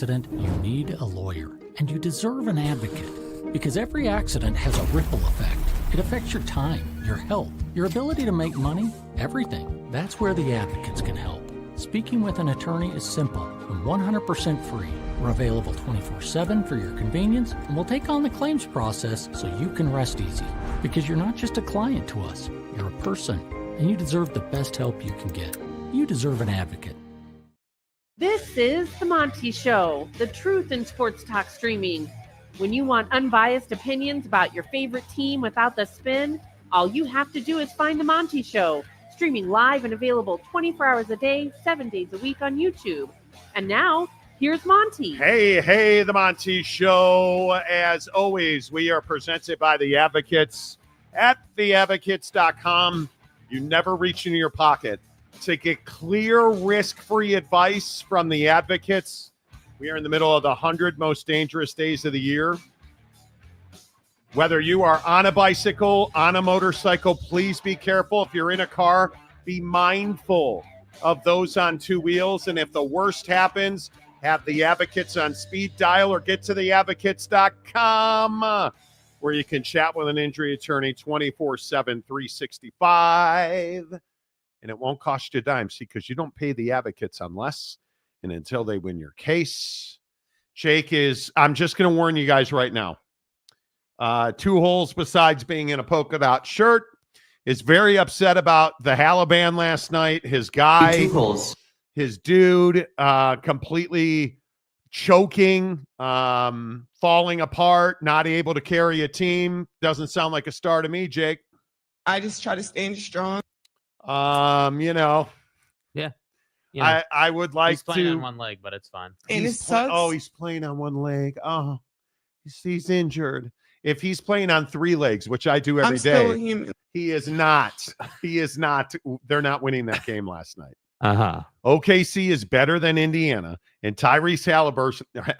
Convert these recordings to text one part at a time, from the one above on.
accident, you need a lawyer, and you deserve an advocate. Because every accident has a ripple effect. It affects your time, your health, your ability to make money, everything. That's where the advocates can help. Speaking with an attorney is simple and 100% free. We're available 24/7 for your convenience, and we'll take on the claims process so you can rest easy. Because you're not just a client to us, you're a person, and you deserve the best help you can get. You deserve an advocate. This is The Monty Show, the truth in sports talk streaming. When you want unbiased opinions about your favorite team without the spin, all you have to do is find The Monty Show, streaming live and available 24 hours a day, 7 days a week on YouTube. And now, here's Monty. Hey, The Monty Show. As always, we are presented by The Advocates at theadvocates.com. You never reach into your pocket to get clear, risk-free advice from The Advocates. We are in the middle of the 100 most dangerous days of the year. Whether you are on a bicycle, on a motorcycle, please be careful. If you're in a car, be mindful of those on two wheels. And if the worst happens, have The Advocates on speed dial or get to theadvocates.com where you can chat with an injury attorney 24/7, 365. And it won't cost you a dime, see, because you don't pay The Advocates unless and until they win your case. Jake I'm just going to warn you guys right now. 2 holes besides being in a polka dot shirt, is very upset about the Halleburton last night. His guy, 2 holes. His dude, completely choking, falling apart, not able to carry a team. Doesn't sound like a star to me, Jake. I just try to stand strong. Yeah. I would like he's playing to. on one leg, but it's fine. And it sucks. He's playing on one leg. Oh, he's injured. If he's playing on 3 legs, which I do every day, still human. he is not. He is not. They're not winning that game last night. Uh-huh. OKC is better than Indiana, and Tyrese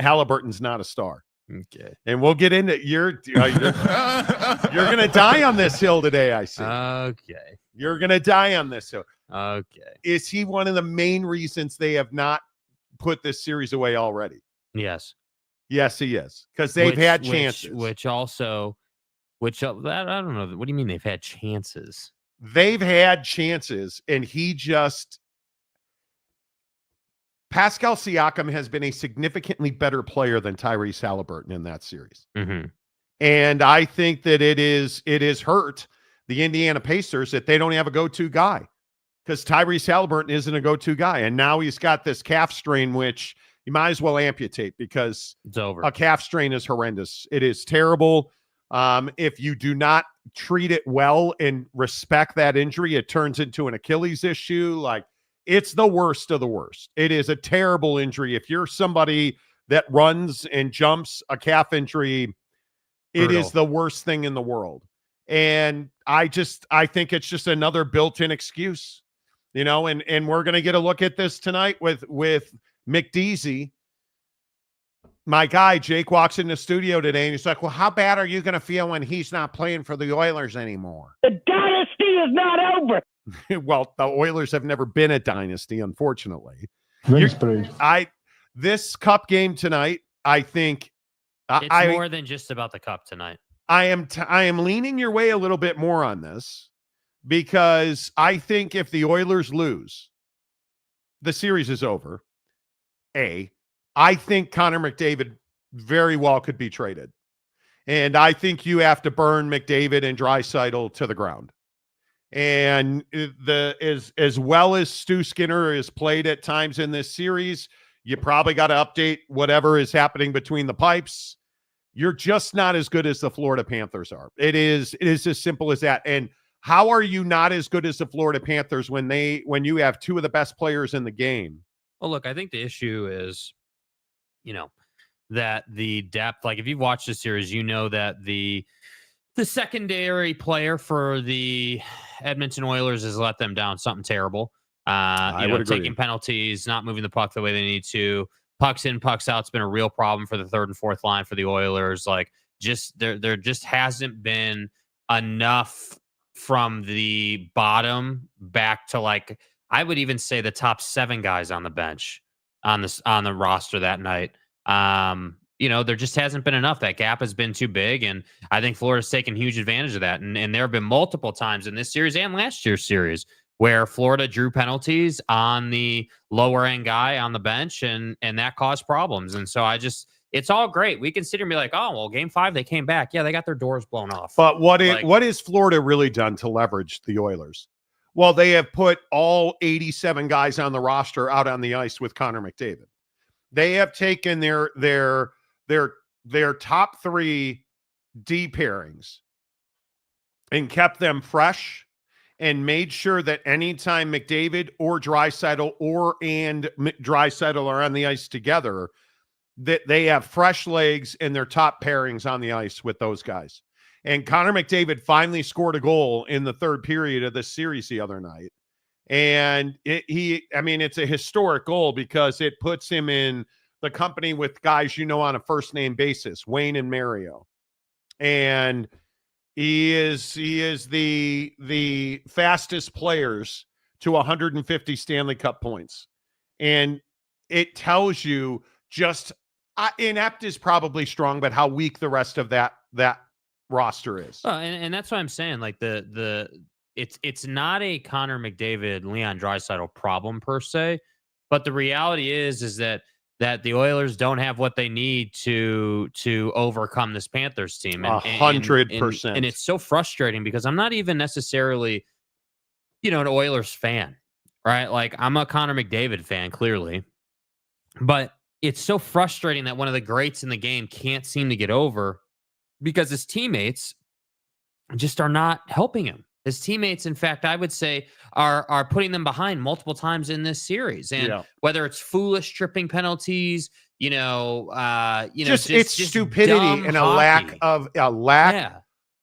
Halliburton's not a star. Okay. And we'll get into you're going to die on this hill today, I see. Okay. You're going to die on this hill. Okay. Is he one of the main reasons they have not put this series away already? Yes. Yes, he is. Because they've had chances. I don't know. What do you mean they've had chances? They've had chances, and Pascal Siakam has been a significantly better player than Tyrese Halliburton in that series. Mm-hmm. And I think that it is hurt the Indiana Pacers that they don't have a go-to guy, because Tyrese Halleburton isn't a go-to guy. And now he's got this calf strain, which you might as well amputate, because it's over. A calf strain is horrendous. It is terrible. If you do not treat it well and respect that injury, it turns into an Achilles issue. Like, it's the worst of the worst. It is a terrible injury. If you're somebody that runs and jumps, a calf injury, it is the worst thing in the world. And I think it's just another built-in excuse, and we're going to get a look at this tonight with McDeasy. My guy, Jake, walks in the studio today and he's like, well, how bad are you going to feel when he's not playing for the Oilers anymore? The dynasty is not over. Well, the Oilers have never been a dynasty, unfortunately. This cup game tonight, I think it's more than just about the cup tonight. I am leaning your way a little bit more on this, because I think if the Oilers lose, the series is over. I think Connor McDavid very well could be traded. And I think you have to burn McDavid and Draisaitl to the ground. And as well as Stu Skinner has played at times in this series, you probably got to update whatever is happening between the pipes. You're just not as good as the Florida Panthers are. It is as simple as that. And how are you not as good as the Florida Panthers when you have 2 of the best players in the game? Well, look, I think the issue is, that the depth, like if you've watched the series, that the secondary player for the Edmonton Oilers has let them down something terrible. Taking penalties, not moving the puck the way they need to. Pucks in, pucks out. It's been a real problem for the 3rd and 4th line for the Oilers. Like, there just hasn't been enough from the bottom back to, like, I would even say the top 7 guys on the bench on the roster that night There just hasn't been enough. That gap has been too big, and I think Florida's taken huge advantage of that. And there have been multiple times in this series and last year's series where Florida drew penalties on the lower end guy on the bench, and that caused problems. And so it's all great. We can sit here and be like, oh, well, game 5, they came back. Yeah, they got their doors blown off. But what has Florida really done to leverage the Oilers? Well, they have put all 87 guys on the roster out on the ice with Connor McDavid. They have taken their top 3 D pairings and kept them fresh and made sure that anytime McDavid or Draisaitl are on the ice together, that they have fresh legs and their top pairings on the ice with those guys. And Connor McDavid finally scored a goal in the 3rd period of this series the other night. And it's a historic goal because it puts him in the company with guys on a first name basis, Wayne and Mario. And he is the fastest players to 150 Stanley Cup points. And it tells you just inept is probably strong, but how weak the rest of that roster is. And that's what I'm saying. Like it's not a Connor McDavid, Leon Draisaitl problem per se, but the reality is that the Oilers don't have what they need to overcome this Panthers team. 100%. And it's so frustrating because I'm not even necessarily, an Oilers fan, right? Like I'm a Connor McDavid fan, clearly, but it's so frustrating that one of the greats in the game can't seem to get over because his teammates just are not helping him. His teammates, in fact, I would say, are putting them behind multiple times in this series. And whether it's foolish tripping penalties, it's stupidity and a lack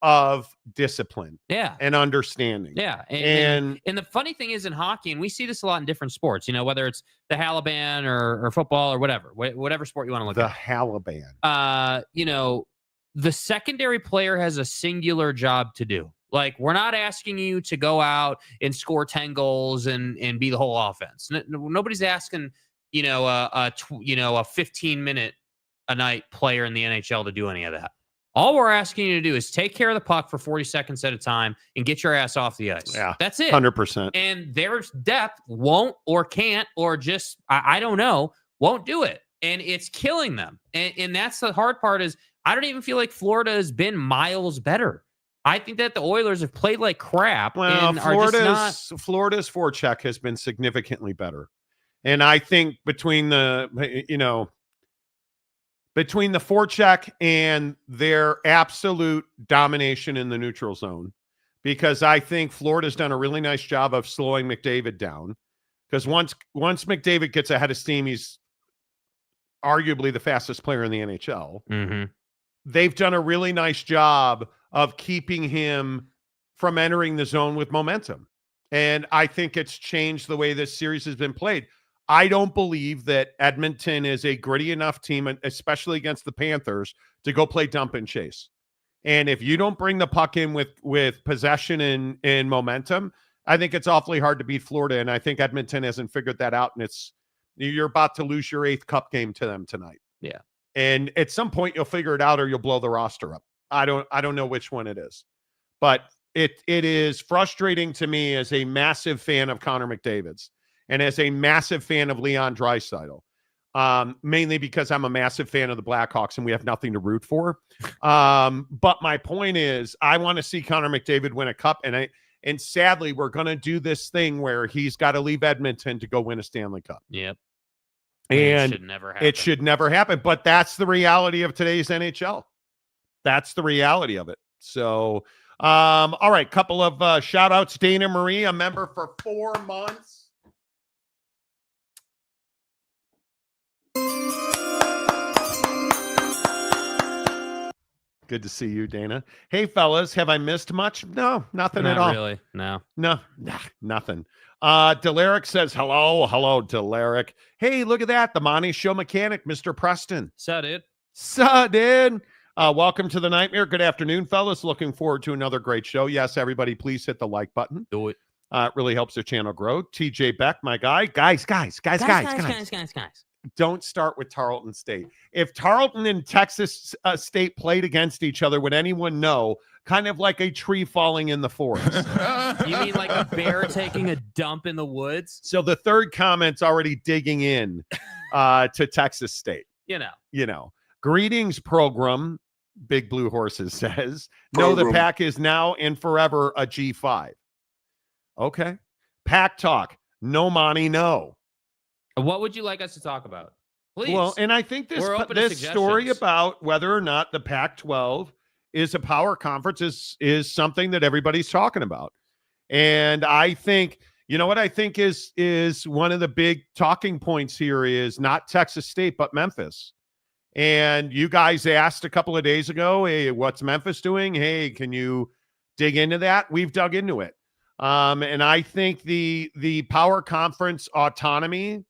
of discipline, and understanding, And the funny thing is in hockey, and we see this a lot in different sports, whether it's the Halleburton or football or whatever sport you want to look at. The Halleburton. The secondary player has a singular job to do. Like, we're not asking you to go out and score 10 goals and be the whole offense. Nobody's asking, a 15-minute a night player in the NHL to do any of that. All we're asking you to do is take care of the puck for 40 seconds at a time and get your ass off the ice. Yeah, that's it. 100%. And their depth won't or can't or just, I don't know, won't do it. And it's killing them. And that's the hard part is I don't even feel like Florida has been miles better. I think that the Oilers have played like crap. Well, Florida's forecheck has been significantly better. And I think between the forecheck and their absolute domination in the neutral zone, because I think Florida's done a really nice job of slowing McDavid down. Because once McDavid gets ahead of steam, he's arguably the fastest player in the NHL. Mm-hmm. They've done a really nice job of keeping him from entering the zone with momentum. And I think it's changed the way this series has been played. I don't believe that Edmonton is a gritty enough team, especially against the Panthers, to go play dump and chase. And if you don't bring the puck in with possession and momentum, I think it's awfully hard to beat Florida. And I think Edmonton hasn't figured that out. And you're about to lose your 8th cup game to them tonight. Yeah. And at some point you'll figure it out or you'll blow the roster up. I don't know which one it is, but it is frustrating to me as a massive fan of Connor McDavid's and as a massive fan of Leon Draisaitl, mainly because I'm a massive fan of the Blackhawks and we have nothing to root for. But my point is I want to see Connor McDavid win a cup. And sadly, we're going to do this thing where he's got to leave Edmonton to go win a Stanley Cup. Yep. And it should never happen. But that's the reality of today's NHL. That's the reality of it. So, all right, couple of shout outs. Dana Marie, a member for 4 months. Good to see you, Dana. Hey, fellas, have I missed much? No, nothing at all. Not really. No, nothing. Delaric says, hello, Delaric. Hey, look at that. The Monty Show mechanic, Mr. Preston. So, dude. Welcome to the Nightmare. Good afternoon, fellas. Looking forward to another great show. Yes, everybody, please hit the like button. Do it. It really helps the channel grow. TJ Beck, my guy. Guys. don't start with Tarleton State. If Tarleton and Texas State played against each other, would anyone know? Kind of like a tree falling in the forest. You mean like a bear taking a dump in the woods? So the third comment's already digging in to Texas State. You know. Greetings, program, Big Blue Horses says. No, the PAC is now and forever a G5. Okay. PAC talk. No, Monty, no. What would you like us to talk about? Please. Well, and I think this story about whether or not the Pac-12 is a power conference is something that everybody's talking about. And I think, you know what I think is one of the big talking points here is not Texas State, but Memphis. And you guys asked a couple of days ago, hey, what's Memphis doing? Hey, can you dig into that? We've dug into it. And I think the power conference autonomy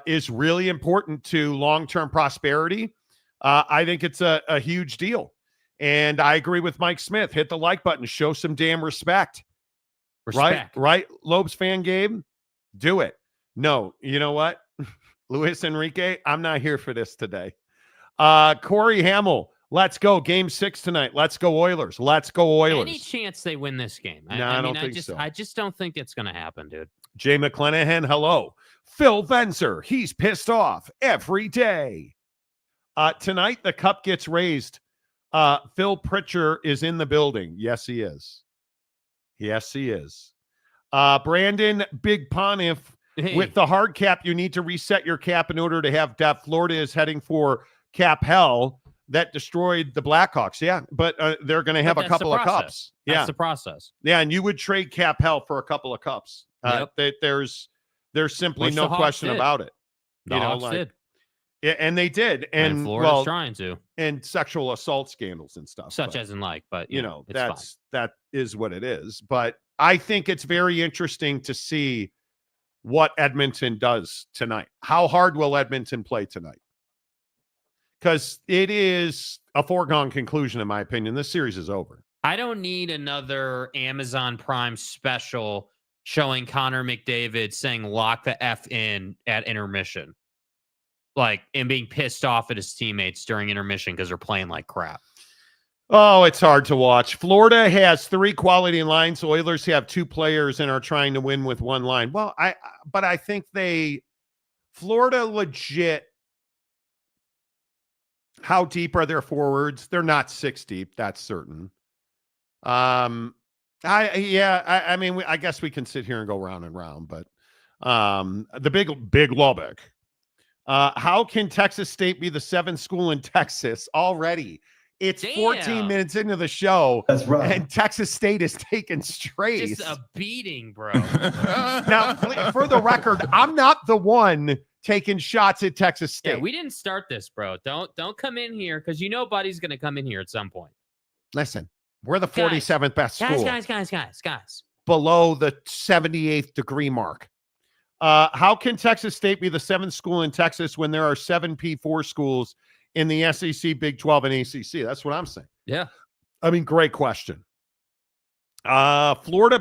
is really important to long-term prosperity. I think it's a huge deal. And I agree with Mike Smith. Hit the like button. Show some damn respect. Right? Lobes fan game? Do it. No, you know what? Luis Enrique, I'm not here for this today. Corey Hamill, let's go. Game 6 tonight. Let's go Oilers. Let's go Oilers. Any chance they win this game? I don't think so. I just don't think it's going to happen, dude. Jay McClanahan, hello. Phil Venzer, he's pissed off every day. Tonight, the cup gets raised. Phil Pritchard is in the building. Yes, he is. Yes, he is. Brandon Big Pontiff, with the hard cap, you need to reset your cap in order to have depth. Florida is heading for cap hell that destroyed the Blackhawks. Yeah, but they're going to have a couple of cups. That's the process. Yeah, and you would trade cap hell for a couple of cups. There's simply no question about it. The Hawks did. Yeah, and they did. And Florida's trying to. And sexual assault scandals and stuff. But that is what it is. But I think it's very interesting to see what Edmonton does tonight. How hard will Edmonton play tonight? Because it is a foregone conclusion, in my opinion. This series is over. I don't need another Amazon Prime special showing Connor McDavid saying lock the F in at intermission. And being pissed off at his teammates during intermission because they're playing like crap. Oh, it's hard to watch. Florida has 3 quality lines. Oilers have 2 players and are trying to win with 1 line. Well, I think Florida legit. How deep are their forwards? They're not 6 deep. That's certain. I mean, I guess we can sit here and go round and round, but the big Lubbock. How can Texas State be the 7th school in Texas already? It's 14 minutes into the show. That's right. And Texas State is taking strays. Just a beating, bro. Now, for the record, I'm not the one taking shots at Texas State. Yeah, we didn't start this, bro. Don't come in here because Buddy's going to come in here at some point. Listen, we're the 47th best school. Guys. Below the 78th degree mark. How can Texas State be the 7th school in Texas when there are 7 P4 schools in the SEC, Big 12, and ACC? That's what I'm saying. Yeah. I mean, great question. Florida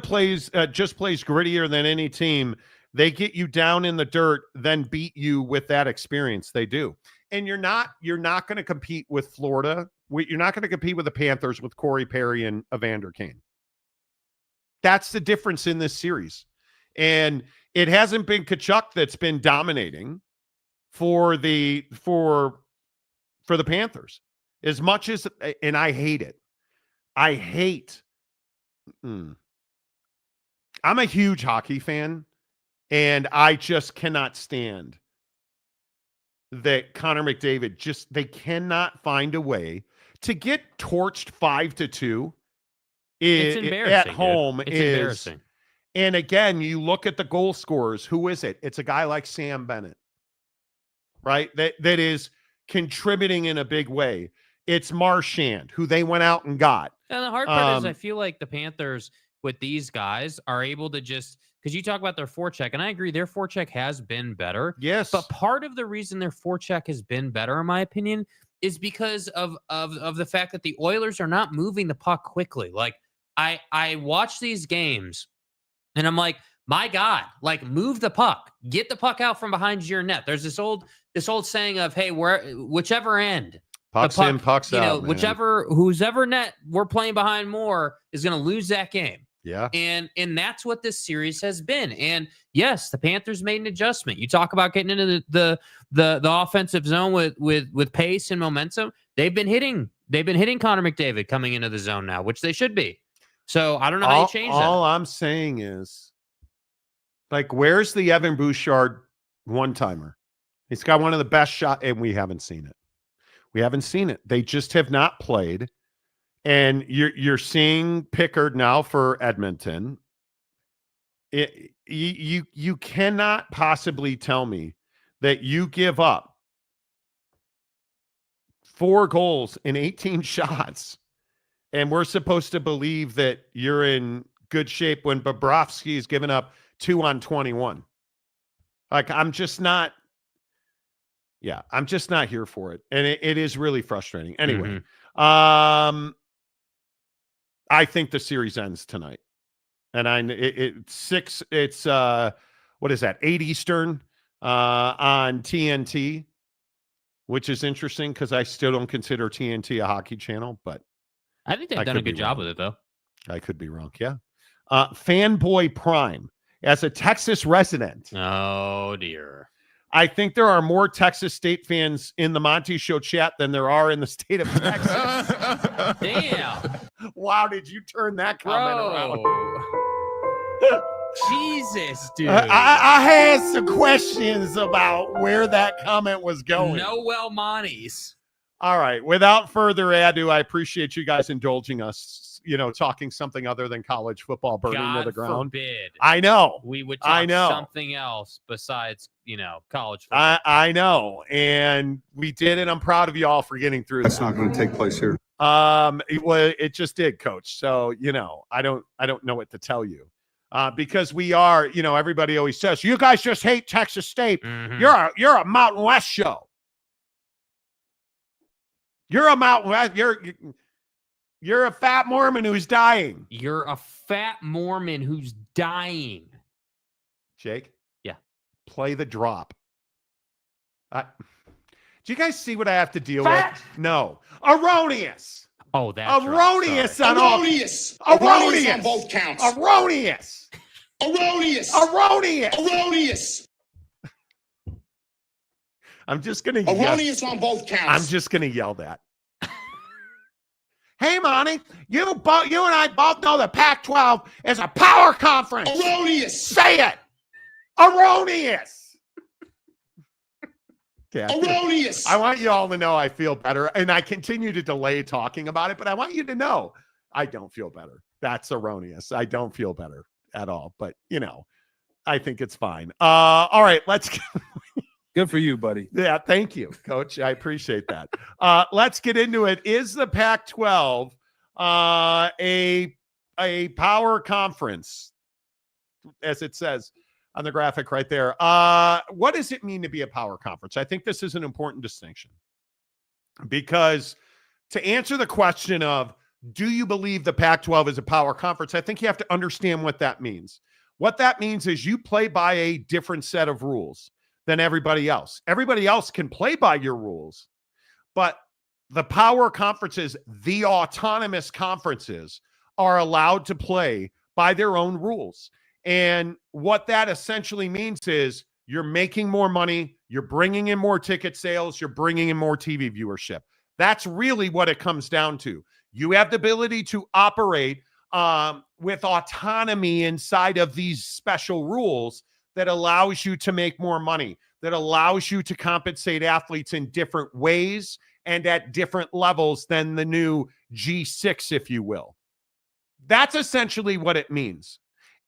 just plays grittier than any team. They get you down in the dirt, then beat you with that experience. They do. And you're not going to compete with Florida. You're not going to compete with the Panthers with Corey Perry and Evander Kane. That's the difference in this series. And it hasn't been Kachuk that's been dominating for the Panthers as much as, and I hate it. I'm a huge hockey fan, and I just cannot stand that Connor McDavid they cannot find a way to get torched 5-2 at home. It's embarrassing. And again, you look at the goal scorers. Who is it? It's a guy like Sam Bennett, right? That is contributing in a big way. It's Marchand, who they went out and got. And the hard part is I feel like the Panthers with these guys are able to just, because you talk about their forecheck, and I agree, their forecheck has been better. Yes. But part of the reason their forecheck has been better, in my opinion, is because of the fact that the Oilers are not moving the puck quickly. Like, I watch these games, and I'm like, My God, like move the puck, get the puck out from behind your net. There's this old saying of, hey, whichever end. Puck's in, puck's out, man. Who's ever net we're playing behind more is going to lose that game. Yeah. And that's what this series has been. And yes, the Panthers made an adjustment. You talk about getting into the offensive zone with pace and momentum. They've been hitting Connor McDavid coming into the zone now, which they should be. So I don't know how you change that. All I'm saying is, like, where's the Evan Bouchard one-timer? He's got one of the best shots, and we haven't seen it. They just have not played. And you're seeing Pickard now for Edmonton. You cannot possibly tell me that you give up 4 goals in 18 shots, and we're supposed to believe that you're in good shape when Bobrovsky is giving up 2 on 21. Like, I'm just not here for it. And it is really frustrating. Anyway, I think the series ends tonight. And it's what is that? 8 Eastern on TNT, which is interesting because I still don't consider TNT a hockey channel, but I think they've done a good job with it, though. I could be wrong. Yeah. Fanboy Prime, as a Texas resident. Oh, dear. I think there are more Texas State fans in the Monty Show chat than there are in the state of Texas. Damn. Wow, did you turn that comment around? Jesus, dude. I had some questions about where that comment was going. Noel Monties. All right. Without further ado, I appreciate you guys indulging us, talking something other than college football burning to the ground. Forbid. I know. We would talk something else besides, college football. I know. And we did it. I'm proud of you all for getting through That's not going to take place here. It just did, Coach. So, I don't know what to tell you. Because we are, everybody always says, you guys just hate Texas State. Mm-hmm. You're a Mountain West show. You're a Mountain West. You're a fat Mormon who's dying. You're a fat Mormon who's dying. Jake? Yeah. Play the drop. Do you guys see what I have to deal with? No. Erroneous. Oh, that's erroneous right. Erroneous on both counts. Erroneous. I'm just going to yell. Erroneous on both counts. I'm just going to yell that. Hey, Monty, you and I both know the Pac-12 is a power conference. Erroneous. Say it. Erroneous. Yeah. Erroneous. I want you all to know I feel better, and I continue to delay talking about it, but I want you to know I don't feel better. That's erroneous. I don't feel better at all, but, I think it's fine. All right, let's go. Good for you, buddy. Yeah, thank you, Coach. I appreciate that. Let's get into it. Is the Pac-12 a power conference, as it says on the graphic right there? What does it mean to be a power conference? I think this is an important distinction, because to answer the question of, do you believe the Pac-12 is a power conference, I think you have to understand what that means. What that means is you play by a different set of rules than everybody else. Everybody else can play by your rules, but the power conferences, the autonomous conferences, are allowed to play by their own rules. And what that essentially means is you're making more money, you're bringing in more ticket sales, you're bringing in more TV viewership. That's really what it comes down to. You have the ability to operate with autonomy inside of these special rules that allows you to make more money, that allows you to compensate athletes in different ways and at different levels than the new G6, if you will. That's essentially what it means.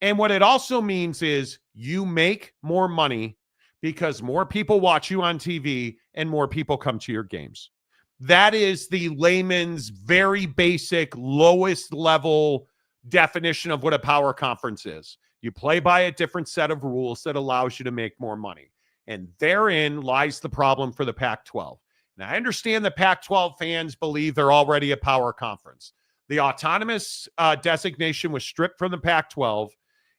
And what it also means is you make more money because more people watch you on TV and more people come to your games. That is the layman's very basic, lowest level definition of what a power conference is. You play by a different set of rules that allows you to make more money. And therein lies the problem for the Pac-12. Now, I understand the Pac-12 fans believe they're already a power conference. The autonomous designation was stripped from the Pac-12,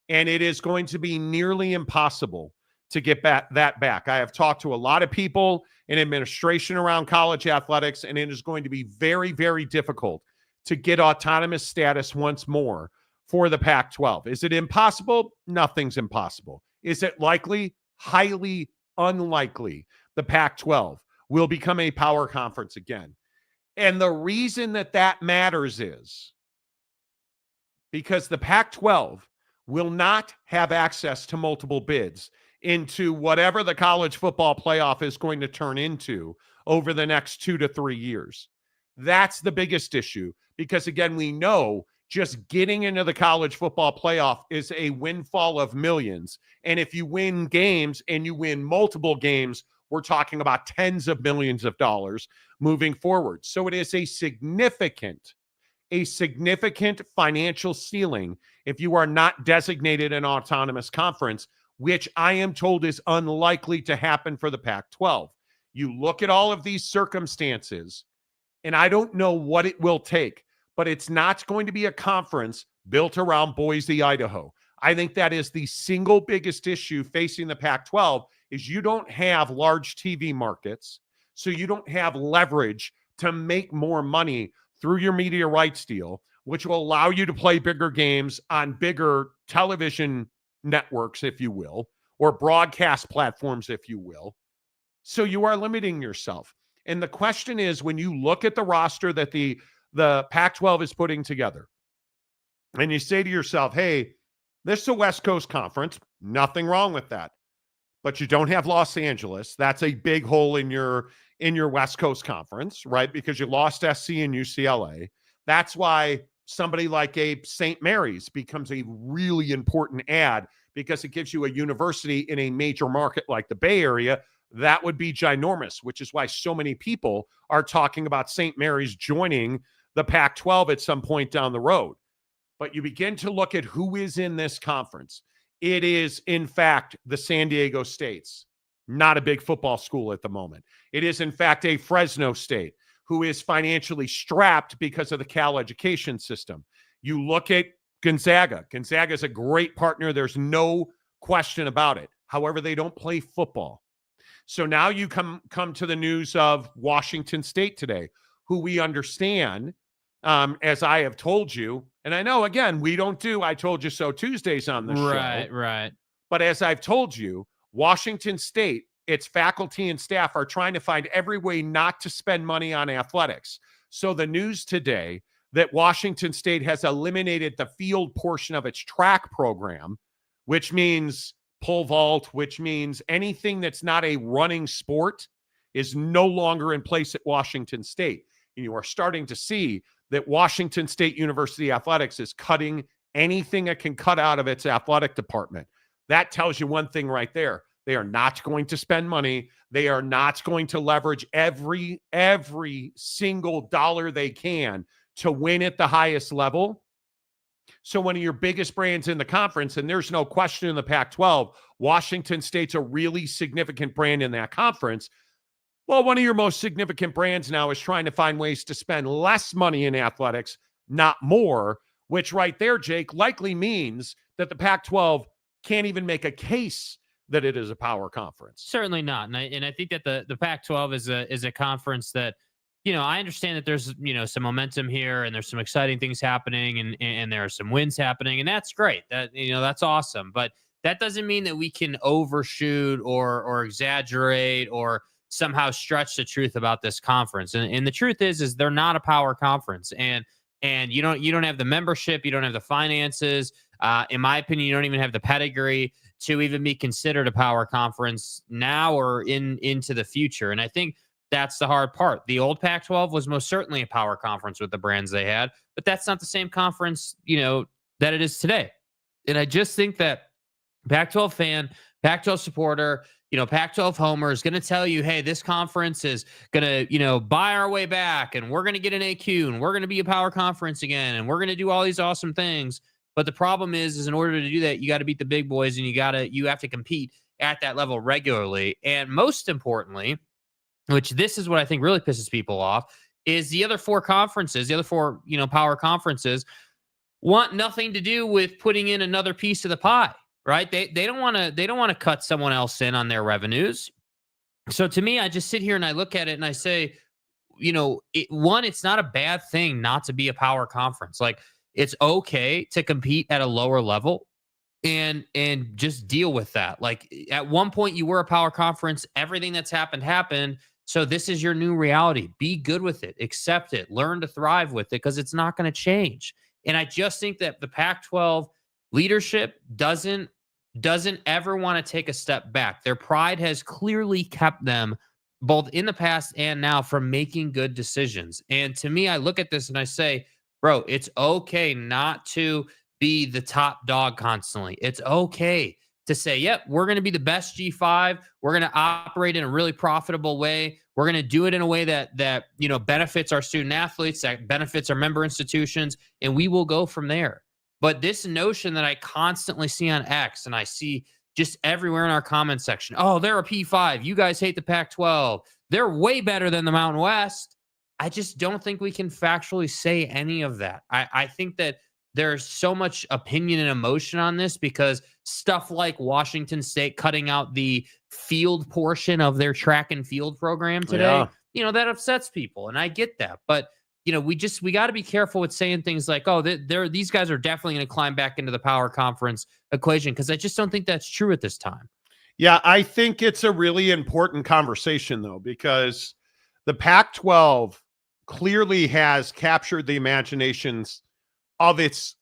And it is going to be nearly impossible to get that back. I have talked to a lot of people in administration around college athletics, and it is going to be very, very difficult to get autonomous status once more for the Pac-12. Is it impossible? Nothing's impossible. Is it likely? Highly unlikely. The Pac-12 will become a power conference again. And the reason that matters is because the Pac-12 will not have access to multiple bids into whatever the college football playoff is going to turn into over the next 2 to 3 years. That's the biggest issue because, again, we know just getting into the college football playoff is a windfall of millions. And if you win games and you win multiple games, we're talking about tens of millions of dollars moving forward. So it is a significant financial ceiling if you are not designated an autonomous conference, which I am told is unlikely to happen for the Pac-12. You look at all of these circumstances, and I don't know what it will take, but it's not going to be a conference built around Boise, Idaho. I think that is the single biggest issue facing the Pac-12 is you don't have large TV markets, so you don't have leverage to make more money through your media rights deal, which will allow you to play bigger games on bigger television networks, if you will, or broadcast platforms, if you will. So you are limiting yourself. And the question is, when you look at the roster that the Pac-12 is putting together, and you say to yourself, hey, this is a West Coast conference, nothing wrong with that. But you don't have Los Angeles. That's a big hole in your West Coast conference, right? Because you lost SC and UCLA. That's why somebody like a St. Mary's becomes a really important add because it gives you a university in a major market like the Bay Area. That would be ginormous, which is why so many people are talking about St. Mary's joining the Pac-12 at some point down the road. But you begin to look at who is in this conference. It is, in fact, the San Diego States, not a big football school at the moment. It is, in fact, a Fresno State who is financially strapped because of the Cal education system. You look at Gonzaga. Gonzaga is a great partner. There's no question about it. However, they don't play football. So now you come to the news of Washington State today, who we understand, as I have told you, and I know, again, we don't do I told you so Tuesdays on the show. Right. But as I've told you, Washington State, its faculty and staff are trying to find every way not to spend money on athletics. So the news today that Washington State has eliminated the field portion of its track program, which means pole vault, which means anything that's not a running sport, is no longer in place at Washington State. And you are starting to see that Washington State University Athletics is cutting anything it can cut out of its athletic department. That tells you one thing right there. They are not going to spend money. They are not going to leverage every single dollar they can to win at the highest level. So one of your biggest brands in the conference, and there's no question in the Pac-12, Washington State's a really significant brand in that conference. Well, one of your most significant brands now is trying to find ways to spend less money in athletics, not more, which right there, Jake, likely means that the Pac-12 can't even make a case that it is a power conference. Certainly not. And I think that the Pac-12 is a conference that, I understand that there's, some momentum here and there's some exciting things happening and there are some wins happening, and that's great. That's awesome. But that doesn't mean that we can overshoot or exaggerate or somehow stretch the truth about this conference. And the truth is they're not a power conference. And you don't have the membership, you don't have the finances. In my opinion, you don't even have the pedigree to even be considered a power conference now or into the future. And I think that's the hard part. The old Pac-12 was most certainly a power conference with the brands they had, but that's not the same conference, that it is today. And I just think that Pac-12 fan, Pac-12 supporter, Pac-12 homer is going to tell you, hey, this conference is going to, buy our way back and we're going to get an AQ and we're going to be a power conference again and we're going to do all these awesome things. But the problem is in order to do that, you got to beat the big boys and you have to compete at that level regularly. And most importantly, which this is what I think really pisses people off, is the other four conferences, the other four, power conferences. want nothing to do with putting in another piece of the pie, right? They don't want to cut someone else in on their revenues. So to me, I just sit here and I look at it and I say, it's not a bad thing not to be a power conference. Like, it's okay to compete at a lower level and just deal with that. Like, at one point you were a power conference, everything that's happened. So this is your new reality. Be good with it, accept it, learn to thrive with it, because it's not going to change. And I just think that the Pac-12 leadership doesn't ever want to take a step back. Their pride has clearly kept them, both in the past and now, from making good decisions. And to me, I look at this and I say, bro, it's okay not to be the top dog constantly. It's okay to say, yep, we're going to be the best G5. We're going to operate in a really profitable way. We're going to do it in a way that benefits our student athletes, that benefits our member institutions, and we will go from there. But this notion that I constantly see on X, and I see just everywhere in our comment section, oh, they're a P5. You guys hate the Pac-12. They're way better than the Mountain West. I just don't think we can factually say any of that. I think that there's so much opinion and emotion on this, because stuff like Washington State cutting out the field portion of their track and field program today, that upsets people. And I get that. But, we got to be careful with saying things like, oh, these guys are definitely going to climb back into the power conference equation, because I just don't think that's true at this time. Yeah, I think it's a really important conversation, though, because the Pac-12 clearly has captured the imaginations of its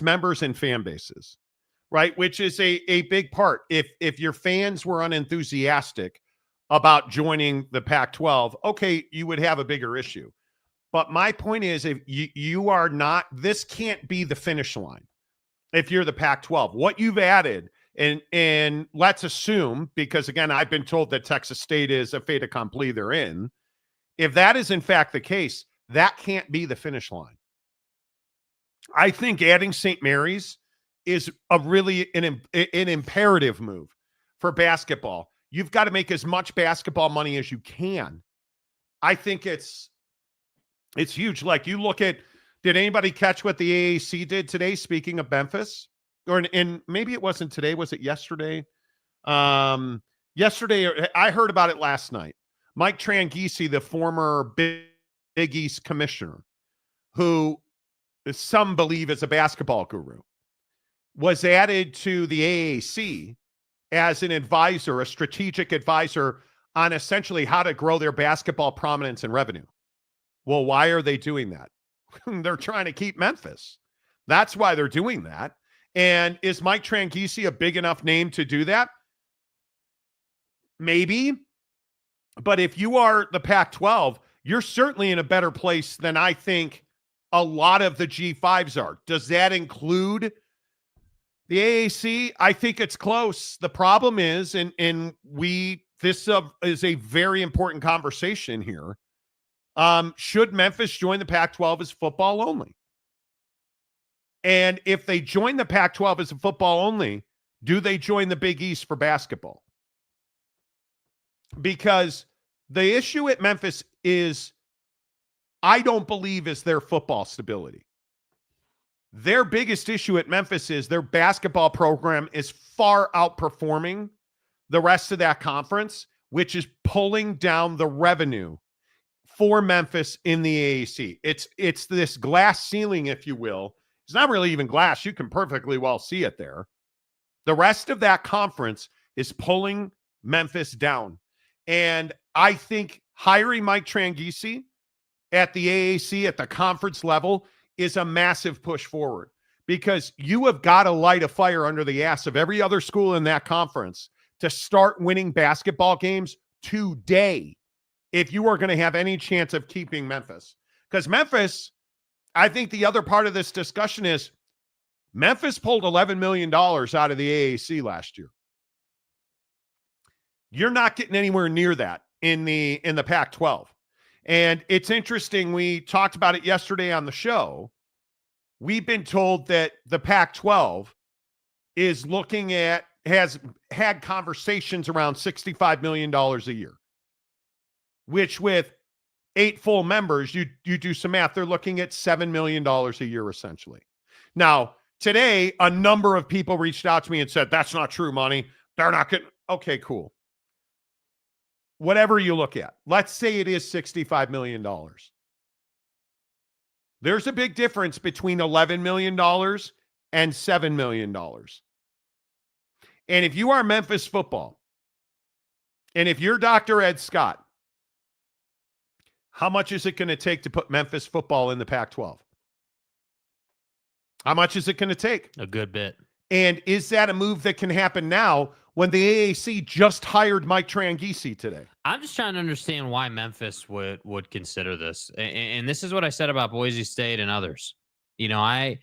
members and fan bases, right? Which is a big part. If your fans were unenthusiastic about joining the Pac-12, okay, you would have a bigger issue. But my point is, if you are not, this can't be the finish line. If you're the Pac-12, what you've added, and let's assume, because again, I've been told that Texas State is a fait accompli, they're in. If that is in fact the case, that can't be the finish line. I think adding St. Mary's is a really an imperative move for basketball. You've got to make as much basketball money as you can. I think it's huge. Like, you look at, did anybody catch what the AAC did today? Speaking of Memphis, and maybe it wasn't today. Was it yesterday? Yesterday, I heard about it last night. Mike Tranghese, the former Big East commissioner, who some believe is a basketball guru, was added to the AAC as an advisor, a strategic advisor on essentially how to grow their basketball prominence and revenue. Well, why are they doing that? They're trying to keep Memphis. That's why they're doing that. And is Mike Tranghese a big enough name to do that? Maybe. But if you are the Pac-12, you're certainly in a better place than I think a lot of the G5s are. Does that include the AAC? I think it's close. The problem is, this is a very important conversation here. Should Memphis join the Pac-12 as football only? And if they join the Pac-12 as a football only, do they join the Big East for basketball? Because the issue at Memphis is, I don't believe, is their football stability. Their biggest issue at Memphis is their basketball program is far outperforming the rest of that conference, which is pulling down the revenue for Memphis in the AAC. It's this glass ceiling, if you will. It's not really even glass. You can perfectly well see it there. The rest of that conference is pulling Memphis down. And I think hiring Mike Tranghese at the AAC at the conference level is a massive push forward, because you have got to light a fire under the ass of every other school in that conference to start winning basketball games today if you are going to have any chance of keeping Memphis. Because Memphis, I think the other part of this discussion is Memphis pulled $11 million out of the AAC last year. You're not getting anywhere near that in the Pac-12. And it's interesting. We talked about it yesterday on the show. We've been told that the Pac-12 is looking at, has had conversations around $65 million a year, which with 8 full members, you do some math, they're looking at $7 million a year, essentially. Now, today, a number of people reached out to me and said, that's not true, Monty. They're not getting, okay, cool. Whatever you look at, let's say it is $65 million. There's a big difference between $11 million and $7 million. And if you are Memphis Football, and if you're Dr. Ed Scott, how much is it going to take to put Memphis Football in the Pac-12? How much is it going to take? A good bit. And is that a move that can happen now when the AAC just hired Mike Tranghese today? I'm just trying to understand why Memphis would consider this. And this is what I said about Boise State and others. You know, I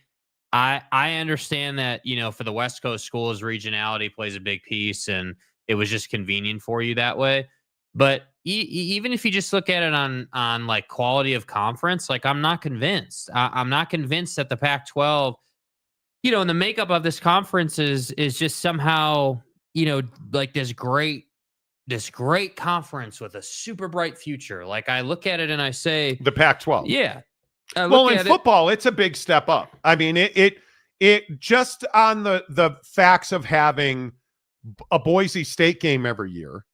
understand that, you know, for the West Coast schools, regionality plays a big piece, and it was just convenient for you that way. But even if you just look at it on like quality of conference, like I'm not convinced. I'm not convinced that the Pac-12, you know, and the makeup of this conference is just somehow, you know, like this great conference with a super bright future. Like I look at it and I say, the Pac-12. Yeah. Well, in football, it's a big step up. I mean, it just on the facts of having a Boise State game every year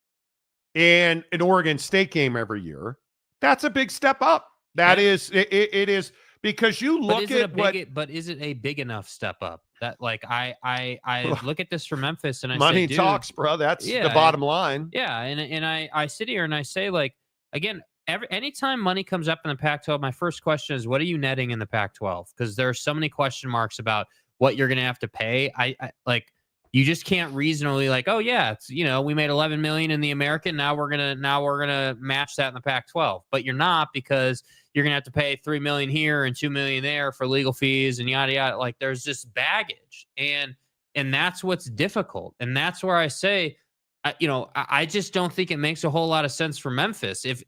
and an Oregon State game every year, that's a big step up. That is, it is, because you look at but is it a big enough step up? That like I look at this for Memphis and I money say, dude, talks, bro. That's the bottom line. Yeah, and I sit here and I say, like, again, anytime money comes up in the Pac-12, my first question is, what are you netting in the Pac-12? Because there are so many question marks about what you're going to have to pay. I like, you just can't reasonably like, oh yeah, it's, you know, we made 11 million in the American. Now we're gonna match that in the Pac-12, but you're not, because you're gonna have to pay 3 million here and 2 million there for legal fees and yada yada. Like there's just baggage, and that's what's difficult, and that's where I say, you know, I just don't think it makes a whole lot of sense for Memphis. If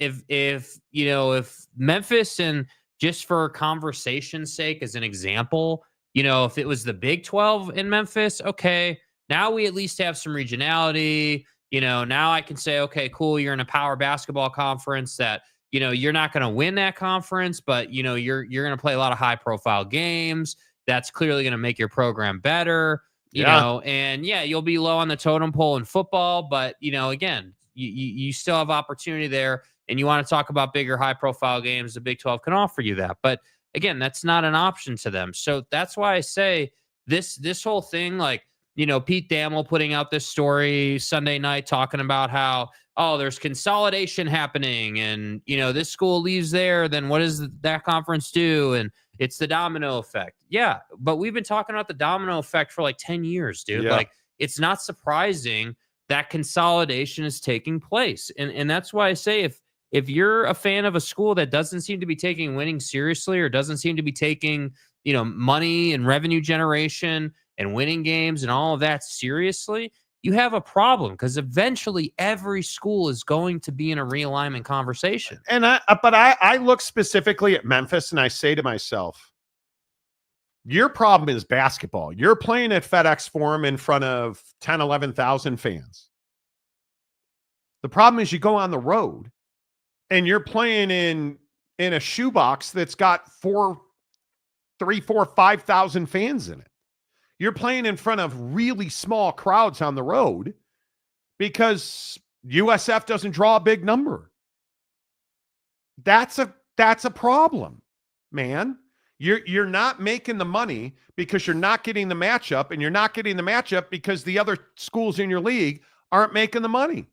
you know, if Memphis, and just for conversation's sake, as an example, you know, if it was the Big 12 in Memphis, okay. Now we at least have some regionality. You know, now I can say, okay, cool, you're in a power basketball conference that, you know, you're not going to win that conference, but, you know, you're going to play a lot of high profile games. That's clearly going to make your program better, you know, and yeah, you'll be low on the totem pole in football, but, you know, again, you still have opportunity there, and you want to talk about bigger high profile games. The Big 12 can offer you that, but again, that's not an option to them. So that's why I say this whole thing, like, you know, Pete Thamel putting out this story Sunday night talking about how, oh, there's consolidation happening, and, you know, this school leaves there, then what does that conference do? And it's the domino effect. Yeah, but we've been talking about the domino effect for like 10 years, dude. Like, it's not surprising that consolidation is taking place. And that's why I say, if you're a fan of a school that doesn't seem to be taking winning seriously, or doesn't seem to be taking, you know, money and revenue generation and winning games and all of that seriously, you have a problem, because eventually every school is going to be in a realignment conversation. And I look specifically at Memphis and I say to myself, your problem is basketball. You're playing at FedEx Forum in front of 10, 11,000 fans. The problem is you go on the road and you're playing in a shoebox that's got 5,000 fans in it. You're playing in front of really small crowds on the road because USF doesn't draw a big number. That's a problem, man. You're not making the money because you're not getting the matchup, and you're not getting the matchup because the other schools in your league aren't making the money.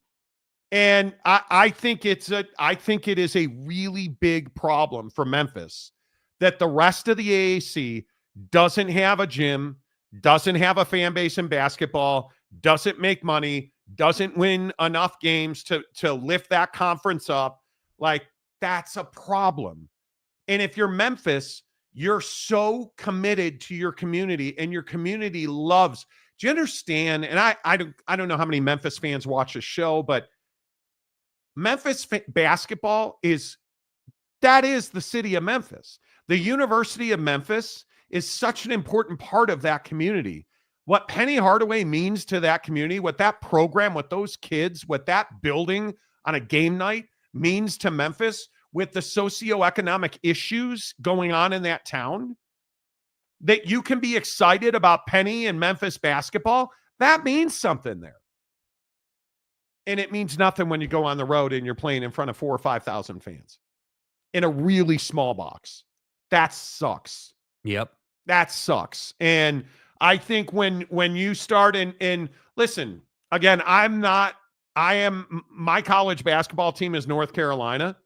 And I think it is a really big problem for Memphis that the rest of the AAC doesn't have a gym, doesn't have a fan base in basketball, doesn't make money, doesn't win enough games to lift that conference up. Like, that's a problem. And if you're Memphis, you're so committed to your community, and your community loves. Do you understand? And I don't know how many Memphis fans watch the show, but Memphis basketball is the city of Memphis. The University of Memphis is such an important part of that community. What Penny Hardaway means to that community, what that program, what those kids, what that building on a game night means to Memphis, with the socioeconomic issues going on in that town. that you can be excited about Penny and Memphis basketball, that means something there. And it means nothing when you go on the road and you're playing in front of 4,000 or 5,000 fans in a really small box. That sucks. Yep. That sucks. And I think when you start and listen, again, my college basketball team is North Carolina.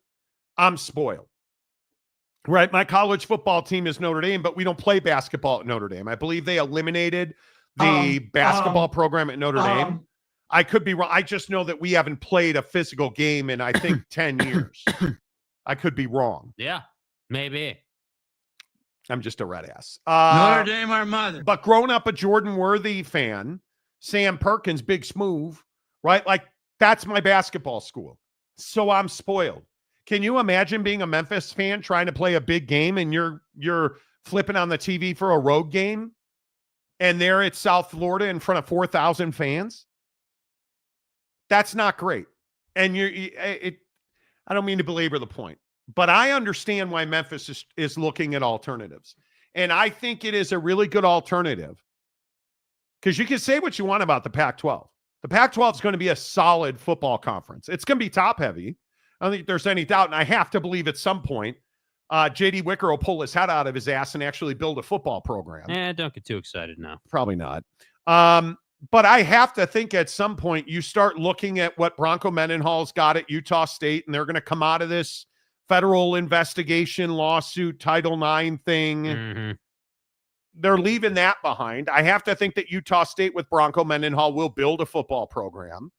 I'm spoiled. Right? My college football team is Notre Dame, but we don't play basketball at Notre Dame. I believe they eliminated the basketball program at Notre Dame. I could be wrong. I just know that we haven't played a physical game in, I think, 10 years. I could be wrong. Yeah, maybe. I'm just a red ass. Notre Dame, our mother. But growing up a Jordan Worthy fan, Sam Perkins, Big Smooth, right? Like, that's my basketball school. So I'm spoiled. Can you imagine being a Memphis fan trying to play a big game and you're flipping on the TV for a road game and they're at South Florida in front of 4,000 fans? That's not great. And I don't mean to belabor the point, but I understand why Memphis is looking at alternatives. And I think it is a really good alternative because you can say what you want about the Pac-12. The Pac-12 is going to be a solid football conference. It's going to be top heavy. I don't think there's any doubt. And I have to believe at some point, J.D. Wicker will pull his head out of his ass and actually build a football program. Don't get too excited now. Probably not. But I have to think at some point you start looking at what Bronco Mendenhall's got at Utah State, and they're going to come out of this federal investigation lawsuit, Title IX thing. Mm-hmm. They're leaving that behind. I have to think that Utah State with Bronco Mendenhall will build a football program.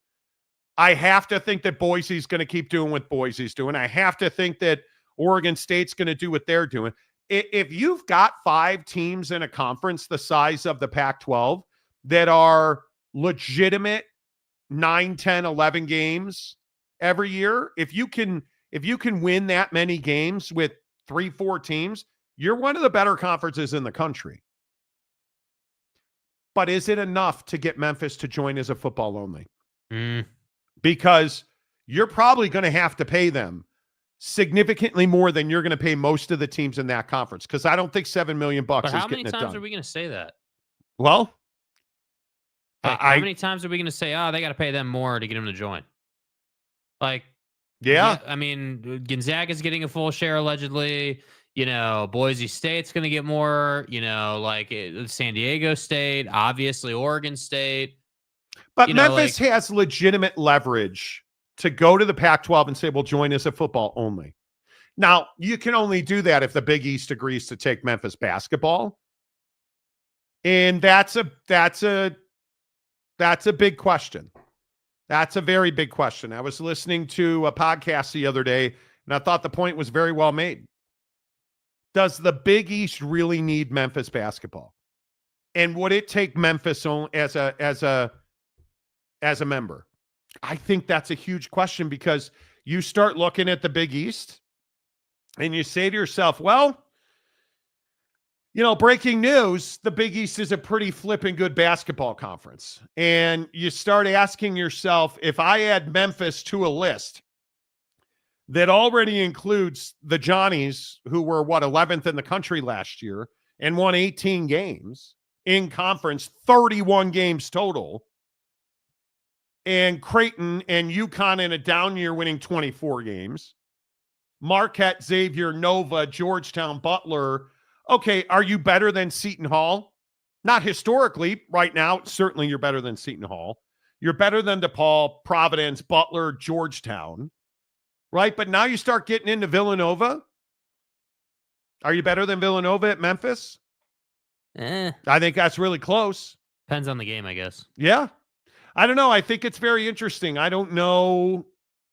I have to think that Boise's going to keep doing what Boise's doing. I have to think that Oregon State's going to do what they're doing. If you've got 5 teams in a conference the size of the Pac-12 that are legitimate 9, 10, 11 games every year, if you can win that many games with 3, 4 teams, you're one of the better conferences in the country. But is it enough to get Memphis to join as a football only? Because you're probably going to have to pay them significantly more than you're going to pay most of the teams in that conference. Because I don't think $7 million is getting it done. How many times are we going to say that? Well, how many times are we going to say, they got to pay them more to get them to join? Like, yeah. I mean, Gonzaga's getting a full share allegedly. Boise State's going to get more. San Diego State, obviously Oregon State. But Memphis has legitimate leverage to go to the Pac-12 and say, well, join us at football only. Now, you can only do that if the Big East agrees to take Memphis basketball. And that's a big question. That's a very big question. I was listening to a podcast the other day, and I thought the point was very well made. Does the Big East really need Memphis basketball? And would it take Memphis as a member? I think that's a huge question because you start looking at the Big East and you say to yourself, well, breaking news, the Big East is a pretty flipping good basketball conference. And you start asking yourself, if I add Memphis to a list that already includes the Johnnies, who were 11th in the country last year and won 18 games in conference, 31 games total, and Creighton and UConn in a down year winning 24 games, Marquette, Xavier, Nova, Georgetown, Butler. Okay, are you better than Seton Hall? Not historically. Right now, certainly you're better than Seton Hall. You're better than DePaul, Providence, Butler, Georgetown, right? But now you start getting into Villanova. Are you better than Villanova at Memphis? I think that's really close. Depends on the game, I guess. Yeah. I don't know. I think it's very interesting. I don't know,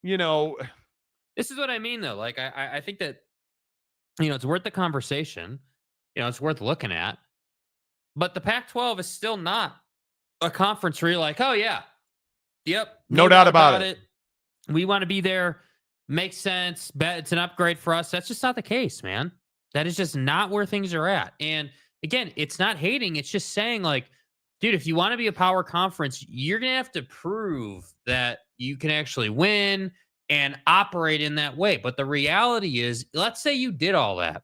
This is what I mean, though. Like, I think that, it's worth the conversation. It's worth looking at. But the Pac-12 is still not a conference where you're like, oh, yeah. Yep. No doubt about it. We want to be there. Makes sense. It's an upgrade for us. That's just not the case, man. That is just not where things are at. And again, it's not hating. It's just saying, like, dude, if you want to be a power conference, you're going to have to prove that you can actually win and operate in that way. But the reality is, let's say you did all that.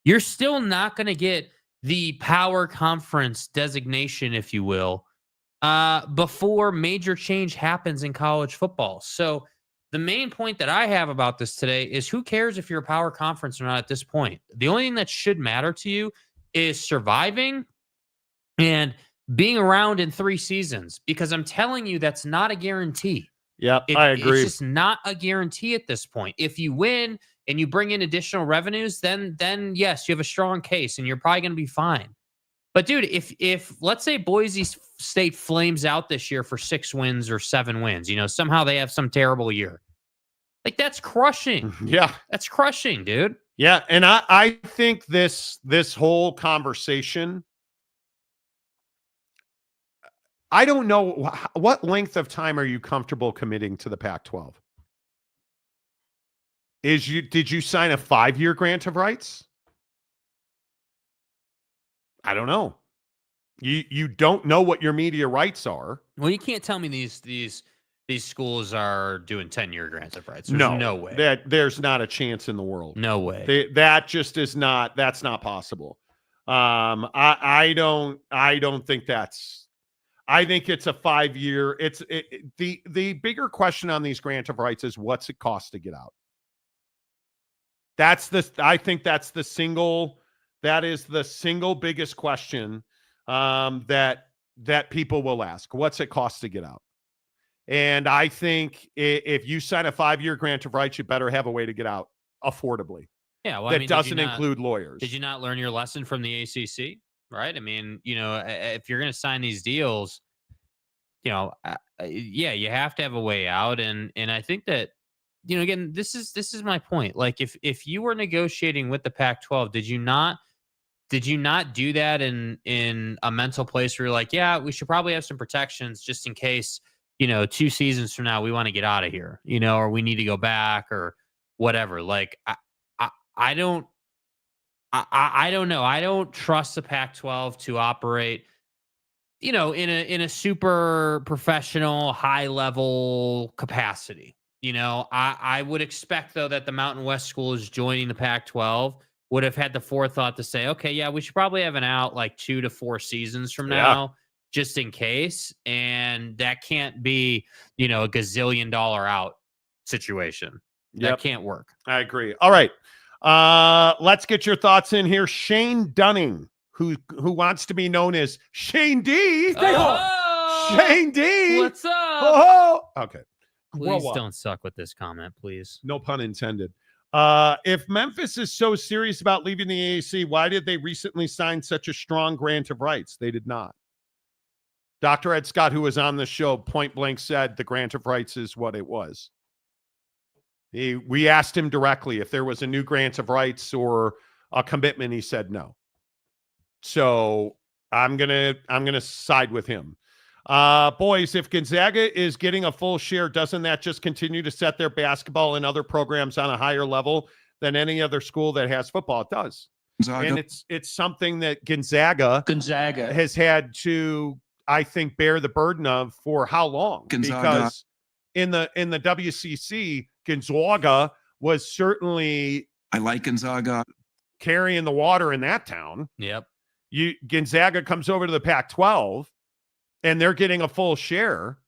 You're still not going to get the power conference designation, if you will, before major change happens in college football. So the main point that I have about this today is who cares if you're a power conference or not at this point? The only thing that should matter to you is surviving and being around in 3 seasons, because I'm telling you, that's not a guarantee. Yeah, I agree. It's just not a guarantee at this point. If you win and you bring in additional revenues, then yes, you have a strong case and you're probably going to be fine. But dude, if let's say Boise State flames out this year for 6 wins or 7 wins, somehow they have some terrible year. Like, that's crushing. Yeah. That's crushing, dude. Yeah, and I think this whole conversation, I don't know what length of time are you comfortable committing to the Pac-12? Did you sign a 5-year grant of rights? I don't know. You don't know what your media rights are. Well, you can't tell me these schools are doing 10-year grants of rights. There's no way. There's not a chance in the world. No way. That just is not. That's not possible. I don't think that's. I think it's a 5-year. The bigger question on these grant of rights is what's it cost to get out. I think that's the single. That is the single biggest question that people will ask. What's it cost to get out? And I think if you sign a 5-year grant of rights, you better have a way to get out affordably. Yeah, well, that doesn't include lawyers. Did you not learn your lesson from the ACC? Right? I mean, if you're going to sign these deals, yeah, you have to have a way out. And I think that, again, this is my point. Like, if you were negotiating with the Pac-12, did you not do that in a mental place where you're like, yeah, we should probably have some protections just in case, 2 seasons from now we want to get out of here, or we need to go back or whatever. Like, I don't know. I don't trust the Pac-12 to operate, in a super professional, high level capacity. I would expect, though, that the Mountain West schools joining the Pac-12 would have had the forethought to say, okay, yeah, we should probably have an out like 2 to 4 seasons from now, just in case. And that can't be, a gazillion dollar out situation. That can't work. I agree. All right. Let's get your thoughts in here. Shane Dunning, who wants to be known as Shane D. Shane D. What's up? Oh, okay. Please don't suck with this comment, please. No pun intended. If Memphis is so serious about leaving the AAC, why did they recently sign such a strong grant of rights? They did not. Dr. Ed Scott, who was on the show, point blank said the grant of rights is what it was. We asked him directly if there was a new grant of rights or a commitment. He said no. So I'm gonna side with him. Boys, if Gonzaga is getting a full share, doesn't that just continue to set their basketball and other programs on a higher level than any other school that has football? It does. Gonzaga. And it's something that Gonzaga has had to, I think, bear the burden of for how long? Because in the WCC, Gonzaga was certainly, I like Gonzaga, carrying the water in that town. Yep. Gonzaga comes over to the Pac-12 and they're getting a full share,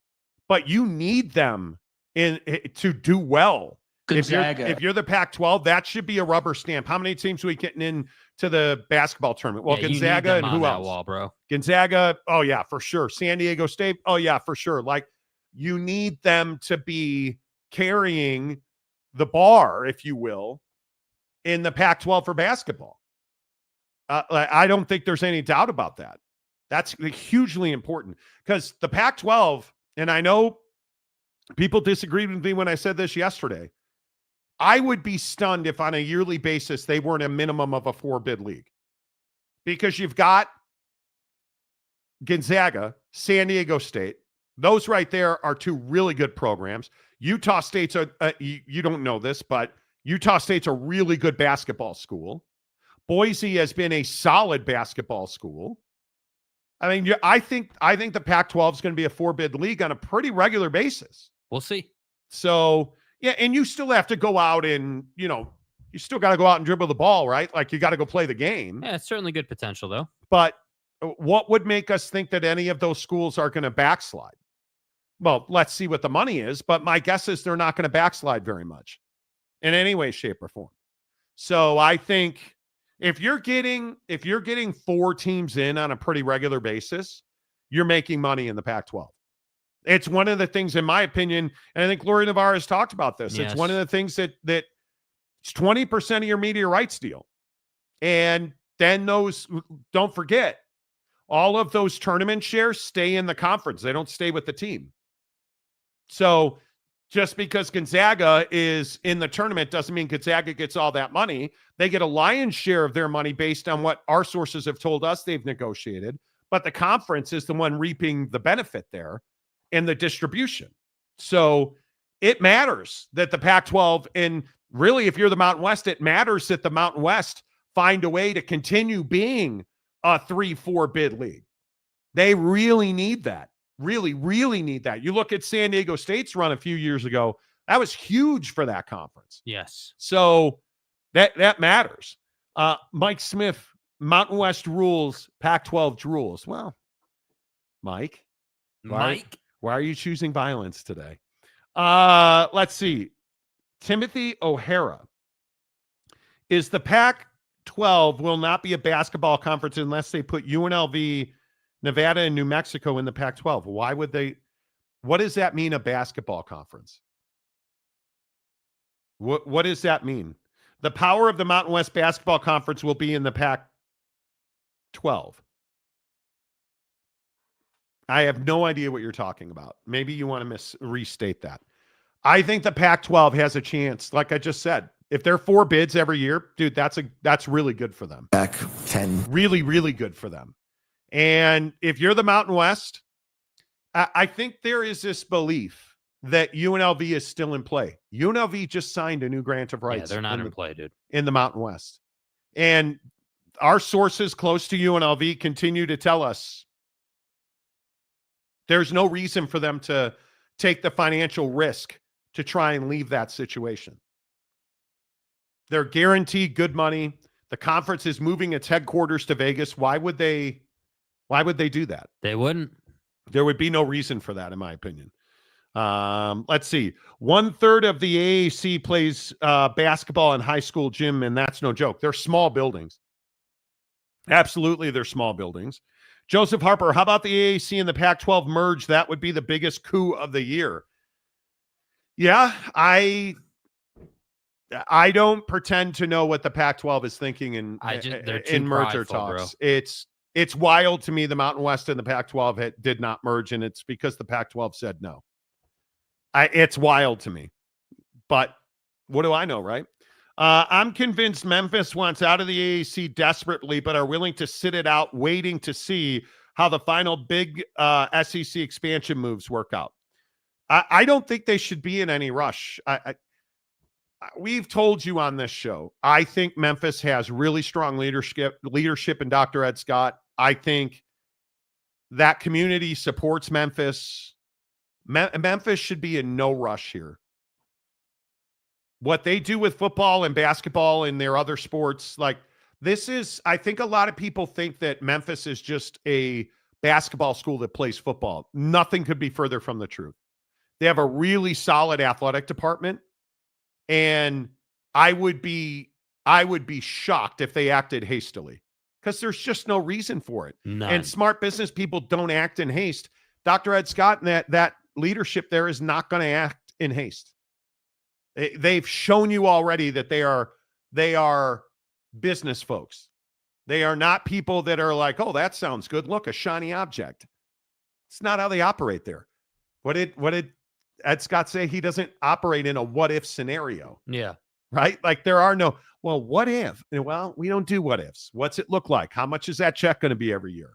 but you need them to do well. Gonzaga. If you're the Pac-12, that should be a rubber stamp. How many teams are we getting into the basketball tournament? Well, Gonzaga and who else? Wall, bro. Gonzaga, oh yeah, for sure. San Diego State, oh yeah, for sure. Like, you need them to be carrying the bar, if you will, in the Pac-12 for basketball. I don't think there's any doubt about that. That's hugely important because the Pac-12, and I know people disagreed with me when I said this yesterday, I would be stunned if on a yearly basis they weren't a minimum of a 4-bid league, because you've got Gonzaga, San Diego State. Those right there are 2 really good programs. Utah State's you don't know this, but Utah State's a really good basketball school. Boise has been a solid basketball school. I mean, I think the Pac-12 is going to be a 4-bid league on a pretty regular basis. We'll see. So, yeah, and you still have to go out and, You still got to go out and dribble the ball, right? Like you got to go play the game. Yeah, it's certainly good potential, though. But what would make us think that any of those schools are going to backslide? Well, let's see what the money is. But my guess is they're not going to backslide very much in any way, shape, or form. So I think if you're getting 4 teams in on a pretty regular basis, you're making money in the Pac-12. It's one of the things, in my opinion, and I think Lori Navarro has talked about this. Yes. It's one of the things that it's 20% of your media rights deal. And then don't forget, all of those tournament shares stay in the conference. They don't stay with the team. So just because Gonzaga is in the tournament doesn't mean Gonzaga gets all that money. They get a lion's share of their money based on what our sources have told us they've negotiated. But the conference is the one reaping the benefit there in the distribution. So it matters that the Pac-12, and really if you're the Mountain West, it matters that the Mountain West find a way to continue being a 3-4 bid league. They really need that. Really, really need that. You look at San Diego State's run a few years ago. That was huge for that conference. Yes. So that matters. Mike Smith, Mountain West rules, Pac-12 rules. Well, Mike. Why are you choosing violence today? Let's see. Timothy O'Hara. Is the Pac-12 will not be a basketball conference unless they put UNLV, Nevada, and New Mexico in the Pac-12. Why would they? What does that mean, a basketball conference? What does that mean? The power of the Mountain West Basketball Conference will be in the Pac-12. I have no idea what you're talking about. Maybe you want to restate that. I think the Pac-12 has a chance. Like I just said, if they're 4 bids every year, dude, that's really good for them. Back 10. Really, really good for them. And if you're the Mountain West, I think there is this belief that UNLV is still in play. UNLV just signed a new grant of rights. Yeah, they're not in play, dude. In the Mountain West. And our sources close to UNLV continue to tell us there's no reason for them to take the financial risk to try and leave that situation. They're guaranteed good money. The conference is moving its headquarters to Vegas. Why would they do that? They wouldn't. There would be no reason for that, in my opinion. Let's see. 1/3 of the AAC plays basketball in high school gym, and that's no joke. They're small buildings. Absolutely, they're small buildings. Joseph Harper, how about the AAC and the Pac-12 merge? That would be the biggest coup of the year. Yeah, I don't pretend to know what the Pac-12 is thinking in merger talks. Bro. It's wild to me the Mountain West and the Pac-12 did not merge, and it's because the Pac-12 said no. It's wild to me. But what do I know, right? I'm convinced Memphis wants out of the AAC desperately, but are willing to sit it out, waiting to see how the final big SEC expansion moves work out. I don't think they should be in any rush. We've told you on this show, I think Memphis has really strong leadership in Dr. Ed Scott. I think that community supports Memphis. Memphis should be in no rush here. What they do with football and basketball and their other sports, like this is, I think a lot of people think that Memphis is just a basketball school that plays football. Nothing could be further from the truth. They have a really solid athletic department. And I would be shocked if they acted hastily because there's just no reason for it. None. And smart business people don't act in haste. Dr. Ed Scott and that leadership there is not going to act in haste. They've shown you already that they are business folks. They are not people that are like, oh, that sounds good. Look, a shiny object. It's not how they operate there. What did Ed Scott say? He doesn't operate in a what if scenario. Yeah. Right? Like there are no, well, what if? Well, we don't do what ifs. What's it look like? How much is that check going to be every year?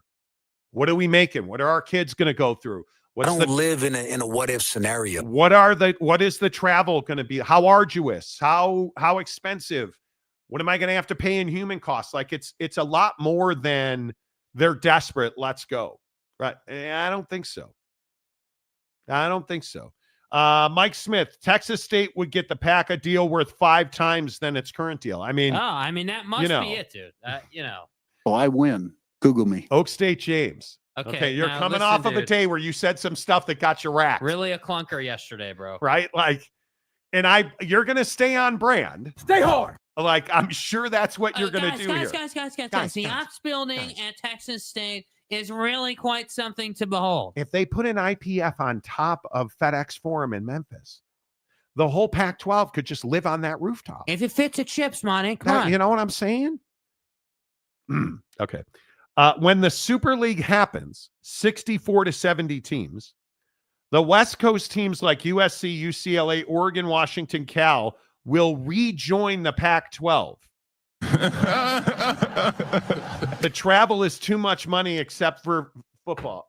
What are we making? What are our kids going to go through? I don't live in a what if scenario. What is the travel going to be? How arduous? How expensive? What am I going to have to pay in human costs? Like it's a lot more than they're desperate. Let's go. Right? I don't think so. Mike Smith, Texas State would get the PAC a deal worth 5 times than its current deal. I mean, that must be it, dude. Oh, I win. Google me. Oak State James. Okay, you're coming off of a day where you said some stuff that got you racked. Really a clunker yesterday, bro. Right? Like, and you're going to stay on brand. Stay hard. Like, I'm sure that's what you're going to do here. Guys. The ops building at Texas State is really quite something to behold. If they put an IPF on top of FedEx Forum in Memphis, the whole Pac-12 could just live on that rooftop. If it fits a chips, Monty, come on. You know what I'm saying? Okay. When the Super League happens, 64 to 70 teams, the West Coast teams like USC, UCLA, Oregon, Washington, Cal will rejoin the Pac-12. The travel is too much money except for football.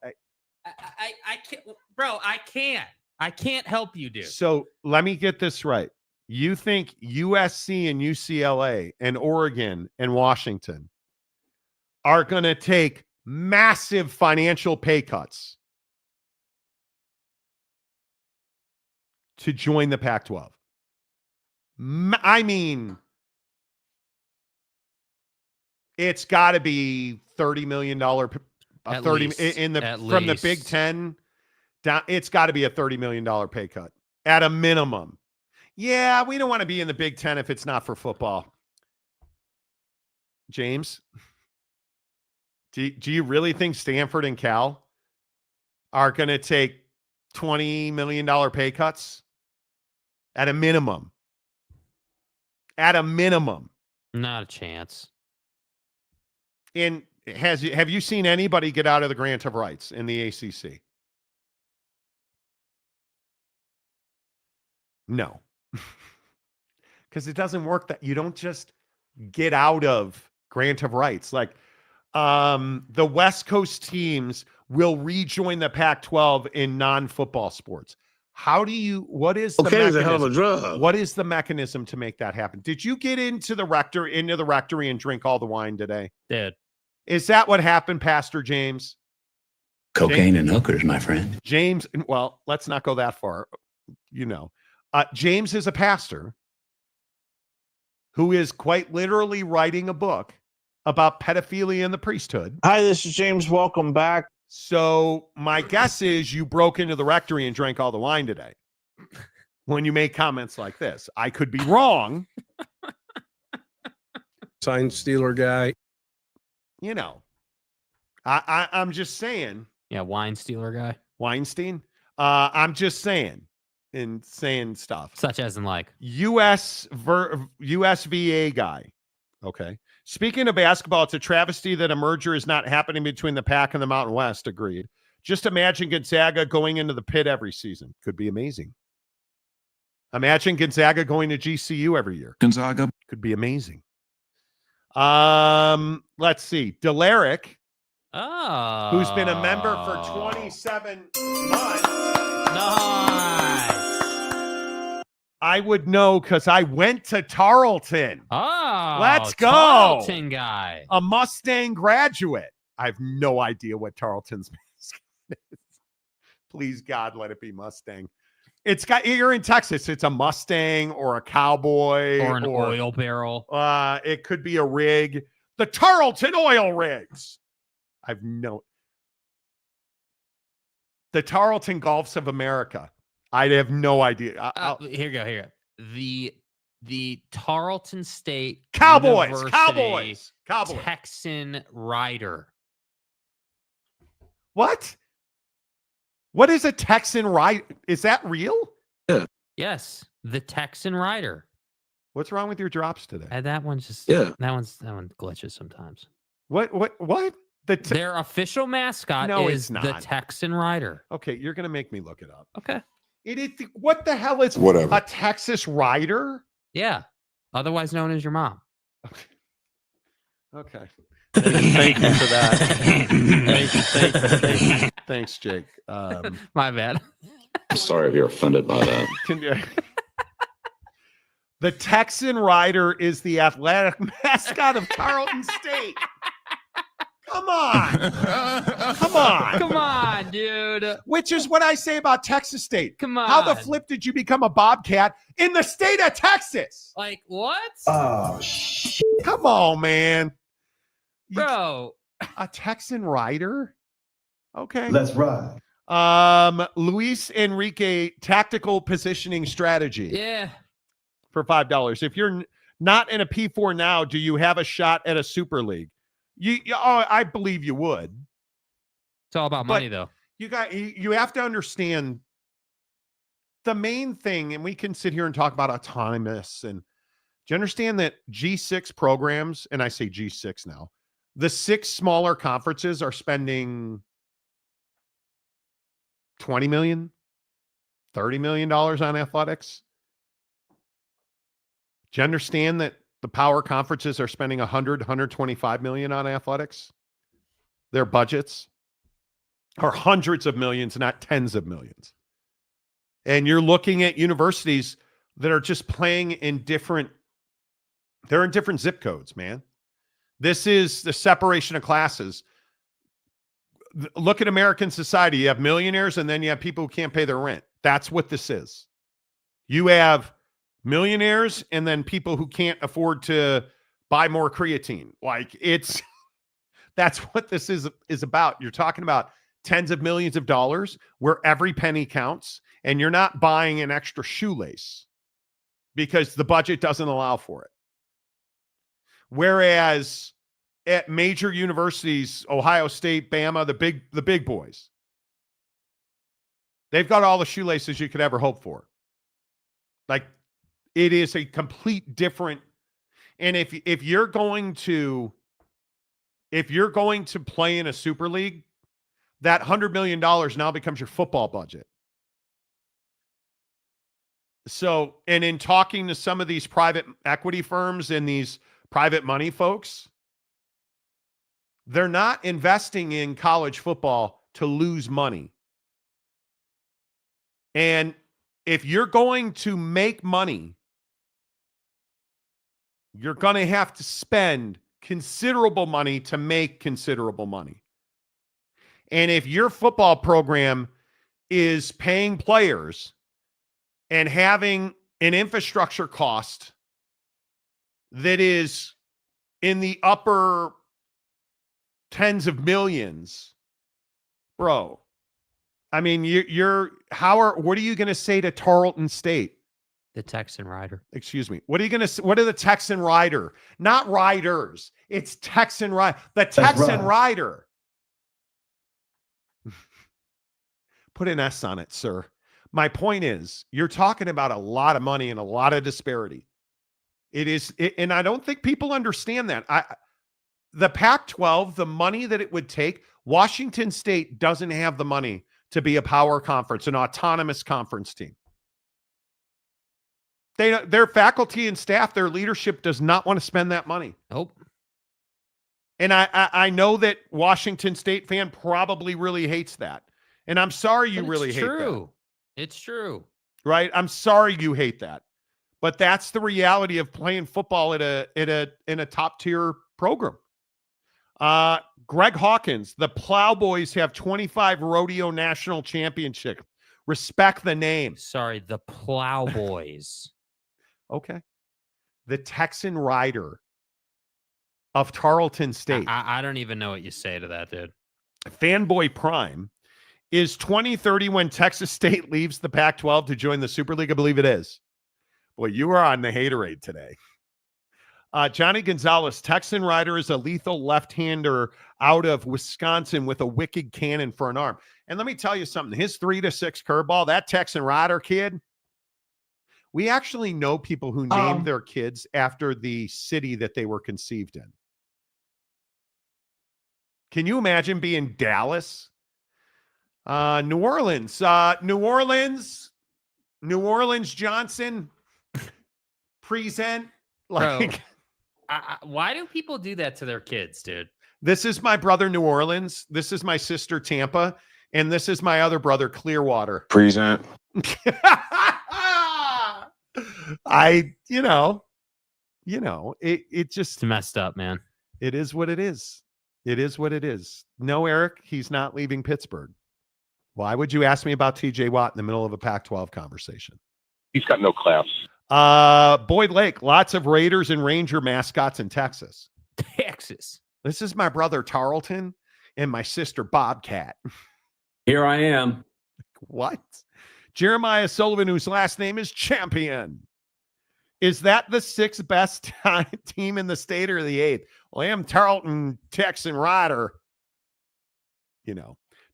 I can't, bro. I can't help you, dude. So let me get this right. You think USC and UCLA and Oregon and Washington are going to take massive financial pay cuts to join the Pac-12? I mean, it's got to be $30 million. From the Big Ten down. It's got to be a $30 million pay cut at a minimum. Yeah, we don't want to be in the Big Ten if it's not for football. James, do you really think Stanford and Cal are going to take $20 million pay cuts at a minimum? At a minimum. Not a chance. And have you seen anybody get out of the grant of rights in the ACC? No. Because it doesn't work that you don't just get out of grant of rights. Like the West Coast teams will rejoin the Pac-12 in non-football sports. What is the mechanism? It's a hell of a drug. What is the mechanism to make that happen? Did you get into the rectory and drink all the wine today? Did. Is that what happened, Pastor James? Cocaine and hookers, my friend. James, well, let's not go that far. James is a pastor who is quite literally writing a book about pedophilia in the priesthood. Hi, this is James. Welcome back. So my guess is you broke into the rectory and drank all the wine today when you make comments like this. I could be wrong. Sign stealer guy. I'm just saying. Yeah, wine stealer guy. Weinstein. I'm just saying and saying stuff. Such as in like USVA guy. Okay. Speaking of basketball, it's a travesty that a merger is not happening between the PAC and the Mountain West. Agreed. Just imagine Gonzaga going into the pit every season. Could be amazing. Imagine Gonzaga going to GCU every year. Gonzaga. Could be amazing. Let's see. Delaric, who's been a member for 27 months. Nice. I would know because I went to Tarleton. Oh, let's go. Tarleton guy. A Mustang graduate. I have no idea what Tarleton's mascot is. Please, God, let it be Mustang. You're in Texas. It's a Mustang or a cowboy or an oil barrel. It could be a rig. The Tarleton oil rigs. The Tarleton Golfs of America. I have no idea. Here you go. The Tarleton State Cowboys. Texan Rider. What? What is a Texan Rider? Is that real? Yeah. Yes, the Texan Rider. What's wrong with your drops today? That one's just that one glitches sometimes. What? Their official mascot is the Texan Rider. Okay, you're gonna make me look it up. Okay. What the hell is a Texas Rider? Yeah, otherwise known as your mom. Okay. Thank you for that. Thanks, Jake. My bad. I'm sorry if you're offended by that. The Texan Rider is the athletic mascot of Tarleton State. Come on. Come on. Come on, dude. Which is what I say about Texas State. Come on. How the flip did you become a Bobcat in the state of Texas? Like, what? Oh, shit. Come on, man. Bro. A Texan rider? Okay. Let's ride. Luis Enrique tactical positioning strategy. Yeah. For $5. If you're not in a P4 now, do you have a shot at a Super League? I believe you would. It's all about money, though. You have to understand the main thing, and we can sit here and talk about autonomous. And do you understand that G6 programs, and I say G6 now, the 6 smaller conferences are spending $20 million, $30 million on athletics? Do you understand that the power conferences are spending $125 million on athletics? Their budgets are hundreds of millions, not tens of millions. And you're looking at universities that are just playing in different zip codes, man. This is the separation of classes. Look at American society. You have millionaires and then you have people who can't pay their rent. That's what this is. You have millionaires and then people who can't afford to buy more creatine. Like that's what this is about. You're talking about tens of millions of dollars where every penny counts, and you're not buying an extra shoelace because the budget doesn't allow for it. Whereas at major universities, Ohio State, Bama, the big boys, they've got all the shoelaces you could ever hope for. Like, it is a complete different. And if you're going to play in a Super League, that $100 million now becomes your football budget. So, and in talking to some of these private equity firms and these private money folks, they're not investing in college football to lose money. And if you're going to make money, you're going to have to spend considerable money to make considerable money. And if your football program is paying players and having an infrastructure cost that is in the upper tens of millions, bro, I mean, what are you going to say to Tarleton State? The Texan Rider. Excuse me. What are the Texan Rider? Not Riders. It's Texan Rider. The Texan Rider. Put an S on it, sir. My point is, you're talking about a lot of money and a lot of disparity. And I don't think people understand that. The Pac-12, the money that it would take, Washington State doesn't have the money to be a power conference, an autonomous conference team. Their faculty and staff, their leadership does not want to spend that money. Nope. And I know that Washington State fan probably really hates that. And I'm sorry you really hate that. It's true. Right? I'm sorry you hate that. But that's the reality of playing football in a top tier program. Greg Hawkins, the Plowboys have 25 rodeo national championship. Respect the name. Sorry, the Plowboys. Okay. The Texan Rider of Tarleton State. I don't even know what you say to that, dude. Fanboy Prime. Is 2030 when Texas State leaves the Pac-12 to join the Super League? I believe it is. Boy, you are on the haterade today. Johnny Gonzalez, Texan Rider, is a lethal left-hander out of Wisconsin with a wicked cannon for an arm. And let me tell you something. His 3-6 curveball, that Texan Rider kid, we actually know people who named their kids after the city that they were conceived in. Can you imagine being Dallas? New Orleans, Johnson, present. Like, bro, why do people do that to their kids, dude? This is my brother, New Orleans. This is my sister, Tampa. And this is my other brother, Clearwater. Present. It just it's messed up, man. It is what it is. It is what it is. No, Eric, he's not leaving Pittsburgh. Why would you ask me about TJ Watt in the middle of a Pac-12 conversation? He's got no class. Boyd Lake, lots of Raiders and Ranger mascots in Texas. Texas. This is my brother Tarleton and my sister Bobcat. Here I am. What? Jeremiah Sullivan, whose last name is Champion. Is that the 6th best team in the state or the 8th? Well, I am Tarleton Texan Rider.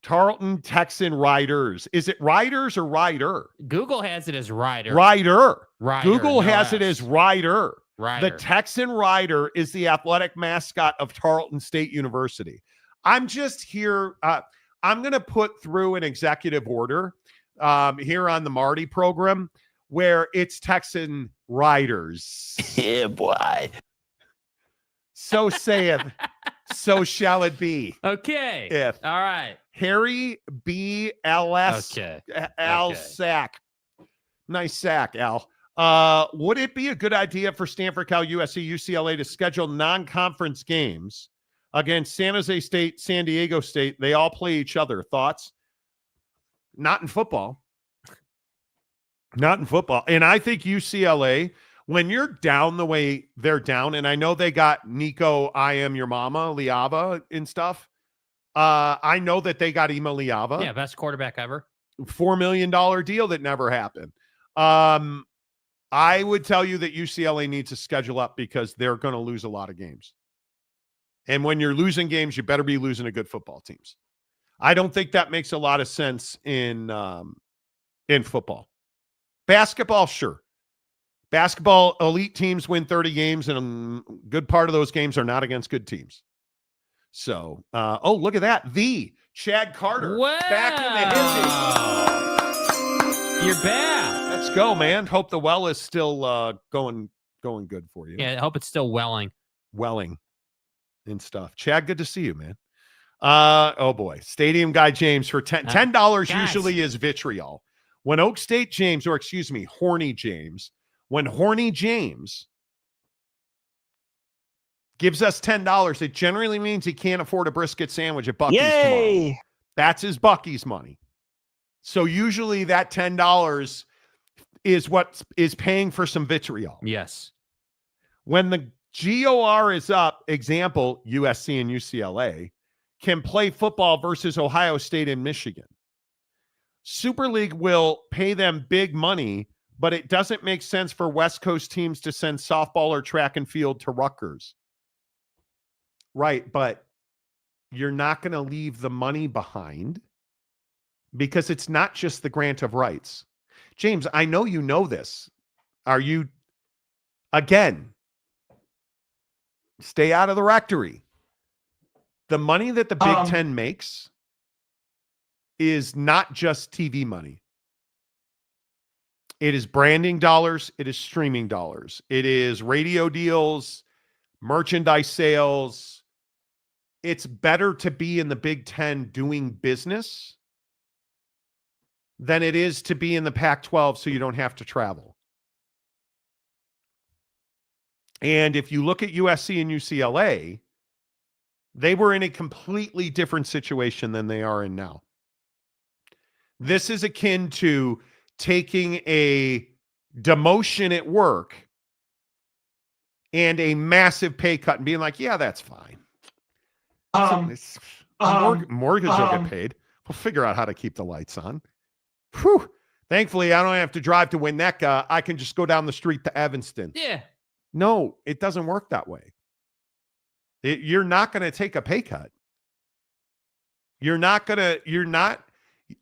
Tarleton Texan Riders. Is it Riders or Rider? Google has it as Rider. Rider. no Google has S. it as Rider. Rider. The Texan Rider is the athletic mascot of Tarleton State University. I'm just here. I'm going to put through an executive order here on the Marty program where it's Texan Riders. Yeah, boy. So saith, so shall it be. Okay. If All right. Harry B. L.S. Okay. Al Okay. Sack. Nice sack, Al. Would it be a good idea for Stanford, Cal, USC, UCLA to schedule non-conference games against San Jose State, San Diego State? They all play each other. Thoughts? Not in football. Not in football. And I think UCLA, when you're down the way they're down, and I know they got Nico, I Am Your Mama, Liava and stuff. I know that they got Ima Liava. Yeah, best quarterback ever. $4 million deal that never happened. I would tell you that UCLA needs to schedule up because they're going to lose a lot of games. And when you're losing games, you better be losing to good football teams. I don't think that makes a lot of sense in football. Basketball, sure. Basketball, elite teams win 30 games, and a good part of those games are not against good teams. So, look at that. The Chad Carter. Wow. Back in the hizzy. You're back. Let's go, man. Hope the well is still going good for you. Yeah, I hope it's still welling. Welling and stuff. Chad, good to see you, man. Oh boy. Stadium Guy James for $10 usually is vitriol. When Oak State James, or excuse me, Horny James, when Horny James gives us $10, it generally means he can't afford a brisket sandwich at Buc-ee's tomorrow. That's his Buc-ee's money. So usually that $10 is what is paying for some vitriol. Yes. When the GOR is up, example, USC and UCLA, can play football versus Ohio State and Michigan. Super League will pay them big money, but it doesn't make sense for West Coast teams to send softball or track and field to Rutgers. Right, but you're not going to leave the money behind because it's not just the grant of rights. James, I know you know this. Are you, again, stay out of the rectory. The money that the Big Ten makes is not just TV money. It is branding dollars. It is streaming dollars. It is radio deals, merchandise sales. It's better to be in the Big Ten doing business than it is to be in the Pac-12 so you don't have to travel. And if you look at USC and UCLA, they were in a completely different situation than they are in now. This is akin to taking a demotion at work and a massive pay cut and being like, yeah, that's fine. Mortgage will get paid. We'll figure out how to keep the lights on. Whew. Thankfully, I don't have to drive to Winnetka. I can just go down the street to Evanston. Yeah. No, it doesn't work that way. You're not going to take a pay cut.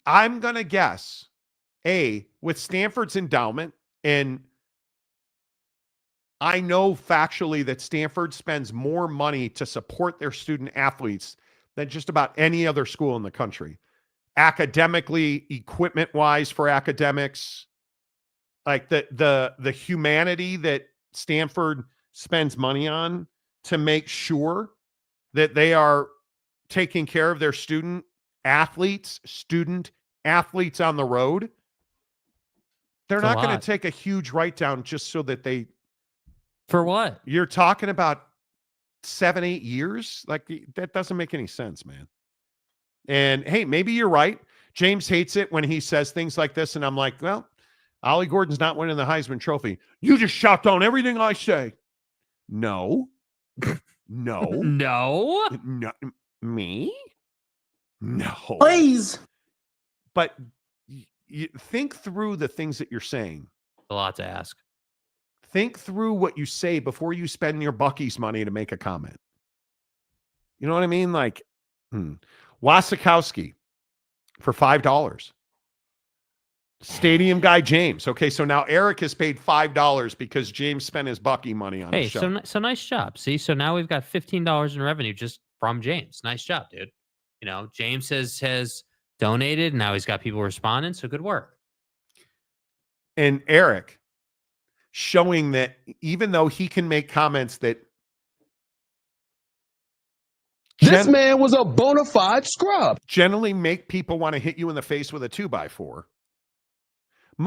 I'm going to guess, with Stanford's endowment, and I know factually that Stanford spends more money to support their student athletes than just about any other school in the country. Academically, equipment-wise for academics, like the humanity that Stanford spends money on to make sure that they are taking care of their student athletes on the road. They're not going to take a huge write down just so that they. For what? You're talking about 7-8 years. Like, that doesn't make any sense, man. And hey, maybe you're right. James hates it when he says things like this, and I'm like, well, Ollie Gordon's not winning the Heisman Trophy. You just shout down everything I say. No. No. No. Me? No. Please. But you think through the things that you're saying. A lot to ask. Think through what you say before you spend your Buc-ee's money to make a comment. You know what I mean? Like, Wasikowski for $5. Stadium guy James. Okay, so now Eric has paid $5 because James spent his Buc-ee money on his show. So nice job. See, so now we've got $15 in revenue just from James. Nice job, dude. You know, James has donated. Now he's got people responding. So good work. And Eric showing that even though he can make comments that this man was a bona fide scrub, generally make people want to hit you in the face with a 2x4.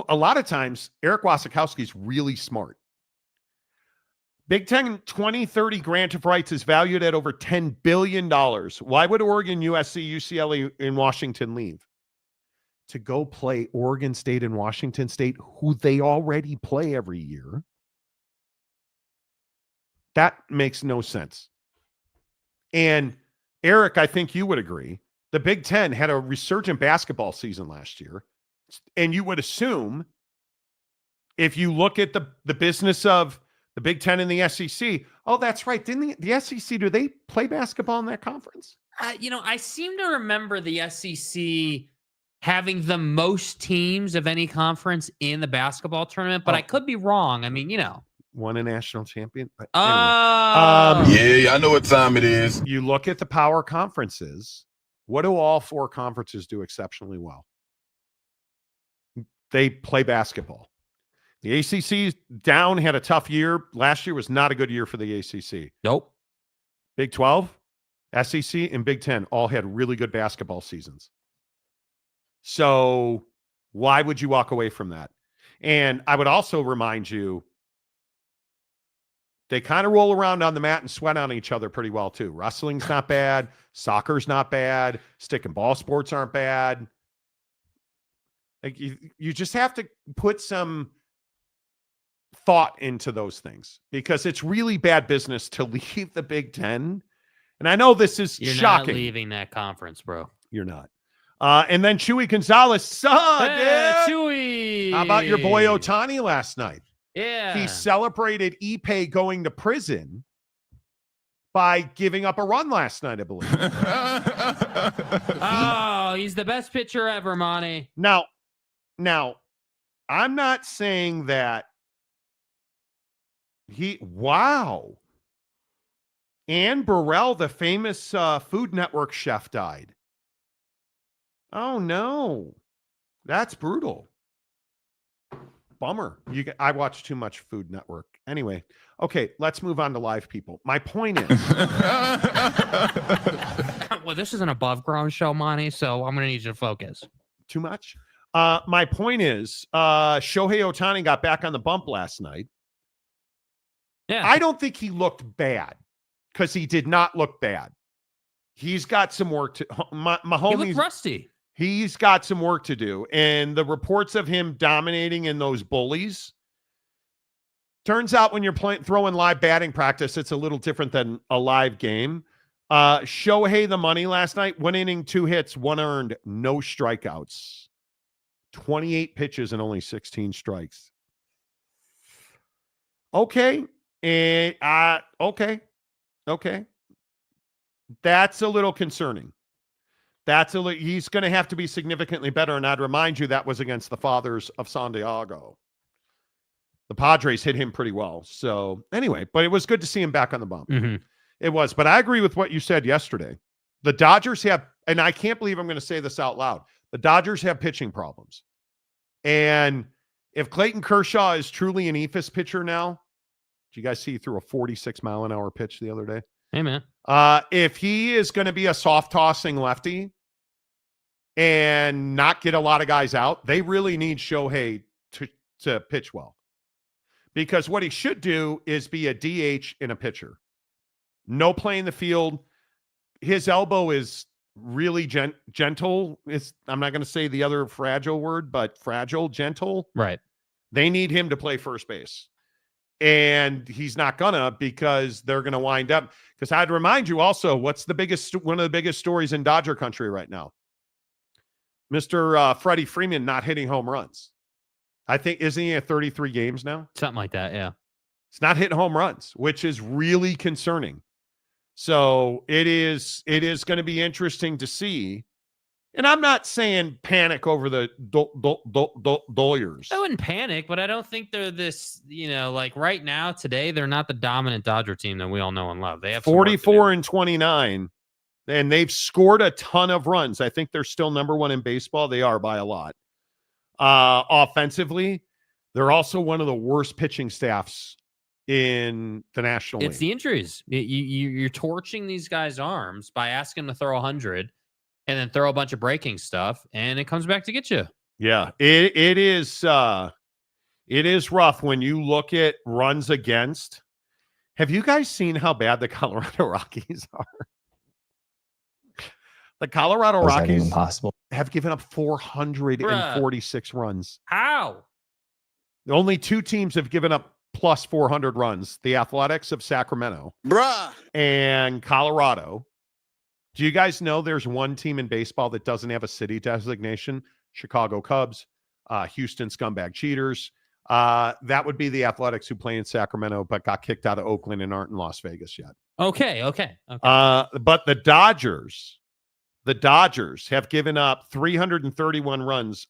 A lot of times, Eric Wasikowski is really smart. Big Ten 2030 grant of rights is valued at over $10 billion. Why would Oregon, USC, UCLA, and Washington leave? To go play Oregon State and Washington State, who they already play every year. That makes no sense. And Eric, I think you would agree, the Big Ten had a resurgent basketball season last year. And you would assume, if you look at the business of the Big Ten and the SEC, oh, that's right. Didn't the SEC, do they play basketball in that conference? I seem to remember the SEC having the most teams of any conference in the basketball tournament, but I could be wrong. I mean, won a national champion. But yeah, I know what time it is. You look at the power conferences. What do all 4 conferences do exceptionally well? They play basketball. The ACC down, had a tough year. Last year was not a good year for the ACC. Nope. Big 12, SEC, and Big 10 all had really good basketball seasons. So why would you walk away from that? And I would also remind you, they kind of roll around on the mat and sweat on each other pretty well too. Wrestling's not bad. Soccer's not bad. Stick and ball sports aren't bad. Like you just have to put some thought into those things, because it's really bad business to leave the Big Ten. And I know this is You're shocking. Not leaving that conference, bro. You're not. And then Chewy Gonzalez. Chewy. How about your boy Ohtani last night? Yeah. He celebrated Ipe going to prison by giving up a run last night, I believe. He's the best pitcher ever, Monty. Now, I'm not saying that wow. Ann Burrell, the famous Food Network chef, died. Oh, no. That's brutal. Bummer. I watch too much Food Network. Anyway, okay, let's move on to live people. My point is... Well, this is an above-ground show, Monty, so I'm going to need you to focus. Too much? My point is, Shohei Ohtani got back on the bump last night. Yeah. I don't think he looked bad, because he did not look bad. He's got some work to... Mahomes, he looked rusty. He's got some work to do. And the reports of him dominating in those bullies, turns out when you're throwing live batting practice, it's a little different than a live game. Shohei the money last night, 1 inning, 2 hits, 1 earned, no strikeouts. 28 pitches and only 16 strikes. Okay. And okay. That's a little concerning. He's going to have to be significantly better. And I'd remind you, that was against the Fathers of San Diego. The Padres hit him pretty well. So anyway, but it was good to see him back on the bump. Mm-hmm. It was. But I agree with what you said yesterday. The Dodgers have, and I can't believe I'm going to say this out loud, the Dodgers have pitching problems. And if Clayton Kershaw is truly an ephus pitcher now, did you guys see he threw a 46-mile-an-hour pitch the other day? Hey, man. If he is going to be a soft-tossing lefty and not get a lot of guys out, they really need Shohei to pitch well. Because what he should do is be a DH and a pitcher. No play in the field. His elbow is really gentle. I'm not going to say the other fragile word, but fragile, gentle. Right. They need him to play first base. And he's not gonna, because they're gonna wind up. Because I'd remind you also, what's one of the biggest stories in Dodger country right now? Mr. Freddie Freeman not hitting home runs. I think, isn't he at 33 games now? Something like that, yeah. It's not hitting home runs, which is really concerning. So it is going to be interesting to see. And I'm not saying panic over the Doyers. I wouldn't panic, but I don't think they're this, like right now, today, they're not the dominant Dodger team that we all know and love. They have 44 and 29, and they've scored a ton of runs. I think they're still number one in baseball. They are by a lot. Offensively, they're also one of the worst pitching staffs in the National League. It's the injuries. You're torching these guys' arms by asking them to throw 100 and then throw a bunch of breaking stuff, and it comes back to get you. Yeah, it is rough when you look at runs against. Have you guys seen how bad the Colorado Rockies are? The Colorado Rockies have given up 446 runs. How? Only two teams have given up plus 400 runs. The Athletics of Sacramento. And Colorado. Do you guys know there's one team in baseball that doesn't have a city designation? Chicago Cubs, Houston Scumbag Cheaters. That would be the Athletics, who play in Sacramento but got kicked out of Oakland and aren't in Las Vegas yet. Okay. But the Dodgers have given up 331 runs,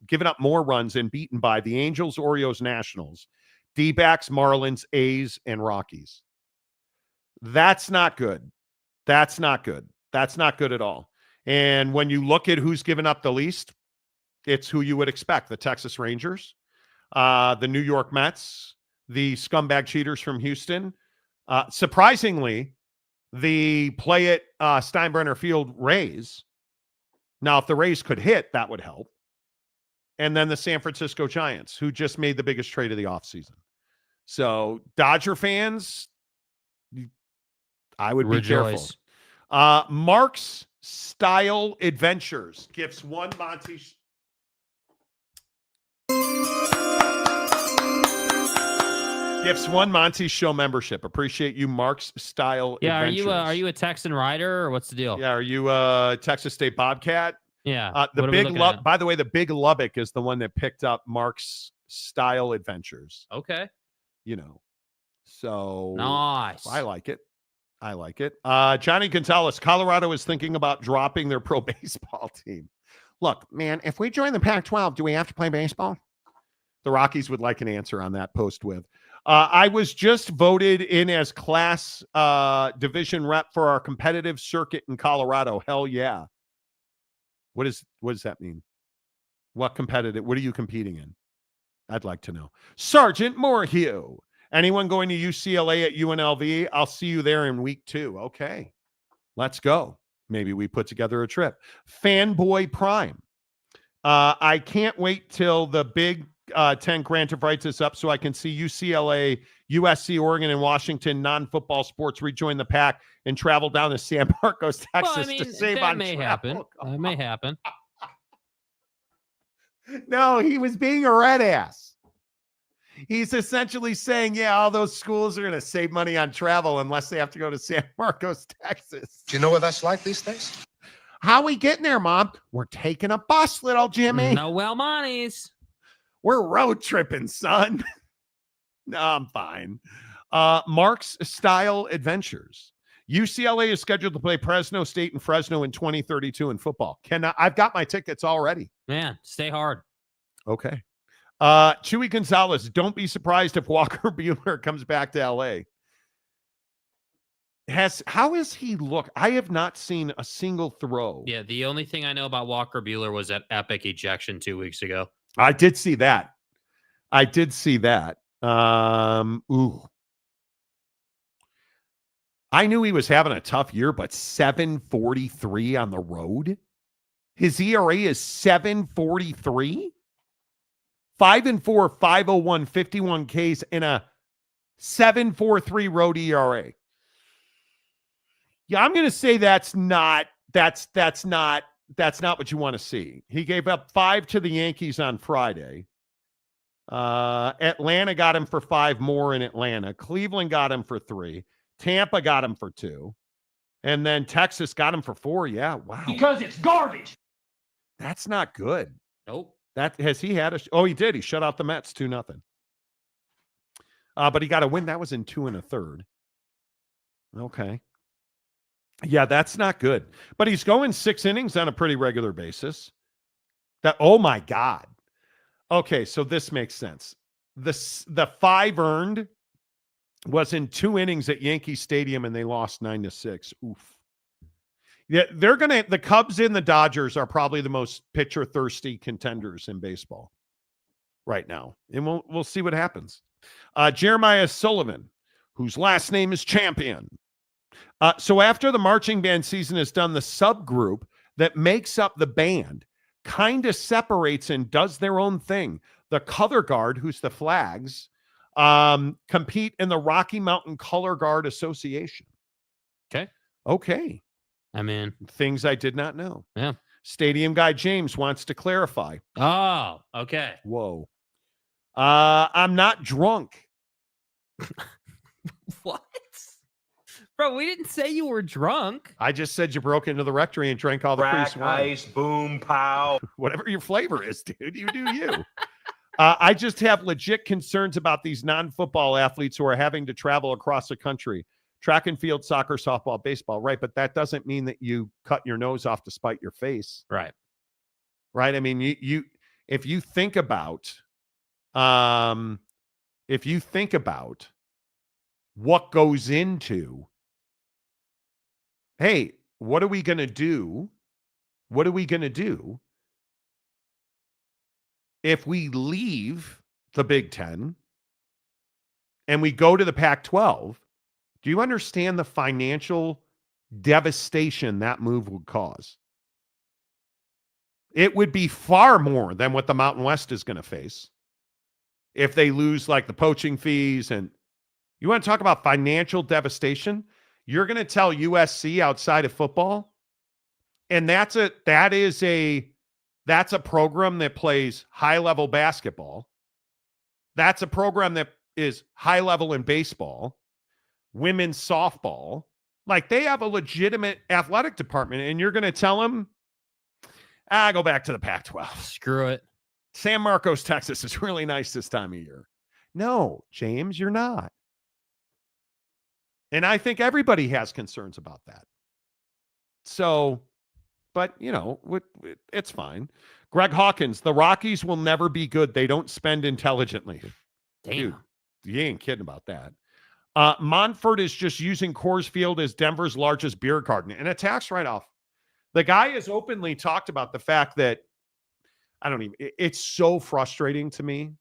given up more runs and beaten by the Angels, Orioles, Nationals, D-backs, Marlins, A's, and Rockies. That's not good. That's not good. That's not good at all. And when you look at who's given up the least, it's who you would expect: the Texas Rangers, the New York Mets, the Scumbag Cheaters from Houston. Surprisingly, the play at Steinbrenner Field Rays. Now, if the Rays could hit, that would help. And then the San Francisco Giants, who just made the biggest trade of the offseason. So, Dodger fans, I would be careful. Mark's Style Adventures gifts one Monty Show membership. Appreciate you, Mark's Style Adventures. Are you a Texan rider, or what's the deal? Yeah, are you a Texas State Bobcat? Yeah. By the way, the Big Lubbock is the one that picked up Mark's Style Adventures. Okay. So nice. I like it. Johnny Gonzalez, Colorado is thinking about dropping their pro baseball team. Look, man, if we join the Pac-12, do we have to play baseball? The Rockies would like an answer on that post with. I was just voted in as class division rep for our competitive circuit in Colorado. Hell yeah. What does that mean? What are you competing in? I'd like to know. Sergeant Moorhew. Anyone going to UCLA at UNLV? I'll see you there in week 2. Okay, let's go. Maybe we put together a trip. Fanboy Prime. I can't wait till the Big Ten grant of rights is up so I can see UCLA, USC, Oregon, and Washington non-football sports rejoin the PAC and travel down to San Marcos, Texas to save on travel. That may happen. No, he was being a red ass. He's essentially saying, yeah, all those schools are going to save money on travel unless they have to go to San Marcos, Texas. Do you know what that's like these days? How we getting there, Mom? We're taking a bus, little Jimmy. No Monties. We're road tripping, son. No, I'm fine. Mark's Style Adventures. UCLA is scheduled to play Fresno State and Fresno in 2032 in football. I've got my tickets already. Man, stay hard. Okay. Chewy Gonzalez, don't be surprised if Walker Buehler comes back to LA. How has he look? I have not seen a single throw. Yeah, the only thing I know about Walker Buehler was that epic ejection 2 weeks ago. I did see that. Ooh. I knew he was having a tough year, but 743 on the road. His ERA is 743. 5-4, 501, 51 Ks, and a 7.43 road ERA. Yeah, I'm going to say that's not what you want to see. He gave up 5 to the Yankees on Friday. Atlanta got him for 5 more in Atlanta. Cleveland got him for 3. Tampa got him for 2. And then Texas got him for 4. Yeah, wow. Because it's garbage. That's not good. Nope. He did. He shut out the Mets 2-0. But he got a win. That was in 2 1/3. Okay. Yeah, that's not good. But he's going 6 innings on a pretty regular basis. Oh my God. Okay, so this makes sense. The 5 earned was in 2 innings at Yankee Stadium, and they lost 9-6. Oof. Yeah, the Cubs and the Dodgers are probably the most pitcher thirsty contenders in baseball right now. And we'll see what happens. Jeremiah Sullivan, whose last name is Champion. So after the marching band season is done, the subgroup that makes up the band kind of separates and does their own thing. The color guard, who's the flags, compete in the Rocky Mountain Color Guard Association. Okay. I mean, things I did not know. Yeah. Stadium guy James wants to clarify. Oh, okay. Whoa. I'm not drunk. What? Bro, we didn't say you were drunk. I just said you broke into the rectory and drank all the free wine. Ice, boom, pow. Whatever your flavor is, dude. You do you. I just have legit concerns about these non-football athletes who are having to travel across the country. Track and field, soccer, softball, baseball, right? But that doesn't mean that you cut your nose off to spite your face. Right. Right? I mean, if you think about what goes into, hey, what are we going to do? What are we going to do if we leave the Big Ten and we go to the Pac-12? Do you understand the financial devastation that move would cause? It would be far more than what the Mountain West is going to face if they lose like the poaching fees. And you want to talk about financial devastation? You're going to tell USC outside of football, and that's a program that plays high-level basketball. That's a program that is high-level in baseball, women's softball. Like, they have a legitimate athletic department, and you're going to tell them, go back to the Pac-12. Screw it. San Marcos, Texas is really nice this time of year. No, James, you're not. And I think everybody has concerns about that. So, but, it's fine. Greg Hawkins, the Rockies will never be good. They don't spend intelligently. Damn. Dude, you ain't kidding about that. Monfort is just using Coors Field as Denver's largest beer garden. And a tax write-off. The guy has openly talked about the fact that, it's so frustrating to me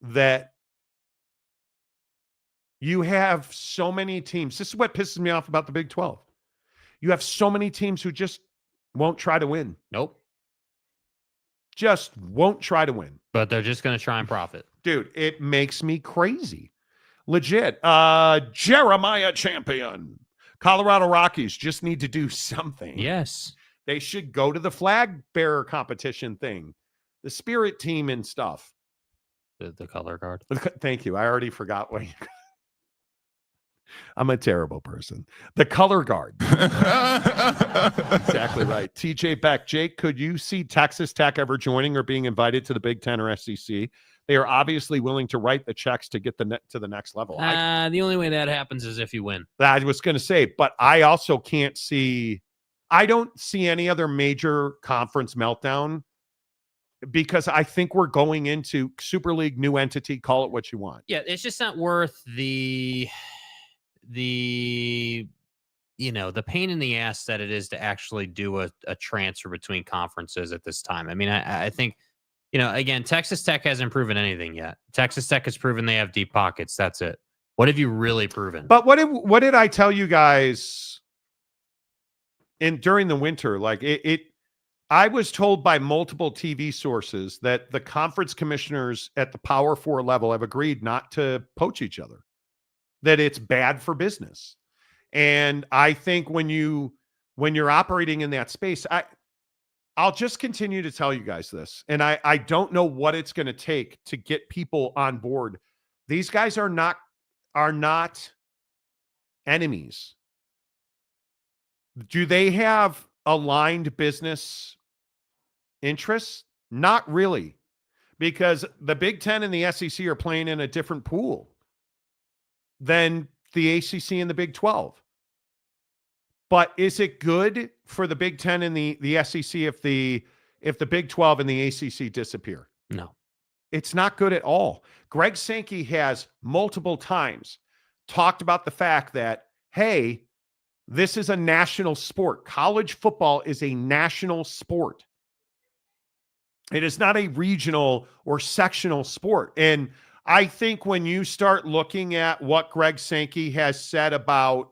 that you have so many teams. This is what pisses me off about the Big 12. You have so many teams who just won't try to win. Nope. Just won't try to win. But they're just going to try and profit. Dude, it makes me crazy. Legit. Jeremiah Champion. Colorado Rockies just need to do something. Yes. They should go to the flag bearer competition thing. The spirit team and stuff. The color guard. Thank you. I already forgot what you... I'm a terrible person. The color guard. Exactly right. TJ Beck. Jake, could you see Texas Tech ever joining or being invited to the Big Ten or SEC? They are obviously willing to write the checks to get to the next level. The only way that happens is if you win. I was going to say, but I also can't see... I don't see any other major conference meltdown because I think we're going into Super League, new entity, call it what you want. Yeah, it's just not worth the pain in the ass that it is to actually do a transfer between conferences at this time. I mean, I think, again, Texas Tech hasn't proven anything yet. Texas Tech has proven they have deep pockets. That's it. What have you really proven? But what did I tell you guys during the winter? Like I was told by multiple TV sources that the conference commissioners at the Power 4 level have agreed not to poach each other, that it's bad for business. And I think when you're operating in that space, I'll just continue to tell you guys this. And I don't know what it's going to take to get people on board. These guys are not enemies. Do they have aligned business interests? Not really, because the Big Ten and the SEC are playing in a different pool than the ACC and the Big 12. But is it good for the Big Ten and the SEC if the Big 12 and the ACC disappear? No. It's not good at all. Greg Sankey has multiple times talked about the fact that, hey, this is a national sport. College football is a national sport. It is not a regional or sectional sport. And I think when you start looking at what Greg Sankey has said about,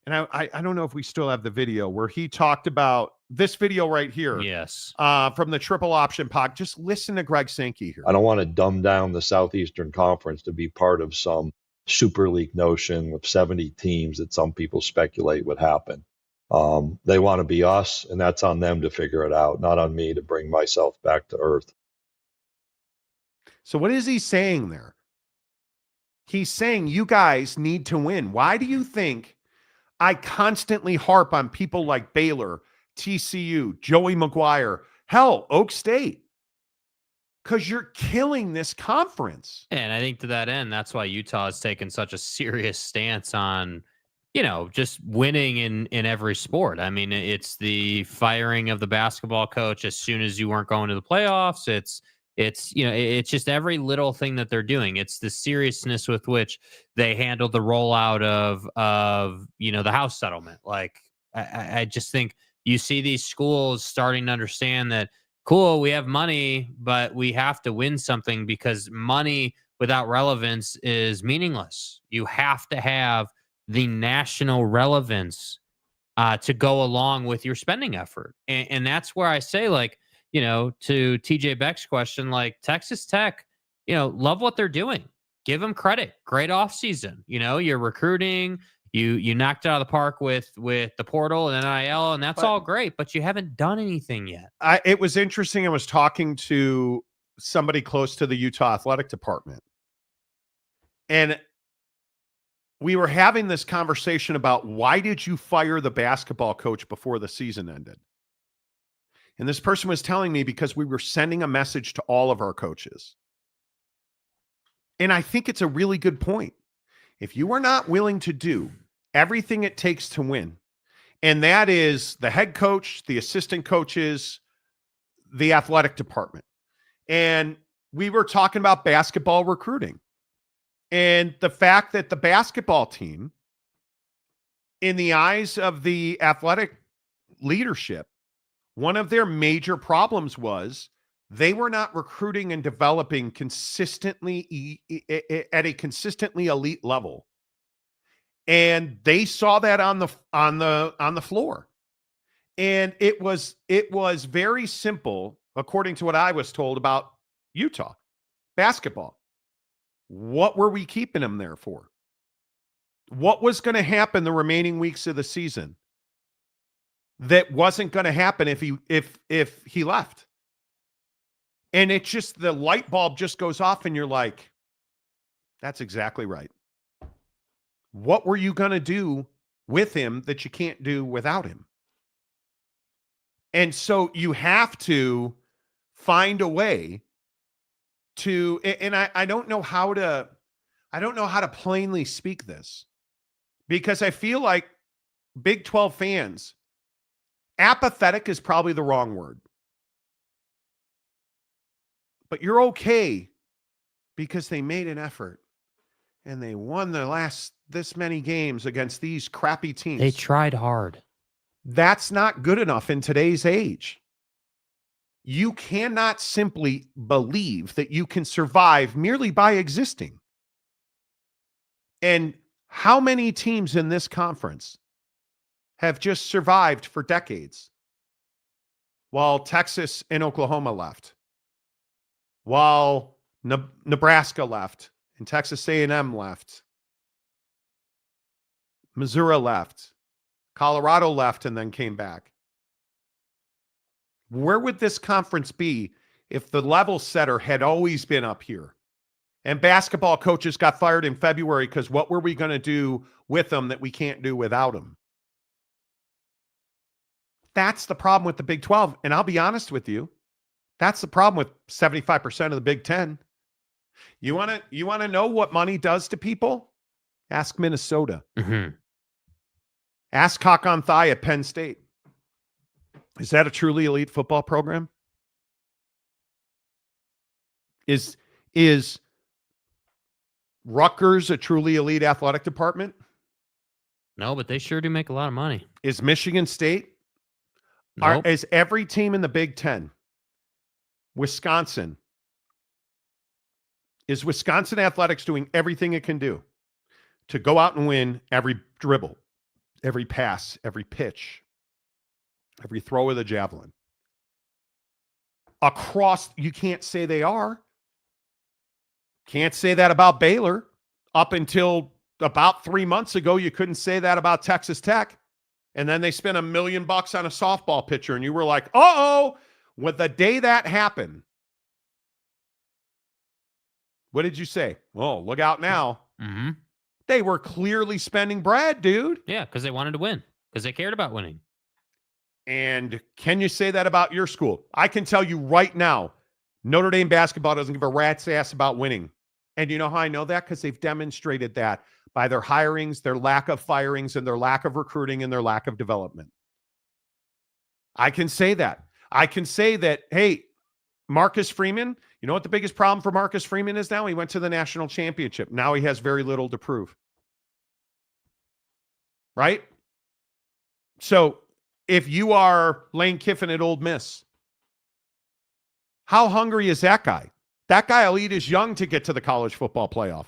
and I don't know if we still have the video where he talked about this video right here. Yes. From the Triple Option Pod. Just listen to Greg Sankey here. I don't want to dumb down the Southeastern Conference to be part of some Super League notion with 70 teams that some people speculate would happen. They want to be us, and that's on them to figure it out, not on me to bring myself back to earth. So what is he saying there? He's saying you guys need to win. Why do you think I constantly harp on people like Baylor, TCU, Joey McGuire, hell, Oak State? Because you're killing this conference. And I think to that end, that's why Utah has taken such a serious stance on, just winning in every sport. I mean, it's the firing of the basketball coach as soon as you weren't going to the playoffs. It's just every little thing that they're doing. It's the seriousness with which they handled the rollout of the house settlement. Like, I just think you see these schools starting to understand that, cool, we have money, but we have to win something because money without relevance is meaningless. You have to have the national relevance to go along with your spending effort. And that's where I say, like, to TJ Beck's question, like Texas Tech, love what they're doing. Give them credit. Great offseason. You're recruiting. You knocked it out of the park with the portal and NIL, and that's all great, but you haven't done anything yet. It was interesting. I was talking to somebody close to the Utah athletic department, and we were having this conversation about why did you fire the basketball coach before the season ended? And this person was telling me because we were sending a message to all of our coaches. And I think it's a really good point. If you are not willing to do everything it takes to win, and that is the head coach, the assistant coaches, the athletic department. And we were talking about basketball recruiting and the fact that the basketball team, in the eyes of the athletic leadership, one of their major problems was they were not recruiting and developing consistently at a consistently elite level. And they saw that on the floor. And it was very simple, according to what I was told about Utah basketball. What were we keeping him there for? What was going to happen the remaining weeks of the season that wasn't going to happen if he left? And it's just, the light bulb just goes off and you're like, that's exactly right. What were you going to do with him that you can't do without him? And so you have to find a way to, and I don't know how to plainly speak this, because I feel like Big 12 fans, apathetic is probably the wrong word, but you're okay because they made an effort and they won the last this many games against these crappy teams. They tried hard. That's not good enough in today's age. You cannot simply believe that you can survive merely by existing. And how many teams in this conference have just survived for decades while Texas and Oklahoma left, while Nebraska left and Texas A&M left? Missouri left. Colorado left and then came back. Where would this conference be if the level setter had always been up here? And basketball coaches got fired in February because what were we going to do with them that we can't do without them? That's the problem with the Big 12. And I'll be honest with you, that's the problem with 75% of the Big 10. You want to know what money does to people? Ask Minnesota. Mm-hmm. Ask Hakon Thai at Penn State. Is that a truly elite football program? Is Rutgers a truly elite athletic department? No, but they sure do make a lot of money. Is Michigan State? Nope. Is every team in the Big 10? Wisconsin? Is Wisconsin athletics doing everything it can do to go out and win every dribble, every pass, every pitch, every throw of the javelin? Across, you can't say they are. Can't say that about Baylor. Up until about 3 months ago, you couldn't say that about Texas Tech. And then they spent $1 million on a softball pitcher, and you were like, uh-oh. With the day that happened, what did you say? Oh, look out now. Mm-hmm. They were clearly spending bread, dude. Yeah, because they wanted to win, because they cared about winning. And can you say that about your school? I can tell you right now, Notre Dame basketball doesn't give a rat's ass about winning. And you know how I know that? Because they've demonstrated that by their hirings, their lack of firings, and their lack of recruiting, and their lack of development. I can say that. I can say that, hey, Marcus Freeman, you know what the biggest problem for Marcus Freeman is now? He went to the national championship. Now he has very little to prove. Right? So if you are Lane Kiffin at Ole Miss, how hungry is that guy? That guy will eat his young to get to the college football playoff.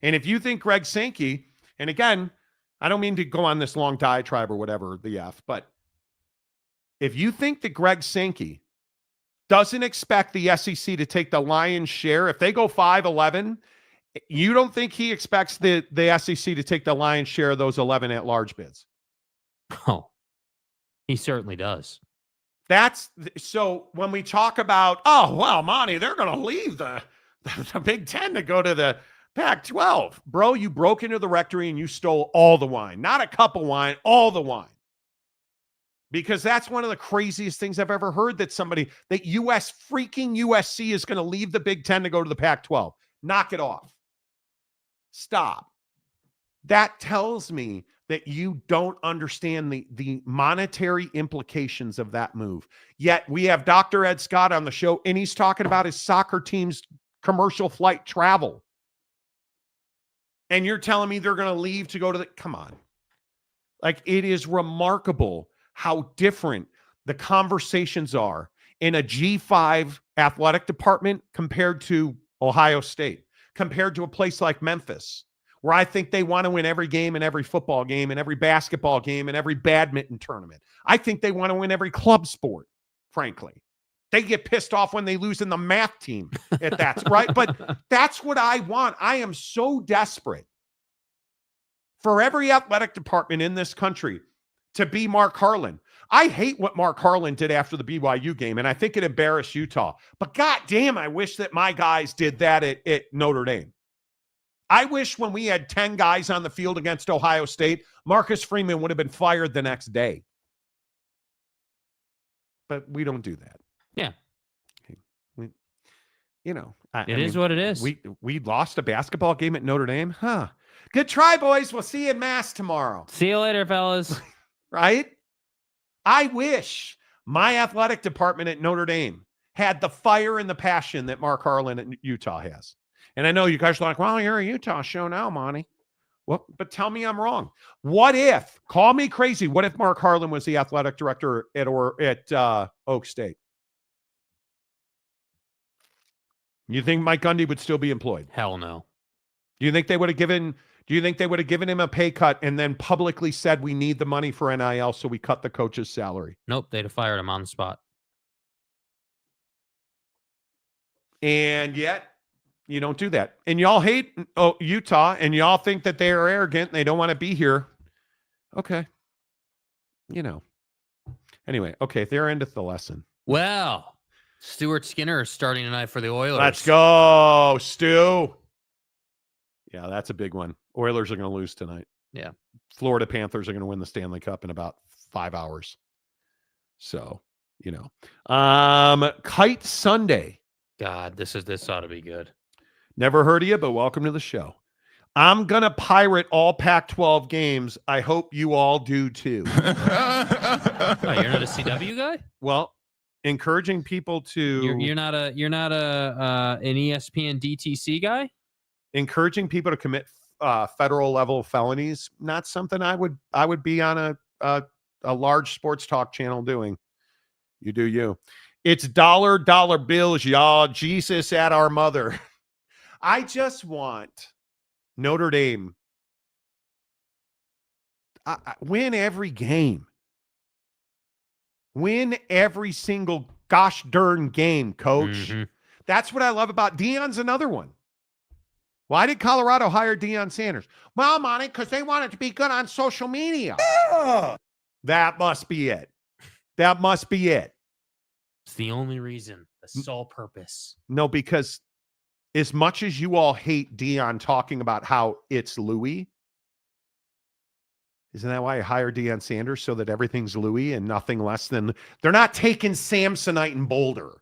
And if you think Greg Sankey, and again, I don't mean to go on this long diatribe or whatever, the F, but if you think that Greg Sankey doesn't expect the SEC to take the lion's share, if they go 5-11, you don't think he expects the SEC to take the lion's share of those 11 at-large bids? Oh, he certainly does. That's so when we talk about, oh, well, Monty, they're going to leave the Big Ten to go to the Pac-12. Bro, you broke into the rectory and you stole all the wine. Not a cup of wine, all the wine. Because that's one of the craziest things I've ever heard, that freaking USC is going to leave the Big Ten to go to the Pac-12. Knock it off. Stop. That tells me that you don't understand the monetary implications of that move. Yet we have Dr. Ed Scott on the show, and he's talking about his soccer team's commercial flight travel. And you're telling me they're going to leave to go to come on. Like, it is remarkable how different the conversations are in a G5 athletic department compared to Ohio State, compared to a place like Memphis, where I think they want to win every game and every football game and every basketball game and every badminton tournament. I think they want to win every club sport, frankly. They get pissed off when they lose in the math team, if that's right. But that's what I want. I am so desperate for every athletic department in this country to be Mark Harlan. I hate what Mark Harlan did after the BYU game, and I think it embarrassed Utah. But goddamn, I wish that my guys did that at Notre Dame. I wish when we had 10 guys on the field against Ohio State, Marcus Freeman would have been fired the next day. But we don't do that. Yeah. It is what it is. We lost a basketball game at Notre Dame. Huh. Good try, boys. We'll see you in Mass tomorrow. See you later, fellas. Right? I wish my athletic department at Notre Dame had the fire and the passion that Mark Harlan at Utah has. And I know you guys are like, well, you're a Utah show now, Monty. Well, but tell me I'm wrong. What if, call me crazy, what if Mark Harlan was the athletic director at Oak State? You think Mike Gundy would still be employed? Hell no. Do you think they would have given him a pay cut and then publicly said we need the money for NIL, so we cut the coach's salary? Nope, they'd have fired him on the spot. And yet, you don't do that. And y'all hate Utah, and y'all think that they are arrogant and they don't want to be here. Okay. Anyway, okay, there endeth the lesson. Well, Stuart Skinner is starting tonight for the Oilers. Let's go, Stu. Yeah, that's a big one. Oilers are going to lose tonight. Yeah. Florida Panthers are going to win the Stanley Cup in about 5 hours. So, Kite Sunday. God, this ought to be good. Never heard of you, but welcome to the show. I'm going to pirate all Pac-12 games. I hope you all do too. Oh, you're not a CW guy? Well, encouraging people to You're not an ESPN DTC guy? Encouraging people to commit federal level felonies, not something I would be on a large sports talk channel doing. You do you. It's dollar bills, y'all. Jesus at our mother. I just want Notre Dame win every game. Win every single gosh darn game, coach. Mm-hmm. That's what I love about Deion's another one. Why did Colorado hire Deion Sanders? Well, Monty, because they wanted to be good on social media. That must be it. That must be it. It's the only reason, the sole purpose. No, because as much as you all hate Deion talking about how it's Louis, isn't that why I hired Deion Sanders, so that everything's Louis and nothing less than, they're not taking Samsonite and Boulder,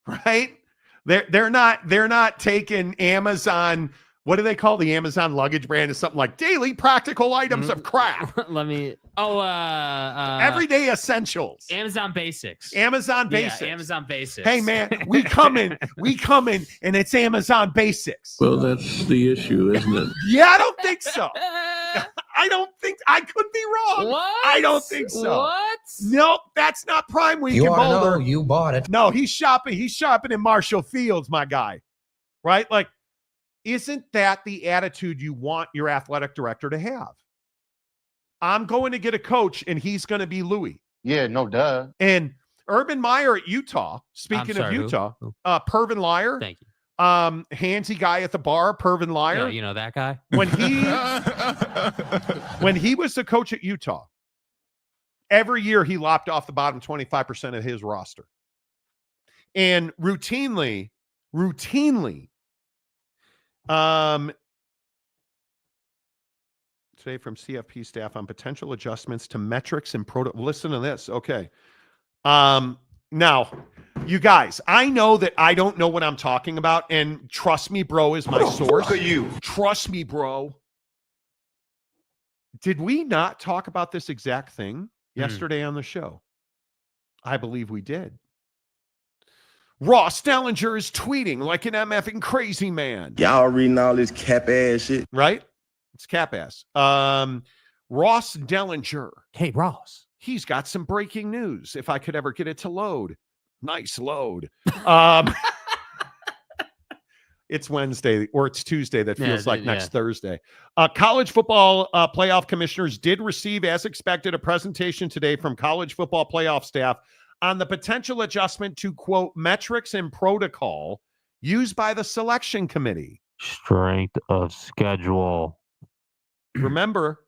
right? They're not taking Amazon. What do they call the Amazon luggage brand? Is something like daily practical items of crap. Everyday essentials. Amazon Basics. Amazon Basics. Yeah, Amazon Basics. Hey man, we come in, and it's Amazon Basics. Well, that's the issue, isn't it? Yeah, I don't think so. I could be wrong. What? I don't think so. What? Nope, that's not Prime Week in Boulder. You bought it. No, he's shopping in Marshall Fields, my guy. Right? Like, isn't that the attitude you want your athletic director to have? I'm going to get a coach, and he's going to be Louis. Yeah, no duh. And Urban Meyer at Utah, speaking of Utah, Pervin Liar. Thank you. Handsy guy at the bar, Pervin Liar. Yeah, you know that guy? When he was the coach at Utah, every year he lopped off the bottom 25% of his roster. And routinely, today from CFP staff on potential adjustments to metrics and listen to this. Okay. Now, you guys, I know that I don't know what I'm talking about, and trust me, bro, is my source. Look at you. Trust me, bro. Did we not talk about this exact thing yesterday on the show? I believe we did. Ross Dellinger is tweeting like an MFing crazy man. Y'all reading all this cap ass shit. Right? It's cap ass. Ross Dellinger. Hey, Ross. He's got some breaking news. If I could ever get it to load. Nice load. It's Wednesday or it's Tuesday. That feels like next Thursday. College football playoff commissioners did receive, as expected, a presentation today from college football playoff staff on the potential adjustment to, quote, metrics and protocol used by the selection committee. Strength of schedule. Remember,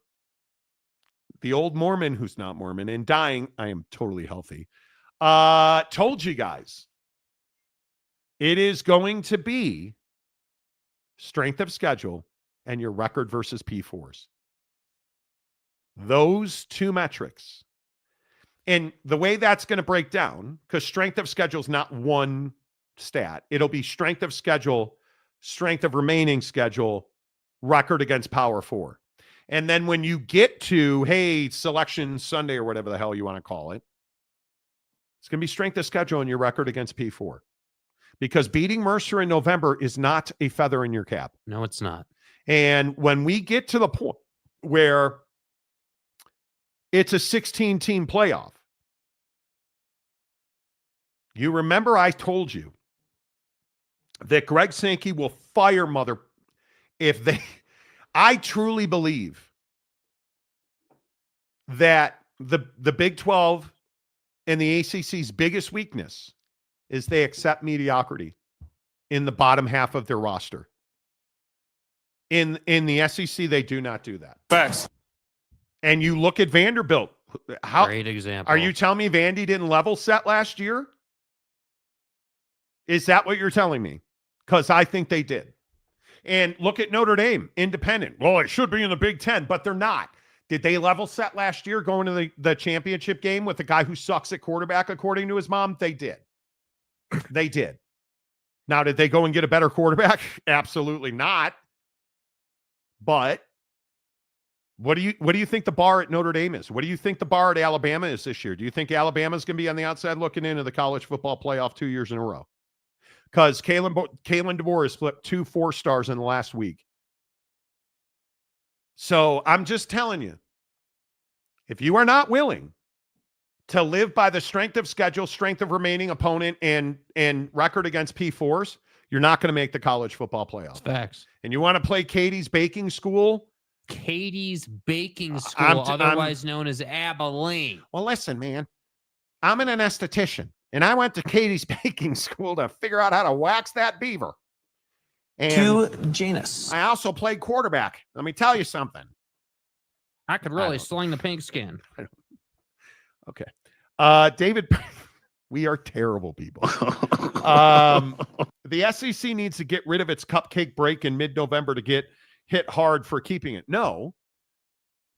the old Mormon who's not Mormon and dying, I am totally healthy, told you guys it is going to be strength of schedule and your record versus P4s. Those two metrics. And the way that's going to break down, because strength of schedule is not one stat. It'll be strength of schedule, strength of remaining schedule, record against Power 4. And then when you get to, hey, Selection Sunday or whatever the hell you want to call it, it's going to be strength of schedule and your record against P4. Because beating Mercer in November is not a feather in your cap. No, it's not. And when we get to the point where it's a 16-team playoff, you remember I told you that Greg Sankey will fire mother if they... I truly believe that the Big 12 and the ACC's biggest weakness is they accept mediocrity in the bottom half of their roster. In the SEC, they do not do that. Facts. And you look at Vanderbilt. Great example. Are you telling me Vandy didn't level set last year? Is that what you're telling me? Because I think they did. And look at Notre Dame, independent. Well, it should be in the Big Ten, but they're not. Did they level set last year going to the championship game with a guy who sucks at quarterback, according to his mom? They did. They did. Now, did they go and get a better quarterback? Absolutely not. But what do you think the bar at Notre Dame is? What do you think the bar at Alabama is this year? Do you think Alabama's going to be on the outside looking into the college football playoff 2 years in a row? Because Kalen DeBoer has flipped 2 4-stars in the last week. So I'm just telling you, if you are not willing to live by the strength of schedule, strength of remaining opponent, and record against P4s, you're not going to make the college football playoff. Facts. And you want to play Katie's Baking School? Katie's Baking School, otherwise known as Abilene. Well, listen, man. I'm an esthetician, and I went to Katie's Baking School to figure out how to wax that beaver. And genus. I also played quarterback. Let me tell you something. I could really sling the pink skin. Okay. David, we are terrible people. The SEC needs to get rid of its cupcake break in mid-November to get hit hard for keeping it. No.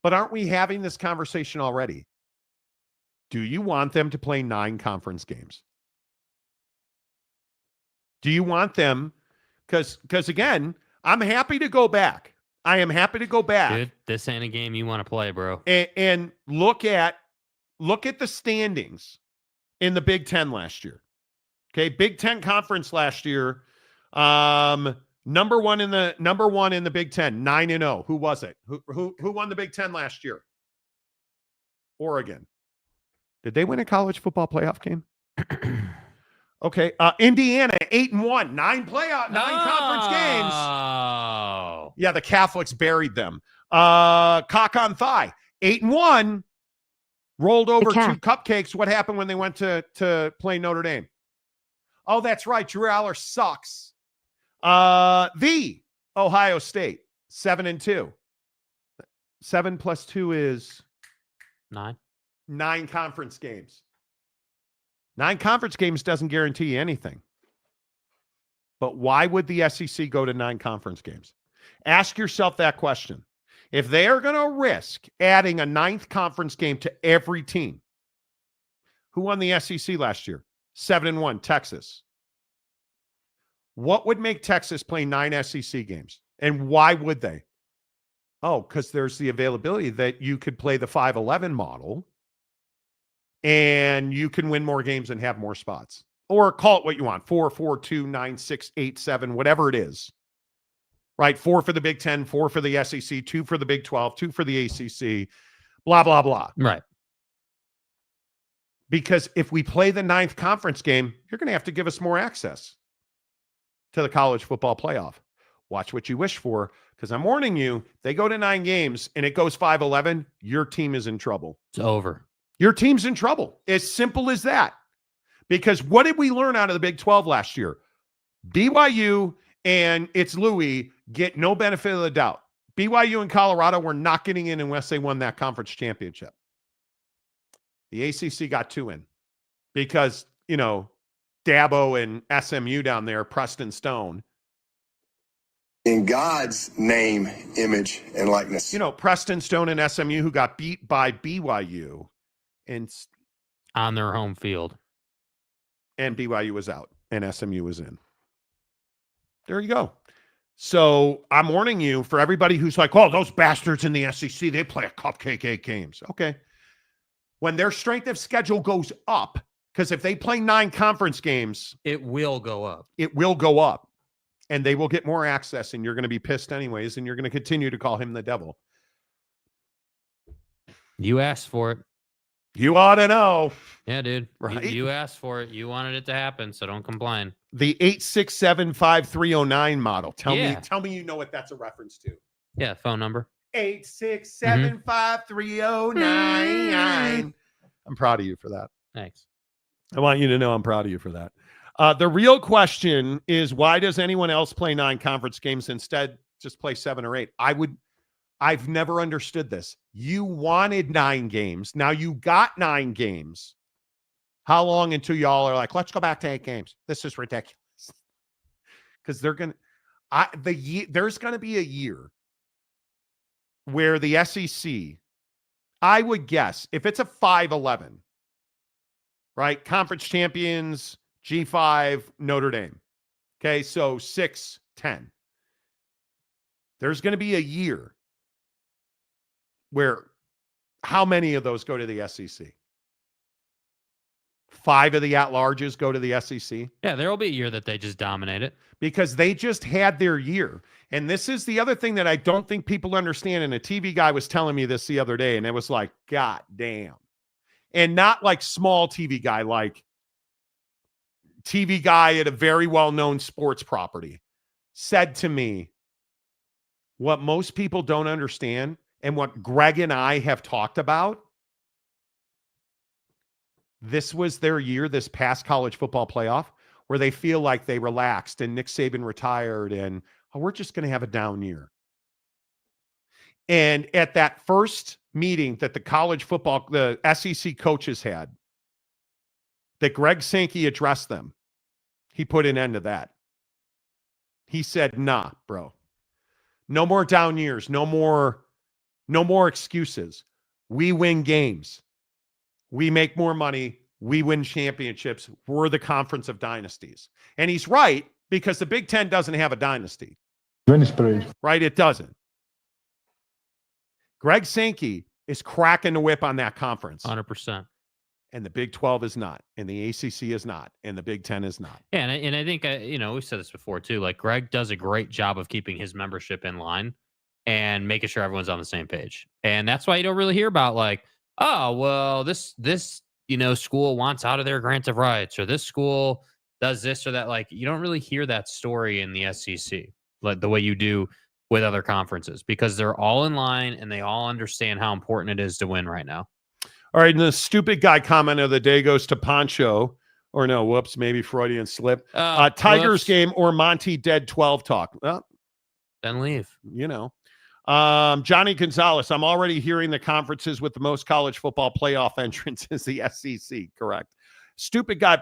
But aren't we having this conversation already? Do you want them to play 9 conference games? Do you want them? Because again, I'm happy to go back. I am happy to go back. Dude, this ain't a game you want to play, bro. And look at the standings in the Big Ten last year. Okay, Big Ten conference last year. Number one in the Big Ten, 9-0. Who was it? Who won the Big Ten last year? Oregon. Did they win a college football playoff game? Okay, Indiana 8-1, 9 conference games. Oh, yeah, the Catholics buried them. Cock on thigh, 8-1, rolled over 2 cupcakes. What happened when they went to play Notre Dame? Oh, that's right. Drew Aller sucks. The Ohio State 7-2. 7 + 2 is 9. 9 conference games. 9 conference games doesn't guarantee you anything. But why would the SEC go to 9 conference games? Ask yourself that question. If they are going to risk adding a 9th conference game to every team, who won the SEC last year? 7-1, Texas. What would make Texas play 9 SEC games? And why would they? Oh, because there's the availability that you could play the 5-11 model and you can win more games and have more spots. Or call it what you want. 4, 4, 2, 9, 6, 8, 7, whatever it is. Right? 4 for the Big Ten, 4 for the SEC, 2 for the Big 12, 2 for the ACC, blah, blah, blah. Right. Because if we play the 9th conference game, you're going to have to give us more access to the college football playoff. Watch what you wish for, because I'm warning you, they go to 9 games and it goes 5-11, your team is in trouble. It's over. Your team's in trouble. As simple as that. Because what did we learn out of the Big 12 last year? BYU and it's Louis get no benefit of the doubt. BYU and Colorado were not getting in unless they won that conference championship. The ACC got 2 in because, Dabo and SMU down there, Preston Stone. In God's name, image, and likeness. Preston Stone and SMU who got beat by BYU and on their home field. And BYU was out and SMU was in. There you go. So I'm warning you for everybody who's like, oh, those bastards in the SEC, they play a cupcake 8 games. Okay. When their strength of schedule goes up, because if they play 9 conference games, it will go up. It will go up. And they will get more access, and you're going to be pissed anyways, and you're going to continue to call him the devil. You asked for it. You ought to know. Yeah, dude. Right? You asked for it. You wanted it to happen, so don't complain. The 867-5309 model. Tell me you know what that's a reference to. Yeah, phone number. 867-5309. I'm proud of you for that. Thanks. I want you to know I'm proud of you for that. The real question is, why does anyone else play 9 conference games instead just play 7 or 8? I've never understood this. You wanted 9 games. Now you got 9 games. How long until y'all are like, let's go back to 8 games? This is ridiculous. Because they're going to, there's going to be a year where the SEC, I would guess, if it's a 5-11, right? Conference champions, G5, Notre Dame. Okay, so 6-10. There's going to be a year where how many of those go to the SEC? 5 of the at-larges go to the SEC? Yeah, there will be a year that they just dominate it. Because they just had their year. And this is the other thing that I don't think people understand. And a TV guy was telling me this the other day, and it was like, God damn. And not like small TV guy, like TV guy at a very well-known sports property said to me, what most people don't understand and what Greg and I have talked about, this was their year, this past college football playoff, where they feel like they relaxed and Nick Saban retired and we're just going to have a down year. And at that first meeting that the college football, the SEC coaches had, that Greg Sankey addressed them, he put an end to that. He said, nah, bro, no more down years, no more excuses. We win games. We make more money. We win championships. We're the conference of dynasties. And he's right, because the Big Ten doesn't have a dynasty. Right? It doesn't. Greg Sankey is cracking the whip on that conference. 100%. And the Big 12 is not. And the ACC is not. And the Big 10 is not. Yeah, and I think, we've said this before too. Like, Greg does a great job of keeping his membership in line and making sure everyone's on the same page. And that's why you don't really hear about like, oh, well, this school wants out of their grant of rights, or this school does this or that. Like, you don't really hear that story in the SEC, like the way you do with other conferences, because they're all in line and they all understand how important it is to win right now. All right, and the stupid guy comment of the day goes to Poncho, or no, whoops, maybe Freudian slip. Tigers whoops. Game or Monty dead 12 talk. Well, then leave. Johnny Gonzalez, I'm already hearing the conferences with the most college football playoff entrants is the SEC. Correct. Stupid guy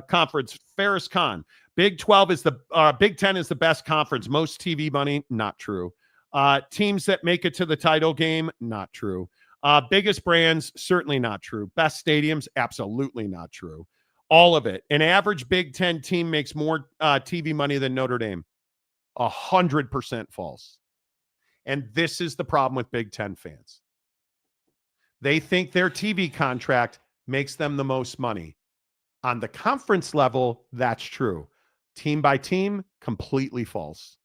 conference. Ferris Khan. Big 12 is the Big 10 is the best conference. Most TV money. Not true. Teams that make it to the title game. Not true. Biggest brands. Certainly not true. Best stadiums. Absolutely not true. All of it. An average Big 10 team makes more TV money than Notre Dame. 100% false. And this is the problem with Big Ten fans. They think their TV contract makes them the most money. On the conference level, that's true. Team by team, completely false.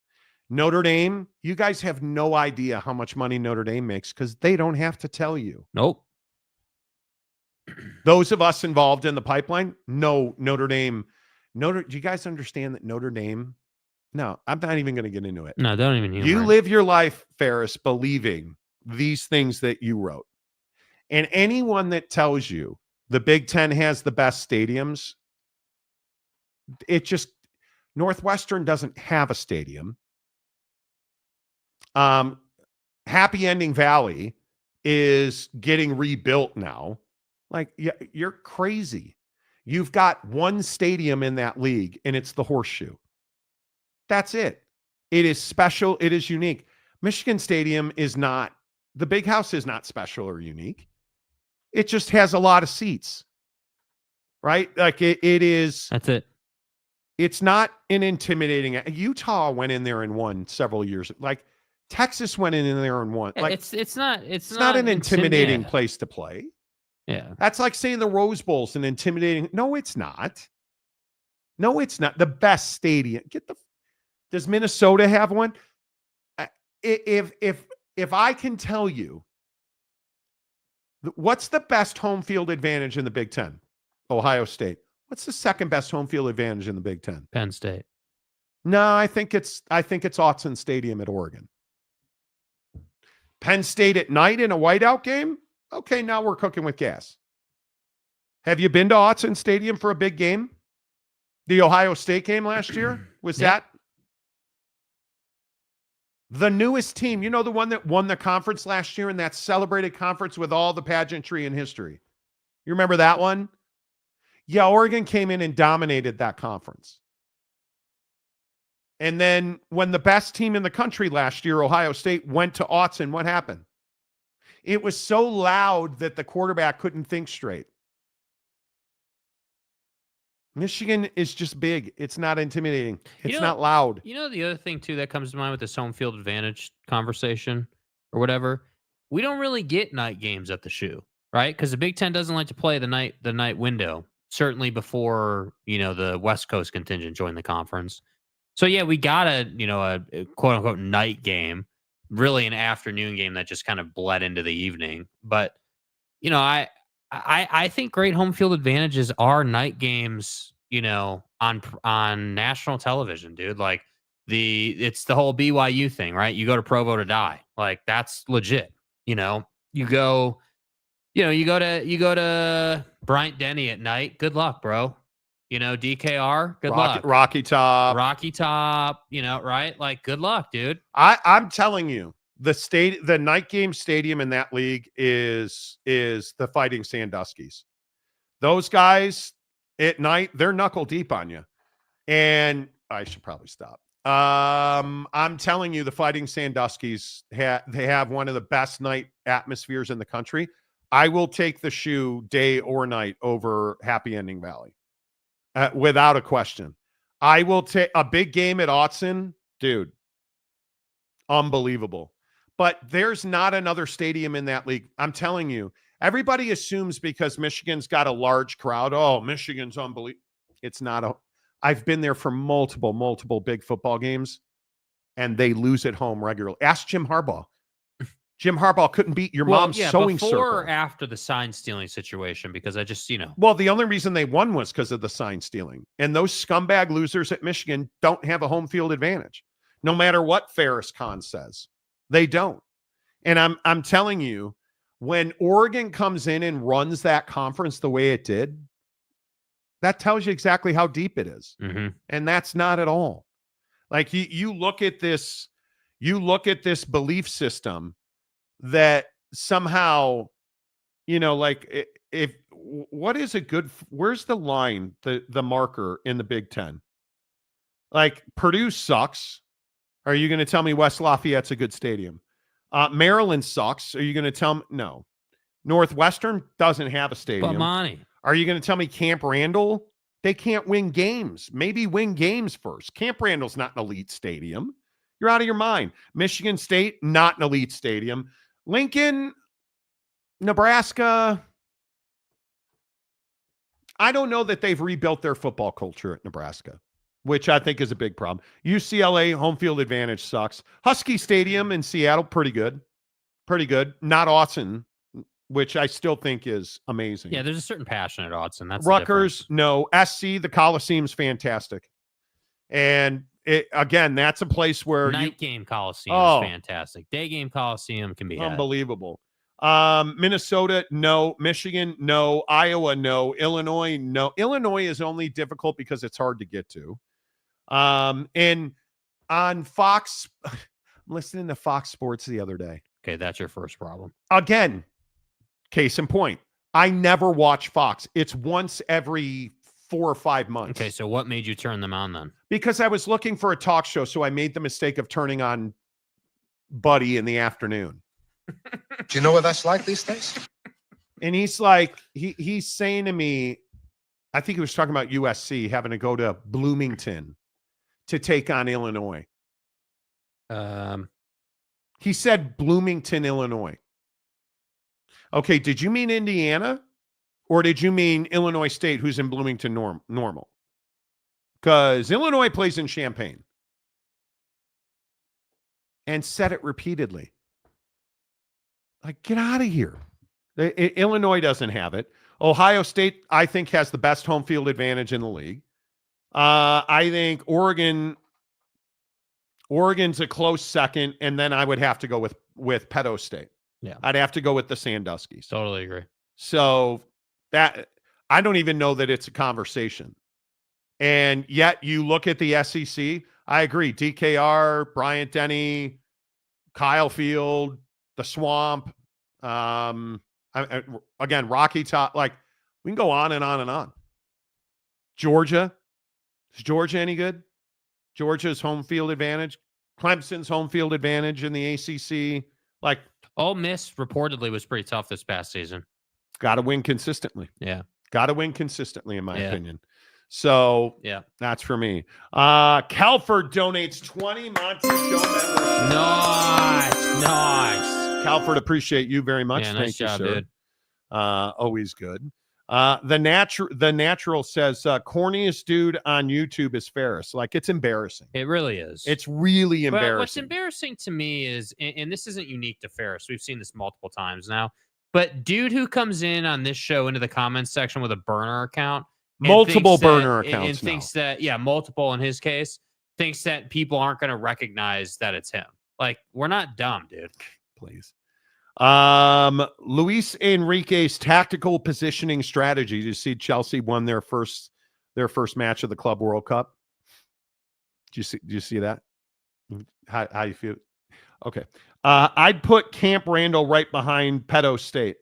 Notre Dame, you guys have no idea how much money Notre Dame makes because they don't have to tell you. Nope. Those of us involved in the pipeline, no, Notre Dame. Do you guys understand that Notre Dame? No, I'm not even going to get into it. No, don't even. You live your life, Ferris, believing these things that you wrote. And anyone that tells you the Big Ten has the best stadiums, Northwestern doesn't have a stadium. Happy Ending Valley is getting rebuilt now. Like, you're crazy. You've got one stadium in that league, and it's the Horseshoe. That's it. It is special. It is unique. Michigan Stadium is not, the Big House is not special or unique. It just has a lot of seats, right? Like it is. That's it. It's not an intimidating. Utah went in there and won several years. Like Texas went in there and won. Like it's not an intimidating place to play. Yeah. That's like saying the Rose Bowl's an intimidating. No, it's not. No, it's not. The best stadium. Does Minnesota have one? If I can tell you, what's the best home field advantage in the Big Ten? Ohio State. What's the second best home field advantage in the Big Ten? Penn State. No, I think it's Autzen Stadium at Oregon. Penn State at night in a whiteout game? Okay, now we're cooking with gas. Have you been to Autzen Stadium for a big game? The Ohio State game last year? Was that? The newest team, you know, the one that won the conference last year in that celebrated conference with all the pageantry in history. You remember that one? Yeah, Oregon came in and dominated that conference. And then when the best team in the country last year, Ohio State, went to Autzen, what happened? It was so loud that the quarterback couldn't think straight. Michigan is just big. It's not intimidating. It's not loud. You know, the other thing, too, that comes to mind with this home field advantage conversation or whatever, we don't really get night games at the shoe, right? Because the Big Ten doesn't like to play the night window, certainly before, you know, the West Coast contingent joined the conference. So, yeah, we got a quote-unquote night game, really an afternoon game that just kind of bled into the evening. But, you know, I think great home field advantages are night games, you know, on national television, dude. Like it's the whole BYU thing, right? You go to Provo to die. Like that's legit. You know, you go to Bryant Denny at night. Good luck, bro. You know, DKR, good luck. Rocky Top, you know, right? Like good luck, dude. I'm telling you. The night game stadium in that league is the Fighting Sandusky's. Those guys at night, they're knuckle deep on you. And I should probably stop. I'm telling you, the Fighting Sandusky's they have one of the best night atmospheres in the country. I will take the shoe day or night over Happy Ending Valley, without a question. I will take a big game at Autzen, dude. Unbelievable. But there's not another stadium in that league. I'm telling you, everybody assumes because Michigan's got a large crowd. Oh, Michigan's unbelievable. It's not. I've been there for multiple big football games, and they lose at home regularly. Ask Jim Harbaugh. Jim Harbaugh couldn't beat your mom's sewing circle. Before or after the sign stealing situation, because I just, you know. Well, the only reason they won was because of the sign stealing. And those scumbag losers at Michigan don't have a home field advantage, no matter what Ferris Khan says. They don't. And I'm telling you, when Oregon comes in and runs that conference the way it did, that tells you exactly how deep it is. Mm-hmm. And that's not at all. Like you look at this belief system that somehow, you know, like where's the line, the marker in the Big Ten? Like Purdue sucks. Are you going to tell me West Lafayette's a good stadium? Maryland sucks. Are you going to tell me? No. Northwestern doesn't have a stadium. But Monty. Are you going to tell me Camp Randall? They can't win games. Maybe win games first. Camp Randall's not an elite stadium. You're out of your mind. Michigan State, not an elite stadium. Lincoln, Nebraska. I don't know that they've rebuilt their football culture at Nebraska, which I think is a big problem. UCLA, home field advantage sucks. Husky Stadium in Seattle, pretty good. Pretty good. Not Autzen, which I still think is amazing. Yeah, there's a certain passion at Autzen. That's Rutgers, no. SC, the Coliseum's fantastic. And again, that's a place where Night game Coliseum is fantastic. Day game Coliseum can be unbelievable. Minnesota, no. Michigan, no. Iowa, no. Illinois, no. Illinois is only difficult because it's hard to get to. And on Fox, I'm listening to Fox Sports the other day. Okay, that's your first problem. Again, case in point, I never watch Fox. It's once every 4 or 5 months. Okay, so what made you turn them on then? Because I was looking for a talk show, so I made the mistake of turning on Buddy in the afternoon. Do you know what that's like these days? And he's like, he's saying to me, I think he was talking about USC having to go to Bloomington to take on Illinois. He said Bloomington, Illinois. Okay, did you mean Indiana? Or did you mean Illinois State, who's in Bloomington normal? Because Illinois plays in Champaign. And said it repeatedly. Like, get out of here. Illinois doesn't have it. Ohio State, I think, has the best home field advantage in the league. I think Oregon's a close second, and then I would have to go with Pedo State. Yeah, I'd have to go with the Sandusky's. Totally agree. So that I don't even know that it's a conversation. And yet you look at the SEC, I agree. DKR, Bryant Denny, Kyle Field, the Swamp. Again, Rocky Top. Like, we can go on and on and on. Georgia. Is Georgia any good? Georgia's home field advantage. Clemson's home field advantage in the ACC. Like, Ole Miss reportedly was pretty tough this past season. Got to win consistently. Yeah. Got to win consistently, in my opinion. So, yeah, that's for me. Calford donates 20 Monty Show members. Nice. Calford, appreciate you very much. Yeah, Thank nice you, job, sir. dude. Always good. The natural says corniest dude on YouTube is Ferris. Like, it's embarrassing. It really is. It's really embarrassing. But what's embarrassing to me is, and this isn't unique to Ferris, we've seen this multiple times now, but dude who comes in on this show into the comments section with a burner account, multiple burner accounts, and thinks that, multiple in his case, thinks that people aren't going to recognize that it's him. Like, we're not dumb, dude. Please. Luis Enrique's tactical positioning strategy. Did you see Chelsea won their first match of the Club World Cup? Did you see that? How you feel? Okay. I'd put Camp Randall right behind Pedo State.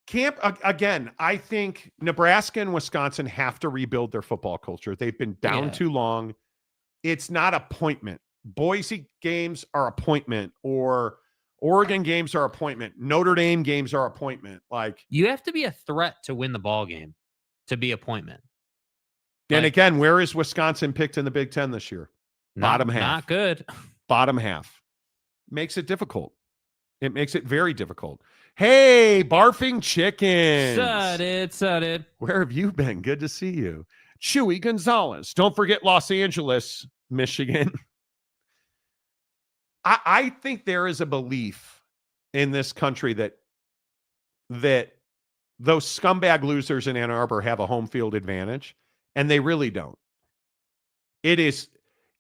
Camp, again, I think Nebraska and Wisconsin have to rebuild their football culture. They've been down too long. It's not appointment. Boise games are appointment, or Oregon games are appointment. Notre Dame games are appointment. Like, you have to be a threat to win the ball game to be appointment. And again, where is Wisconsin picked in the Big Ten this year? Bottom half. Not good. Bottom half. Makes it difficult. It makes it very difficult. Hey, barfing chickens. Sudden. Where have you been? Good to see you. Chewy Gonzalez. Don't forget Los Angeles, Michigan. I think there is a belief in this country that those scumbag losers in Ann Arbor have a home field advantage, and they really don't. Is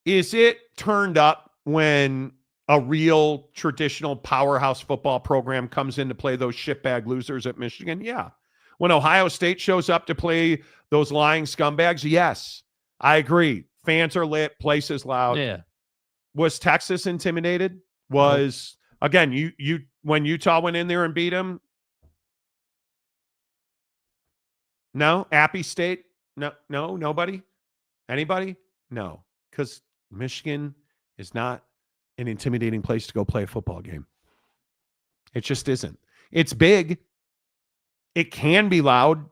it turned up when a real traditional powerhouse football program comes in to play those shitbag losers at Michigan? Yeah. When Ohio State shows up to play those lying scumbags? Yes. I agree. Fans are lit. Place is loud. Yeah. Was Texas intimidated? Again, you when Utah went in there and beat them? No? Appy State? No, nobody? Anybody? No. Because Michigan is not an intimidating place to go play a football game. It just isn't. It's big. It can be loud,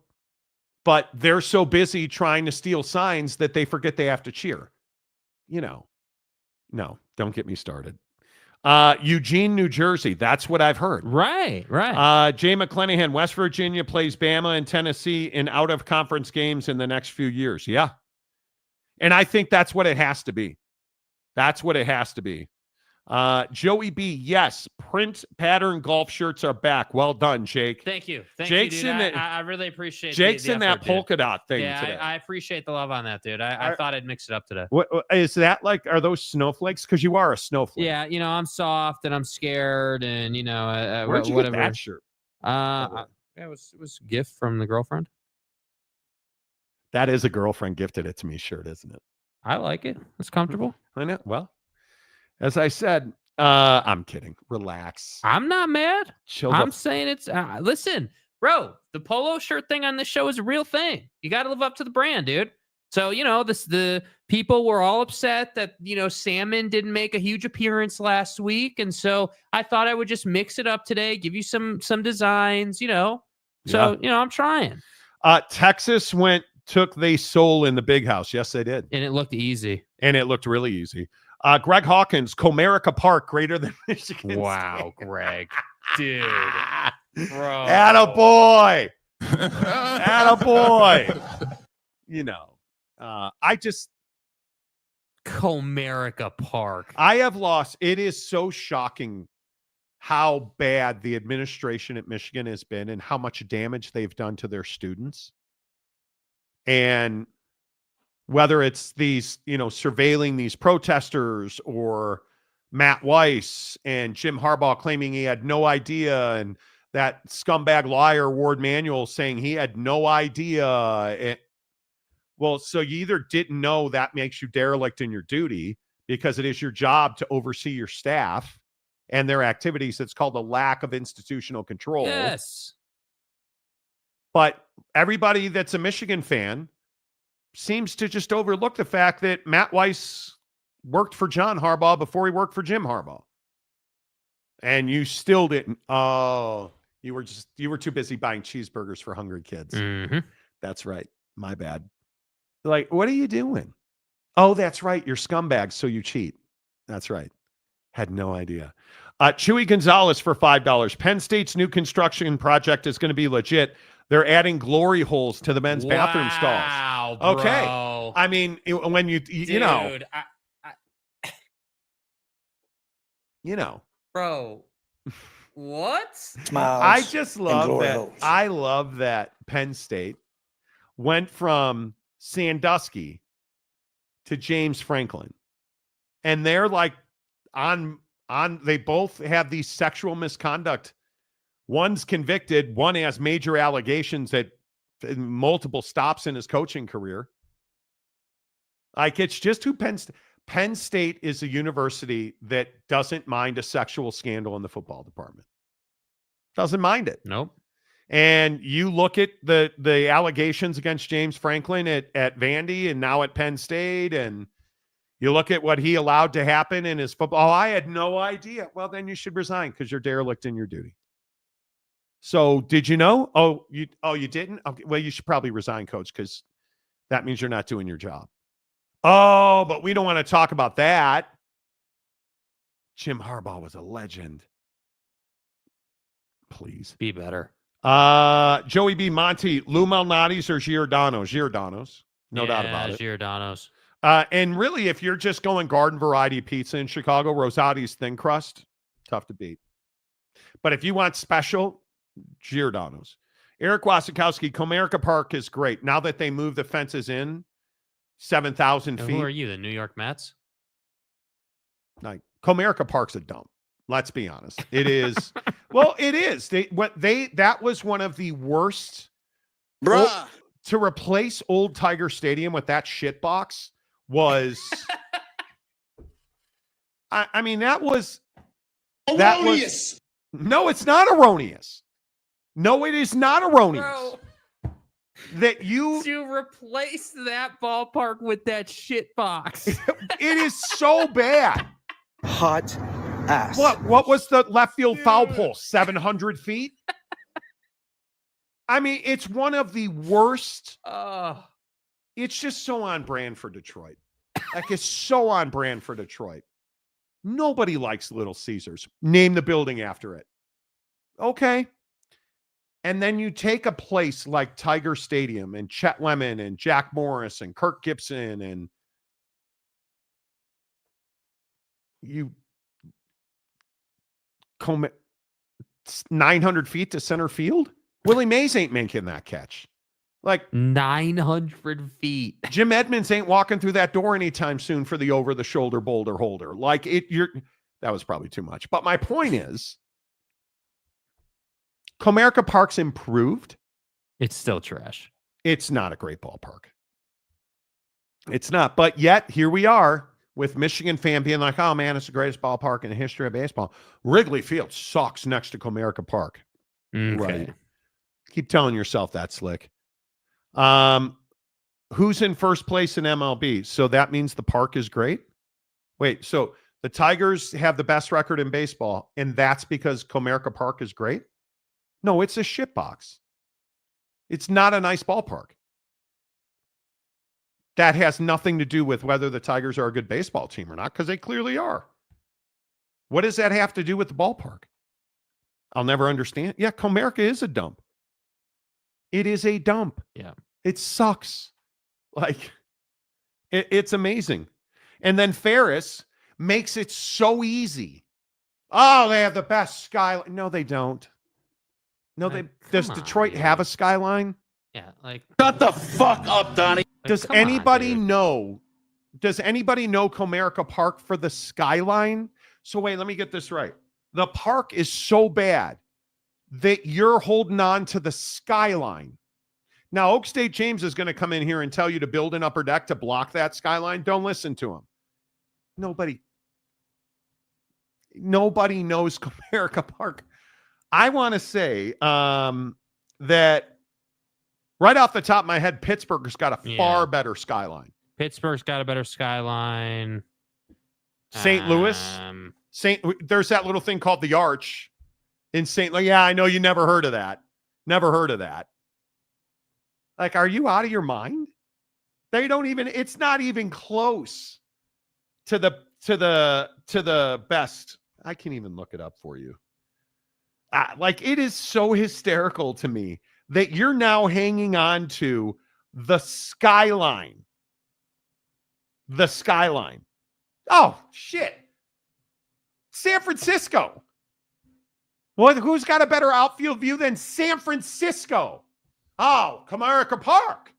but they're so busy trying to steal signs that they forget they have to cheer. No, don't get me started. Eugene, New Jersey. That's what I've heard. Right. Jay McClanahan, West Virginia plays Bama and Tennessee in out-of-conference games in the next few years. Yeah. And I think that's what it has to be. Joey B, yes, print pattern golf shirts are back. Well done, Jake. Thank you. Jake's you, dude. in I really appreciate Jake's the in effort, that polka dot thing today. I appreciate the love on that, dude. I thought I'd mix it up today. What is that like? Are those snowflakes? Because you are a snowflake. Yeah, I'm soft and I'm scared, and where'd you whatever. get that shirt? It was a gift from the girlfriend. That is a girlfriend gifted it to me shirt, isn't it? I like it. It's comfortable. I know. Well, as I said, I'm kidding. Relax. I'm not mad. I'm saying it's listen, bro, the polo shirt thing on this show is a real thing. You got to live up to the brand, dude. So, the people were all upset that, Salmon didn't make a huge appearance last week. And so I thought I would just mix it up today, give you some designs, So, I'm trying. Texas took they soul in the big house. Yes, they did. And it looked easy. And it looked really easy. Greg Hawkins, Comerica Park, greater than Michigan. Wow, State. Greg. Dude. Bro. Attaboy. Attaboy. I just... Comerica Park. I have lost... It is so shocking how bad the administration at Michigan has been and how much damage they've done to their students. And whether it's these, surveilling these protesters, or Matt Weiss and Jim Harbaugh claiming he had no idea, and that scumbag liar Ward Manuel saying he had no idea. So you either didn't know, that makes you derelict in your duty, because it is your job to oversee your staff and their activities. It's called a lack of institutional control. Yes. But everybody that's a Michigan fan seems to just overlook the fact that Matt Weiss worked for John Harbaugh before he worked for Jim Harbaugh. And you still didn't. Oh, you were too busy buying cheeseburgers for hungry kids. Mm-hmm. That's right. My bad. Like, what are you doing? Oh, that's right. You're scumbags, so you cheat. That's right. Had no idea. Chewy Gonzalez for $5. Penn State's new construction project is going to be legit. They're adding glory holes to the men's bathroom stalls. Wow, okay. bro. I mean, when you know. You know. Bro. What? Smiles I just love that. holes. I love that Penn State went from Sandusky to James Franklin. And they're like they both have these sexual misconduct. One's convicted, one has major allegations at multiple stops in his coaching career. Like, it's just who Penn State is a university that doesn't mind a sexual scandal in the football department. Doesn't mind it. Nope. And you look at the allegations against James Franklin at Vandy and now at Penn State, and you look at what he allowed to happen in his football. Oh, I had no idea. Well, then you should resign because you're derelict in your duty. So did you know? Oh, you didn't? Okay. Well, you should probably resign, coach, because that means you're not doing your job. Oh, but we don't want to talk about that. Jim Harbaugh was a legend. Please. Be better. Joey B. Monty, Lou Malnati's or Giordano's? Giordano's. No doubt about it. Giordano's. And really, if you're just going garden variety pizza in Chicago, Rosati's thin crust, tough to beat. But if you want special, Giordano's. Eric Wasikowski, Comerica Park is great. Now that they move the fences in 7,000 feet. Who are you, the New York Mets? Like, Comerica Park's a dump. Let's be honest. It is. Well, it is. That was one of the worst. Bruh. To replace old Tiger Stadium with that shit box was. I mean, that was. Erroneous. No, it's not erroneous. No, it is not erroneous. Bro. That you To replace that ballpark with that shit box. It is so bad. Hot ass. What was the left field foul pole? 700 feet? I mean, it's one of the worst. It's just so on brand for Detroit. Like, it's so on brand for Detroit. Nobody likes Little Caesars. Name the building after it. Okay. And then you take a place like Tiger Stadium and Chet Lemon and Jack Morris and Kirk Gibson and you 900 feet to center field. Willie Mays ain't making that catch. Like 900 feet. Jim Edmonds ain't walking through that door anytime soon for the over-the-shoulder boulder holder. Like that was probably too much. But my point is, Comerica Park's improved. It's still trash. It's not a great ballpark. It's not. But yet, here we are with Michigan fan being like, oh, man, it's the greatest ballpark in the history of baseball. Wrigley Field sucks next to Comerica Park. Okay. Right. Keep telling yourself that, Slick. Who's in first place in MLB? So that means the park is great? Wait, so the Tigers have the best record in baseball, and that's because Comerica Park is great? No, it's a shitbox. It's not a nice ballpark. That has nothing to do with whether the Tigers are a good baseball team or not, because they clearly are. What does that have to do with the ballpark? I'll never understand. Yeah, Comerica is a dump. It is a dump. Yeah. It sucks. Like, it's amazing. And then Ferris makes it so easy. Oh, they have the best skyline. No, they don't. No, does Detroit have a skyline? Yeah, like shut the fuck up, Donnie. Does anybody know Comerica Park for the skyline? So wait, let me get this right. The park is so bad that you're holding on to the skyline. Now, Oak State James is going to come in here and tell you to build an upper deck to block that skyline. Don't listen to him. Nobody knows Comerica Park. I want to say that right off the top of my head, Pittsburgh's got a far better skyline. Pittsburgh's got a better skyline. St. Louis, there's that little thing called the Arch in St. Louis. Yeah, I know you never heard of that. Never heard of that. Like, are you out of your mind? They don't even, it's not even close to the best. I can't even look it up for you. Like, it is so hysterical to me that you're now hanging on to the skyline. The skyline. Oh, shit. San Francisco. Well, who's got a better outfield view than San Francisco? Oh, Comerica Park.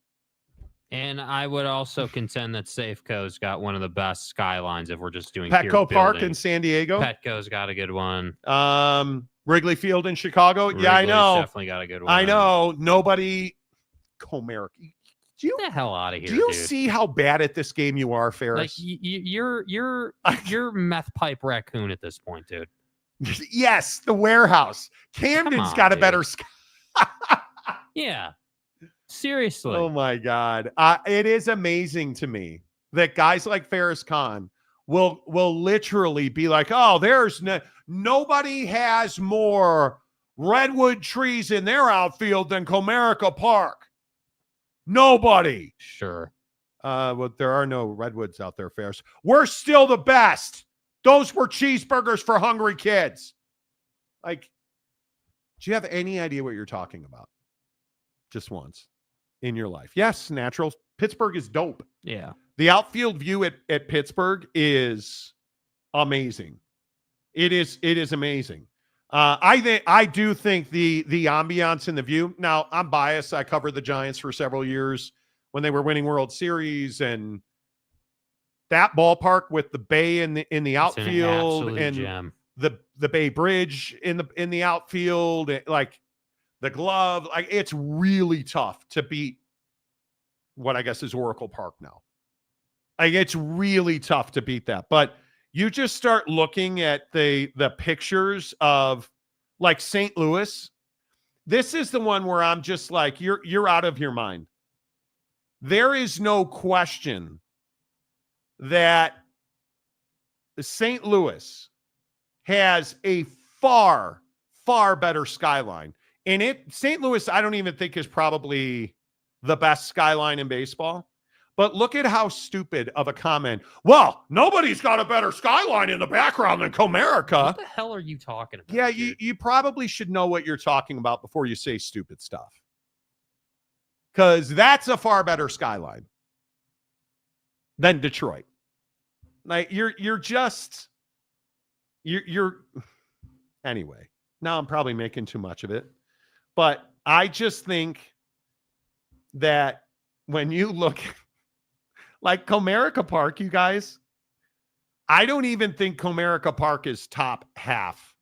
And I would also contend that Safeco's got one of the best skylines if we're just doing Petco Park in San Diego. Petco's got a good one. Wrigley Field in Chicago. Yeah, I know. Definitely got a good one. I know. Nobody. Comerica. Get the hell out of here. Do you see how bad at this game you are, Ferris? Like you're meth pipe raccoon at this point, dude. Yes, the warehouse. Camden's got a better sky. Yeah. Seriously. Oh my God. It is amazing to me that guys like Ferris Khan will literally be like, oh, there's nobody has more redwood trees in their outfield than Comerica Park. Nobody. Sure. Well, there are no redwoods out there, Ferris. We're still the best. Those were cheeseburgers for hungry kids. Like, do you have any idea what you're talking about? Just once in your life. Yes, natural. Pittsburgh is dope. Yeah. The outfield view at Pittsburgh is amazing. It is amazing. I do think the ambiance and the view. Now, I'm biased. I covered the Giants for several years when they were winning World Series, and that ballpark with the bay in the outfield and gem. the Bay Bridge in the outfield, like the glove, like it's really tough to beat what I guess is Oracle Park now. Like, it's really tough to beat that. But you just start looking at the pictures of like St. Louis. This is the one where I'm just like, you're out of your mind. There is no question that St. Louis has a far, far better skyline. And St. Louis, I don't even think is probably the best skyline in baseball. But look at how stupid of a comment. Well, nobody's got a better skyline in the background than Comerica. What the hell are you talking about? Yeah, dude? you probably should know what you're talking about before you say stupid stuff. Because that's a far better skyline than Detroit. Like, you're anyway. Now I'm probably making too much of it. But I just think that when you look like Comerica Park, you guys, I don't even think Comerica Park is top half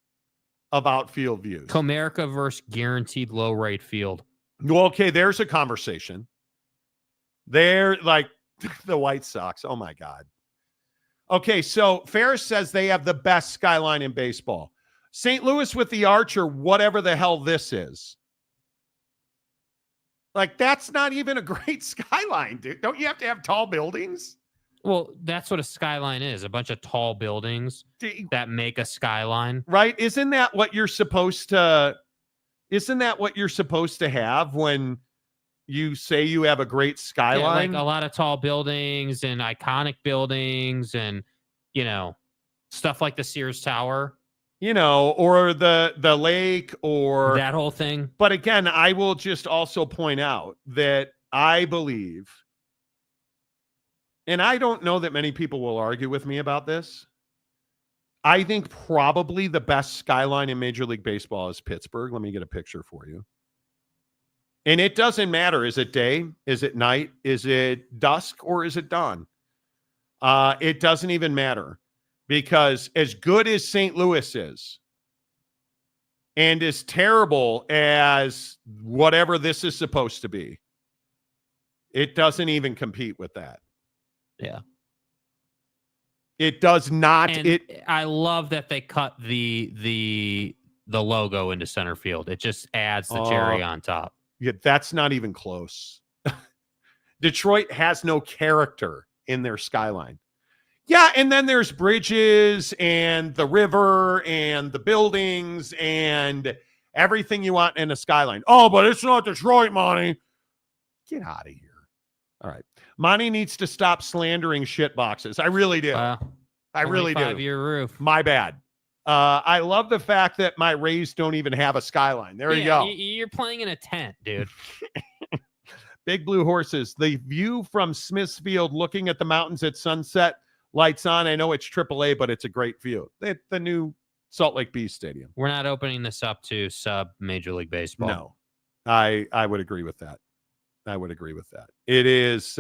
of outfield views. Comerica versus guaranteed low rate field. Well, okay, there's a conversation. They're like the White Sox. Oh my God. Okay, so Ferris says they have the best skyline in baseball. St. Louis with the Arch, or whatever the hell this is. Like, that's not even a great skyline, dude. Don't you have to have tall buildings? Well, that's what a skyline is. A bunch of tall buildings that make a skyline. Right? Isn't that what you're supposed to have when you say you have a great skyline? Yeah, like a lot of tall buildings and iconic buildings and, stuff like the Sears Tower. Or the lake, or that whole thing. But again, I will just also point out that I believe, and I don't know that many people will argue with me about this, I think probably the best skyline in Major League Baseball is Pittsburgh. Let me get a picture for you. And it doesn't matter. Is it day? Is it night? Is it dusk? Or is it dawn? It doesn't even matter. Because as good as St. Louis is, and as terrible as whatever this is supposed to be, it doesn't even compete with that. Yeah. It does not. And I love that they cut the logo into center field. It just adds the cherry on top. Yeah, that's not even close. Detroit has no character in their skyline. Yeah, and then there's bridges and the river and the buildings and everything you want in a skyline. Oh, but it's not Detroit, Monty. Get out of here. All right. Monty needs to stop slandering shit boxes. I really do. I really do. 5-year roof. My bad. I love the fact that my Rays don't even have a skyline. There you go. You're playing in a tent, dude. Big Blue Horses. The view from Smith's Field looking at the mountains at sunset, lights on. I know it's AAA, but it's a great view. The new Salt Lake Beast Stadium. We're not opening this up to sub Major League Baseball. No, I would agree with that. I would agree with that. It is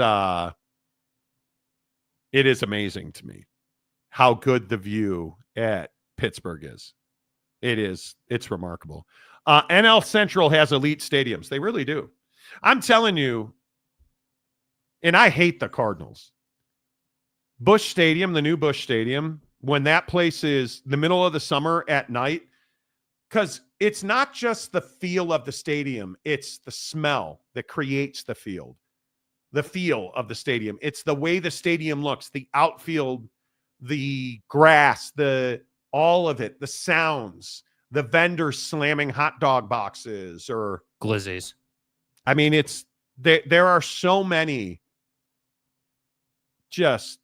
amazing to me how good the view at Pittsburgh is. It's remarkable. NL Central has elite stadiums. They really do. I'm telling you, and I hate the Cardinals. Busch Stadium, the new Busch Stadium, when that place is the middle of the summer at night, because it's not just the feel of the stadium, it's the smell that creates the feel of the stadium. It's the way the stadium looks, the outfield, the grass, all of it, the sounds, the vendors slamming hot dog boxes or glizzies. I mean, there are so many. Just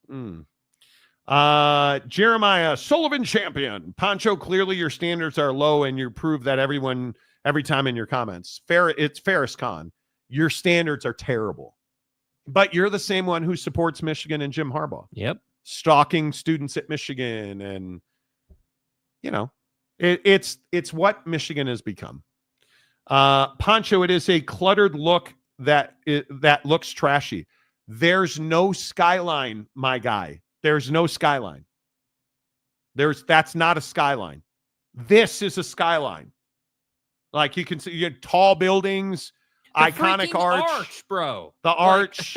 Jeremiah Sullivan champion. Poncho, clearly your standards are low and you prove that every time in your comments. It's Ferris Khan. Your standards are terrible. But you're the same one who supports Michigan and Jim Harbaugh. Yep. Stalking students at Michigan, and it's what Michigan has become. Poncho, it is a cluttered look that looks trashy. There's no skyline, my guy. There's no skyline. That's not a skyline. This is a skyline. Like you can see, you have tall buildings, iconic arch, bro. The arch.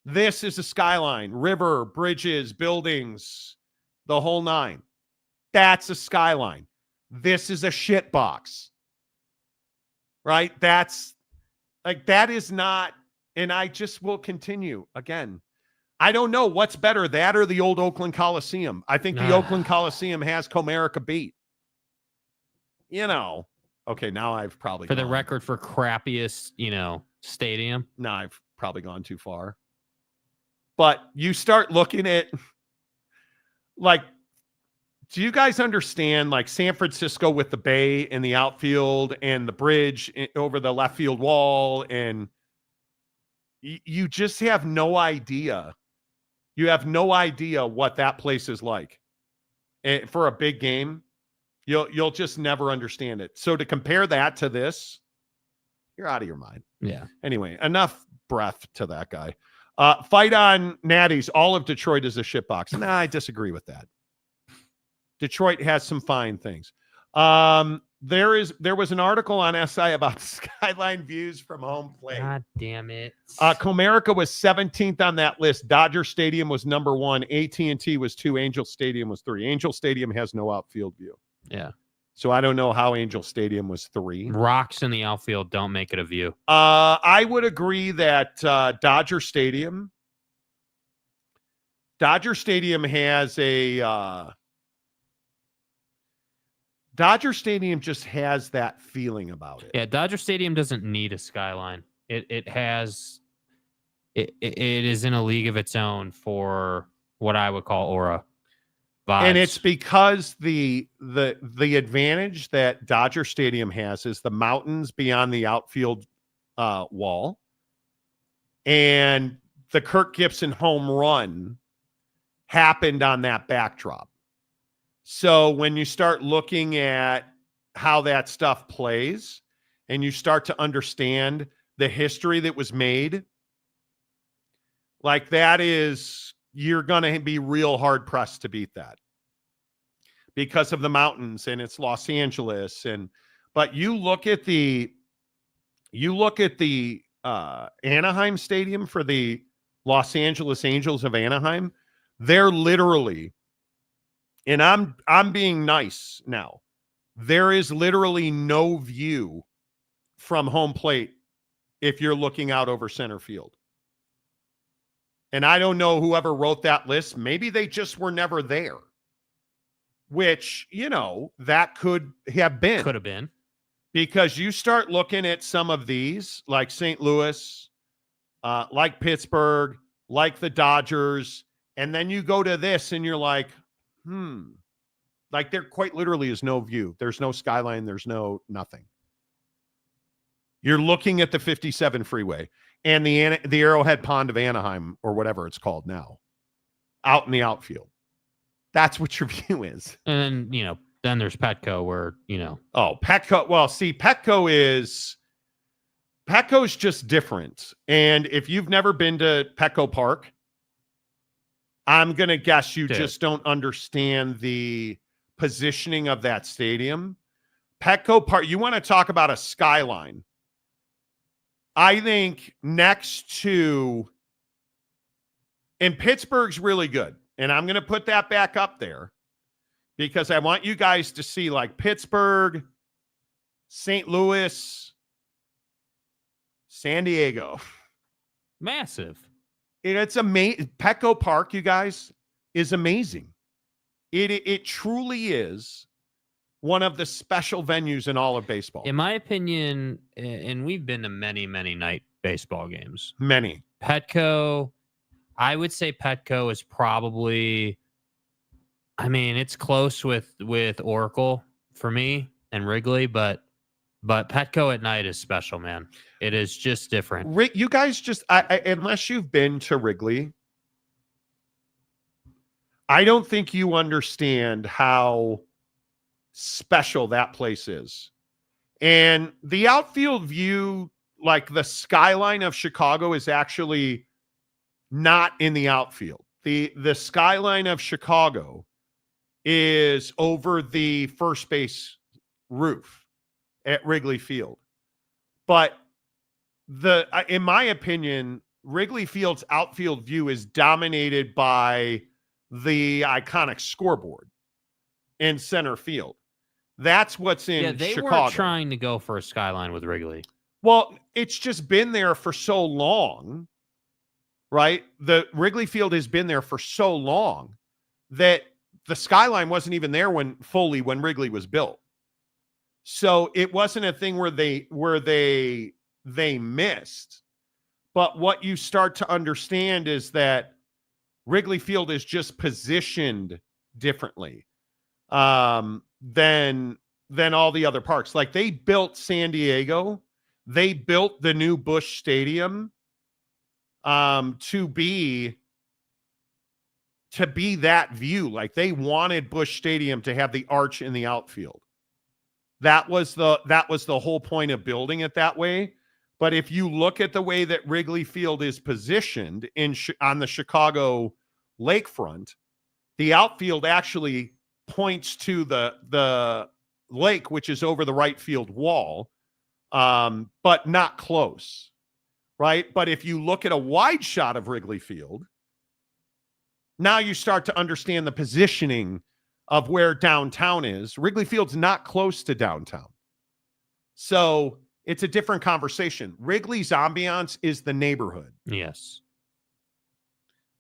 This is a skyline. River, bridges, buildings, the whole nine. That's a skyline. This is a shit box. Right? That is not, and I just will continue. Again, I don't know what's better, that or the old Oakland Coliseum. I think the Oakland Coliseum has Comerica beat. Okay, now I've probably the record for crappiest, stadium. Now I've probably gone too far. But you start looking at, do you guys understand, San Francisco with the bay and the outfield and the bridge over the left field wall, and you just have no idea. You have no idea what that place is like. And for a big game, you'll just never understand it. So to compare that to this, you're out of your mind. Yeah. Anyway, enough breath to that guy. Fight on Natties. All of Detroit is a shitbox. Nah, I disagree with that. Detroit has some fine things. There was an article on SI about skyline views from home plate. God damn it. Comerica was 17th on that list. Dodger Stadium was number 1. AT&T was 2. Angel Stadium was 3. Angel Stadium has no outfield view. Yeah. So I don't know how Angel Stadium was 3. Rocks in the outfield don't make it a view. I would agree that Dodger Stadium has a Dodger Stadium just has that feeling about it. Yeah, Dodger Stadium doesn't need a skyline. It is in a league of its own for what I would call aura vibes. And it's because the advantage that Dodger Stadium has is the mountains beyond the outfield wall, and the Kirk Gibson home run happened on that backdrop. So when you start looking at how that stuff plays and you start to understand the history that was made, you're going to be real hard pressed to beat that because of the mountains, and it's Los Angeles. But you look at the Anaheim Stadium for the Los Angeles Angels of Anaheim. They're literally, and I'm being nice now, there is literally no view from home plate if you're looking out over center field. And I don't know whoever wrote that list. Maybe they just were never there, which, that could have been. Could have been. Because you start looking at some of these, like St. Louis, like Pittsburgh, like the Dodgers, and then you go to this and you're like, like there quite literally is no view. There's no skyline. There's no nothing. You're looking at the 57 freeway and the Arrowhead Pond of Anaheim, or whatever it's called now, out in the outfield. That's what your view is. And then, then there's Petco where, Oh, Petco. Well, see, Petco's just different. And if you've never been to Petco Park, I'm going to guess you just don't understand the positioning of that stadium. Petco Park, you want to talk about a skyline. I think next to, and Pittsburgh's really good. And I'm going to put that back up there because I want you guys to see like Pittsburgh, St. Louis, San Diego. Massive. It's amazing. Petco Park, you guys, is amazing. It truly is one of the special venues in all of baseball. In my opinion, and we've been to many, many night baseball games. Many. Petco, I would say Petco is probably, it's close with Oracle for me and Wrigley, but Petco at night is special, man. It is just different. You guys just, unless you've been to Wrigley, I don't think you understand how special that place is. And the outfield view, like the skyline of Chicago, is actually not in the outfield. The skyline of Chicago is over the first base roof at Wrigley Field. But in my opinion, Wrigley Field's outfield view is dominated by the iconic scoreboard in center field. That's what's in Chicago. They were trying to go for a skyline with Wrigley. Well, it's just been there for so long, right? The Wrigley Field has been there for so long that the skyline wasn't even there when Wrigley was built. So it wasn't a thing where they missed. But what you start to understand is that Wrigley Field is just positioned differently than all the other parks. Like they built San Diego, they built the new Busch Stadium to be that view. Like they wanted Busch Stadium to have the arch in the outfield. That was the whole point of building it that way. But if you look at the way that Wrigley Field is positioned on the Chicago lakefront, the outfield actually points to the lake, which is over the right field wall, but not close, right? But if you look at a wide shot of Wrigley Field, now you start to understand the positioning of where downtown is. Wrigley Field's not close to downtown. So it's a different conversation. Wrigley's ambiance is the neighborhood. Yes.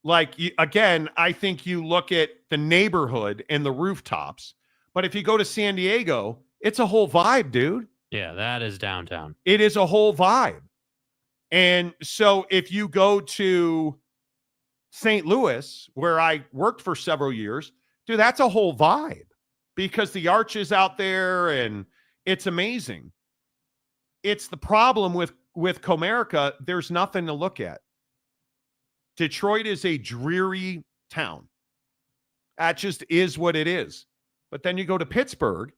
Like, again, I think you look at the neighborhood and the rooftops, but if you go to San Diego, it's a whole vibe, dude. Yeah, that is downtown. It is a whole vibe. And so if you go to St. Louis, where I worked for several years, dude, that's a whole vibe because the arch is out there and it's amazing. It's the problem with Comerica. There's nothing to look at. Detroit is a dreary town. That just is what it is. But then you go to Pittsburgh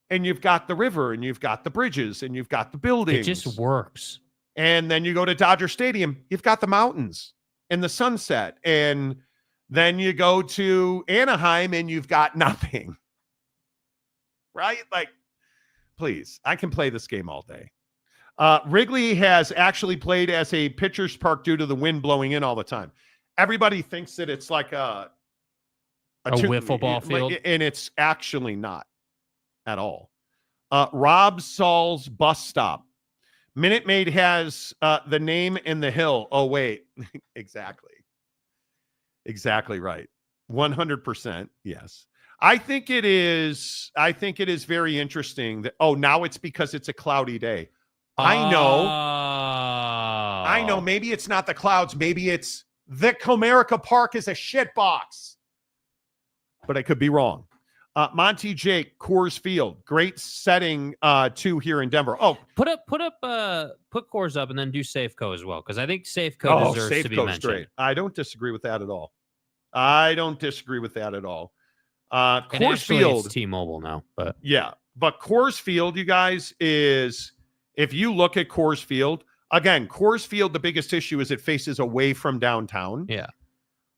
and you've got the river and you've got the bridges and you've got the buildings. It just works. And then you go to Dodger Stadium, you've got the mountains and the sunset. And then you go to Anaheim and you've got nothing. Right? Like, please, I can play this game all day. Wrigley has actually played as a pitcher's park due to the wind blowing in all the time. everybody thinks that it's like a wiffle ball field, and it's actually not at all. Rob Saul's bus stop. Minute Maid has the name in the hill. Oh, wait. Exactly right. 100%. Yes. I think it is very interesting that, now it's because it's a cloudy day. I know. Maybe it's not the clouds. Maybe it's the Comerica Park is a shit box. But I could be wrong. Monty Jake, Coors Field, great setting too here in Denver. Oh, put Coors up and then do Safeco as well, because I think Safeco deserves to be mentioned. Great. I don't disagree with that at all. Coors Field, it's T-Mobile now, but Coors Field, you guys, is if you look at Coors Field again, Coors Field, the biggest issue is it faces away from downtown. Yeah.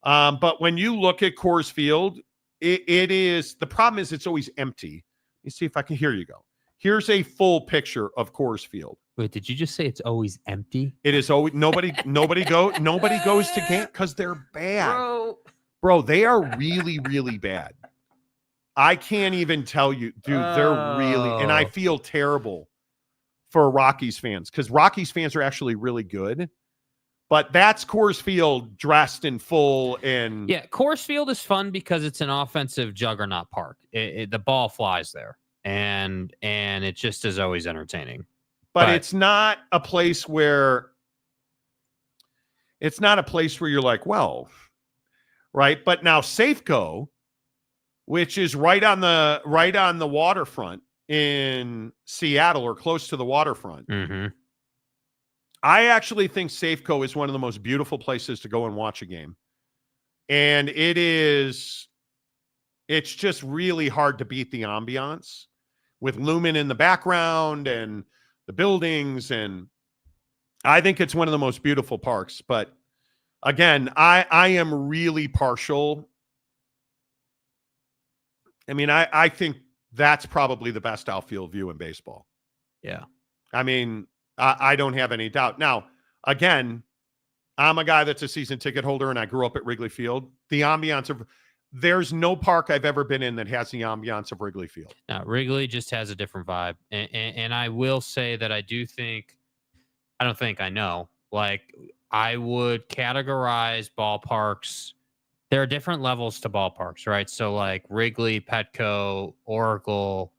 But when you look at Coors Field, it is, the problem is it's always empty. Let me see if I can hear you go. Here's a full picture of Coors Field. Wait, did you just say it's always empty? It is always nobody goes to game because they're bad. Bro, they are really, really bad. I can't even tell you, dude, they're really, and I feel terrible for Rockies fans because Rockies fans are actually really good. But that's Coors Field dressed in full. And yeah, Coors Field is fun because it's an offensive juggernaut park. The ball flies there, and it just is always entertaining. But it's not a place where you're like, well, right. But now Safeco, which is right on the waterfront in Seattle or close to the waterfront. Mm-hmm. I actually think Safeco is one of the most beautiful places to go and watch a game. And it's just really hard to beat the ambiance with Lumen in the background and the buildings. And I think it's one of the most beautiful parks. But again, I am really partial. I mean, I think that's probably the best outfield view in baseball. Yeah. I mean, I don't have any doubt. Now, again, I'm a guy that's a season ticket holder, and I grew up at Wrigley Field. The ambiance of there's no park I've ever been in that has the ambiance of Wrigley Field. Now, Wrigley just has a different vibe, and I will say that I know. Like, I would categorize ballparks. There are different levels to ballparks, right? So, like Wrigley, Petco, Oracle.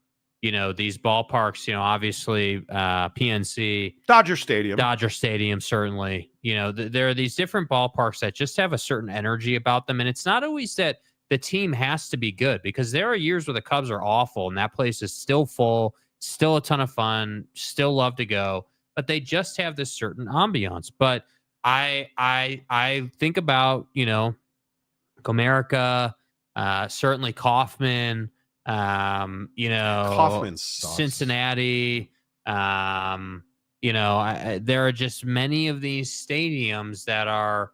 These ballparks, obviously PNC. Dodger Stadium, certainly. There are these different ballparks that just have a certain energy about them. And it's not always that the team has to be good, because there are years where the Cubs are awful and that place is still full, still a ton of fun, still love to go. But they just have this certain ambiance. But I think about, Comerica, certainly Kauffman, Kauffman sucks. Cincinnati, there are just many of these stadiums that are,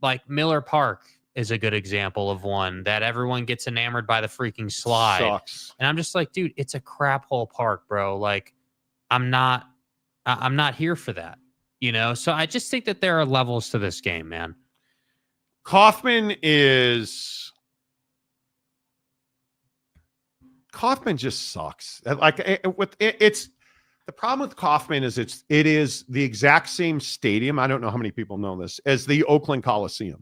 like Miller Park is a good example of one that everyone gets enamored by the freaking slide. Sucks. And I'm just like, dude, it's a crap hole park, bro. Like, I'm not here for that, So I just think that there are levels to this game, man. Kauffman just sucks. Like it's the problem with Kauffman is it is the exact same stadium. I don't know how many people know this as the Oakland Coliseum.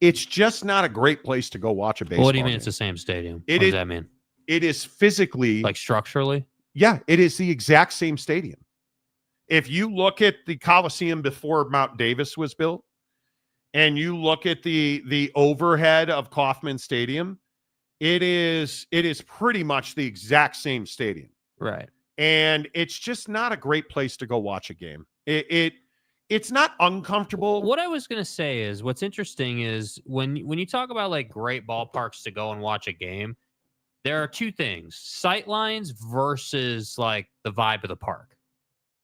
It's just not a great place to go watch a baseball. What do you mean game. It's the same stadium? What does that mean? It is physically, like structurally. Yeah, it is the exact same stadium. If you look at the Coliseum before Mount Davis was built, and you look at the overhead of Kauffman Stadium, it is pretty much the exact same stadium. Right. And it's just not a great place to go watch a game. It's not uncomfortable. What I was going to say is what's interesting is when you talk about like great ballparks to go and watch a game, there are two things: sightlines versus like the vibe of the park.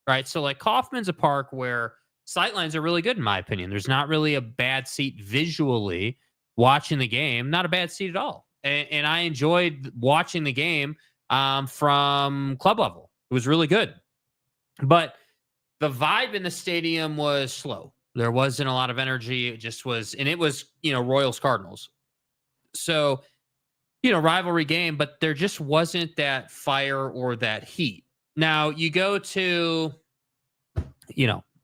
Right? So like Kauffman's a park where sightlines are really good, in my opinion. There's not really a bad seat visually watching the game. Not a bad seat at all. And I enjoyed watching the game from club level. It was really good. But the vibe in the stadium was slow. There wasn't a lot of energy. It just was, and it was, Royals Cardinals. So, rivalry game, but there just wasn't that fire or that heat. Now you go to,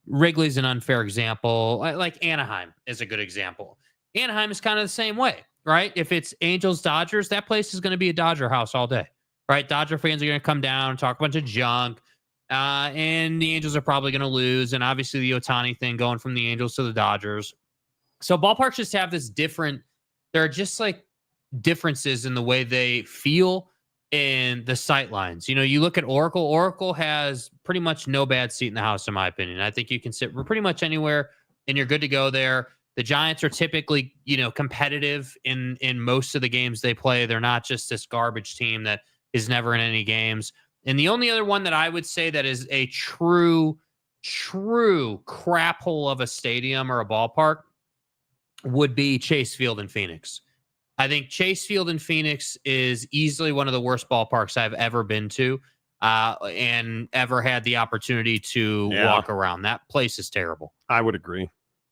Wrigley's an unfair example. Like Anaheim is a good example. Anaheim is kind of the same way, right? If it's Angels, Dodgers, that place is going to be a Dodger house all day, right? Dodger fans are going to come down and talk a bunch of junk. And the Angels are probably going to lose. And obviously the Ohtani thing going from the Angels to the Dodgers. So ballparks just have this there are just like differences in the way they feel in the sight lines. You look at Oracle. Oracle has pretty much no bad seat in the house, in my opinion. I think you can sit pretty much anywhere and you're good to go there. The Giants are typically, competitive in most of the games they play. They're not just this garbage team that is never in any games. And the only other one that I would say that is a true crap hole of a stadium or a ballpark would be Chase Field in Phoenix. I think Chase Field in Phoenix is easily one of the worst ballparks I've ever been to and ever had the opportunity to walk around. That place is terrible. I would agree.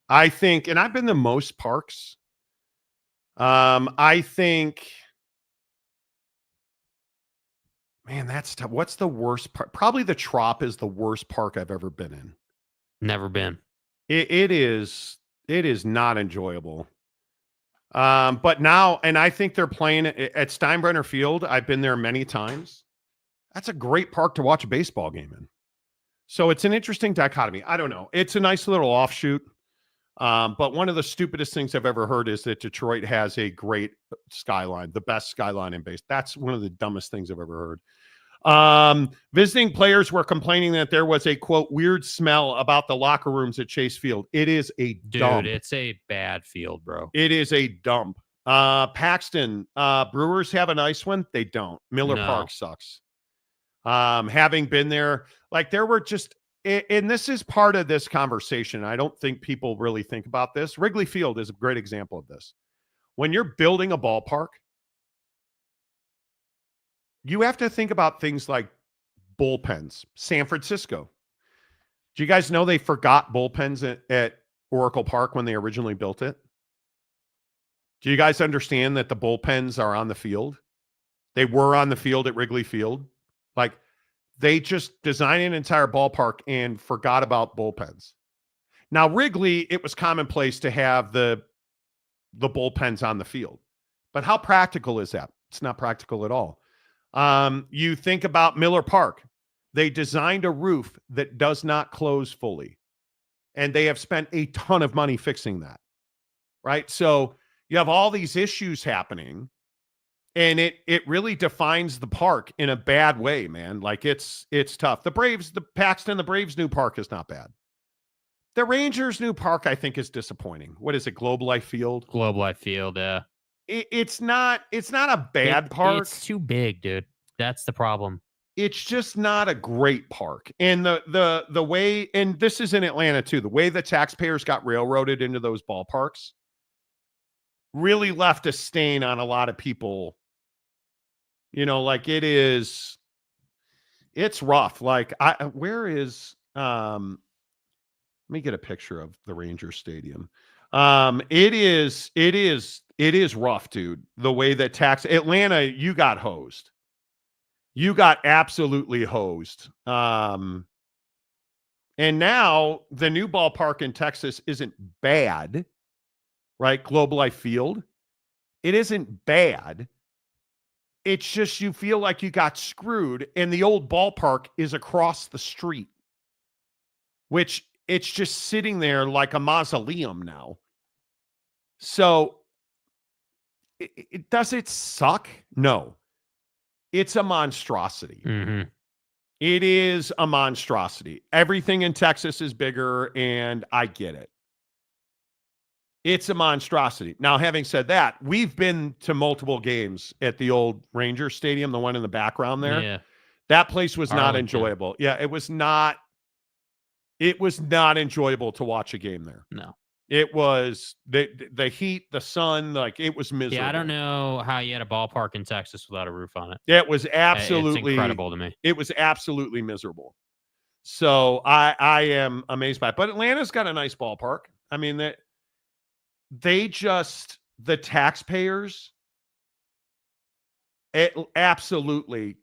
I think, and I've been to most parks. I think, man, that's tough. What's the worst part? Probably the Trop is the worst park I've ever been in. Never been. It is not enjoyable. But now, and I think they're playing at Steinbrenner Field. I've been there many times. That's a great park to watch a baseball game in. So it's an interesting dichotomy. I don't know. It's a nice little offshoot. But one of the stupidest things I've ever heard is that Detroit has a great skyline, the best skyline in base. That's one of the dumbest things I've ever heard. Visiting players were complaining that there was a, quote, weird smell about the locker rooms at Chase Field. It is a dump. Dude, it's a bad field, bro. It is a dump. Paxton, Brewers have a nice one. They don't. Miller Park sucks. Having been there, like there were just, and this is part of this conversation. I don't think people really think about this. Wrigley Field is a great example of this. When you're building a ballpark, you have to think about things like bullpens. San Francisco. Do you guys know they forgot bullpens at Oracle Park when they originally built it? Do you guys understand that the bullpens are on the field? They were on the field at Wrigley Field. Like, they just designed an entire ballpark and forgot about bullpens. Now, Wrigley, it was commonplace to have the bullpens on the field. But how practical is that? It's not practical at all. You think about Miller Park. They designed a roof that does not close fully. And they have spent a ton of money fixing that. Right? So you have all these issues happening. And it really defines the park in a bad way, man. Like it's tough. The Braves, the Paxton, the Braves' new park is not bad. The Rangers' new park, I think, is disappointing. What is it? Globe Life Field? Globe Life Field, yeah. It's not a bad park. It's too big, dude. That's the problem. It's just not a great park. And the way, and this is in Atlanta too, the way the taxpayers got railroaded into those ballparks really left a stain on a lot of people. Like it's rough. Like let me get a picture of the Rangers Stadium. It is rough, dude. The way that Atlanta, you got hosed. You got absolutely hosed. And now the new ballpark in Texas isn't bad, right? Globe Life Field. It isn't bad. It's just you feel like you got screwed, and the old ballpark is across the street, which it's just sitting there like a mausoleum now. So does it suck? No. It's a monstrosity. Mm-hmm. It is a monstrosity. Everything in Texas is bigger, and I get it. It's a monstrosity. Now, having said that, we've been to multiple games at the old Ranger Stadium, the one in the background there. Yeah. That place was not enjoyable. Yeah, it was not enjoyable to watch a game there. No. It was the heat, the sun, like it was miserable. Yeah, I don't know how you had a ballpark in Texas without a roof on it. It was absolutely it's incredible to me. It was absolutely miserable. So I am amazed by it. But Atlanta's got a nice ballpark. I mean, the taxpayers, it absolutely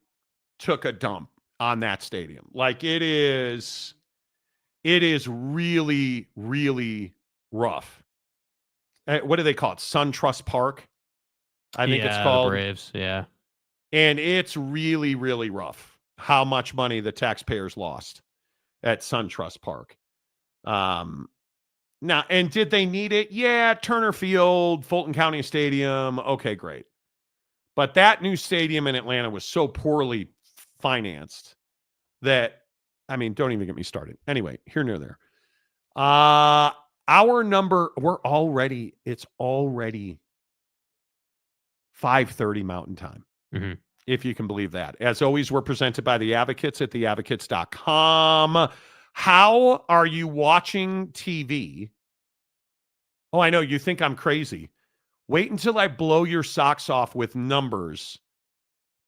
took a dump on that stadium. Like it is really, really rough. What do they call it? SunTrust Park, I think it's called. The Braves, yeah. And it's really, really rough how much money the taxpayers lost at SunTrust Park. Now, and did they need it? Yeah, Turner Field, Fulton County Stadium. Okay, great. But that new stadium in Atlanta was so poorly financed that, I mean, don't even get me started. Anyway, here nor there. Our number, it's already 5:30 Mountain Time. Mm-hmm. If you can believe that. As always, we're presented by the Advocates at theadvocates.com. How are you watching TV? Oh, I know. You think I'm crazy. Wait until I blow your socks off with numbers,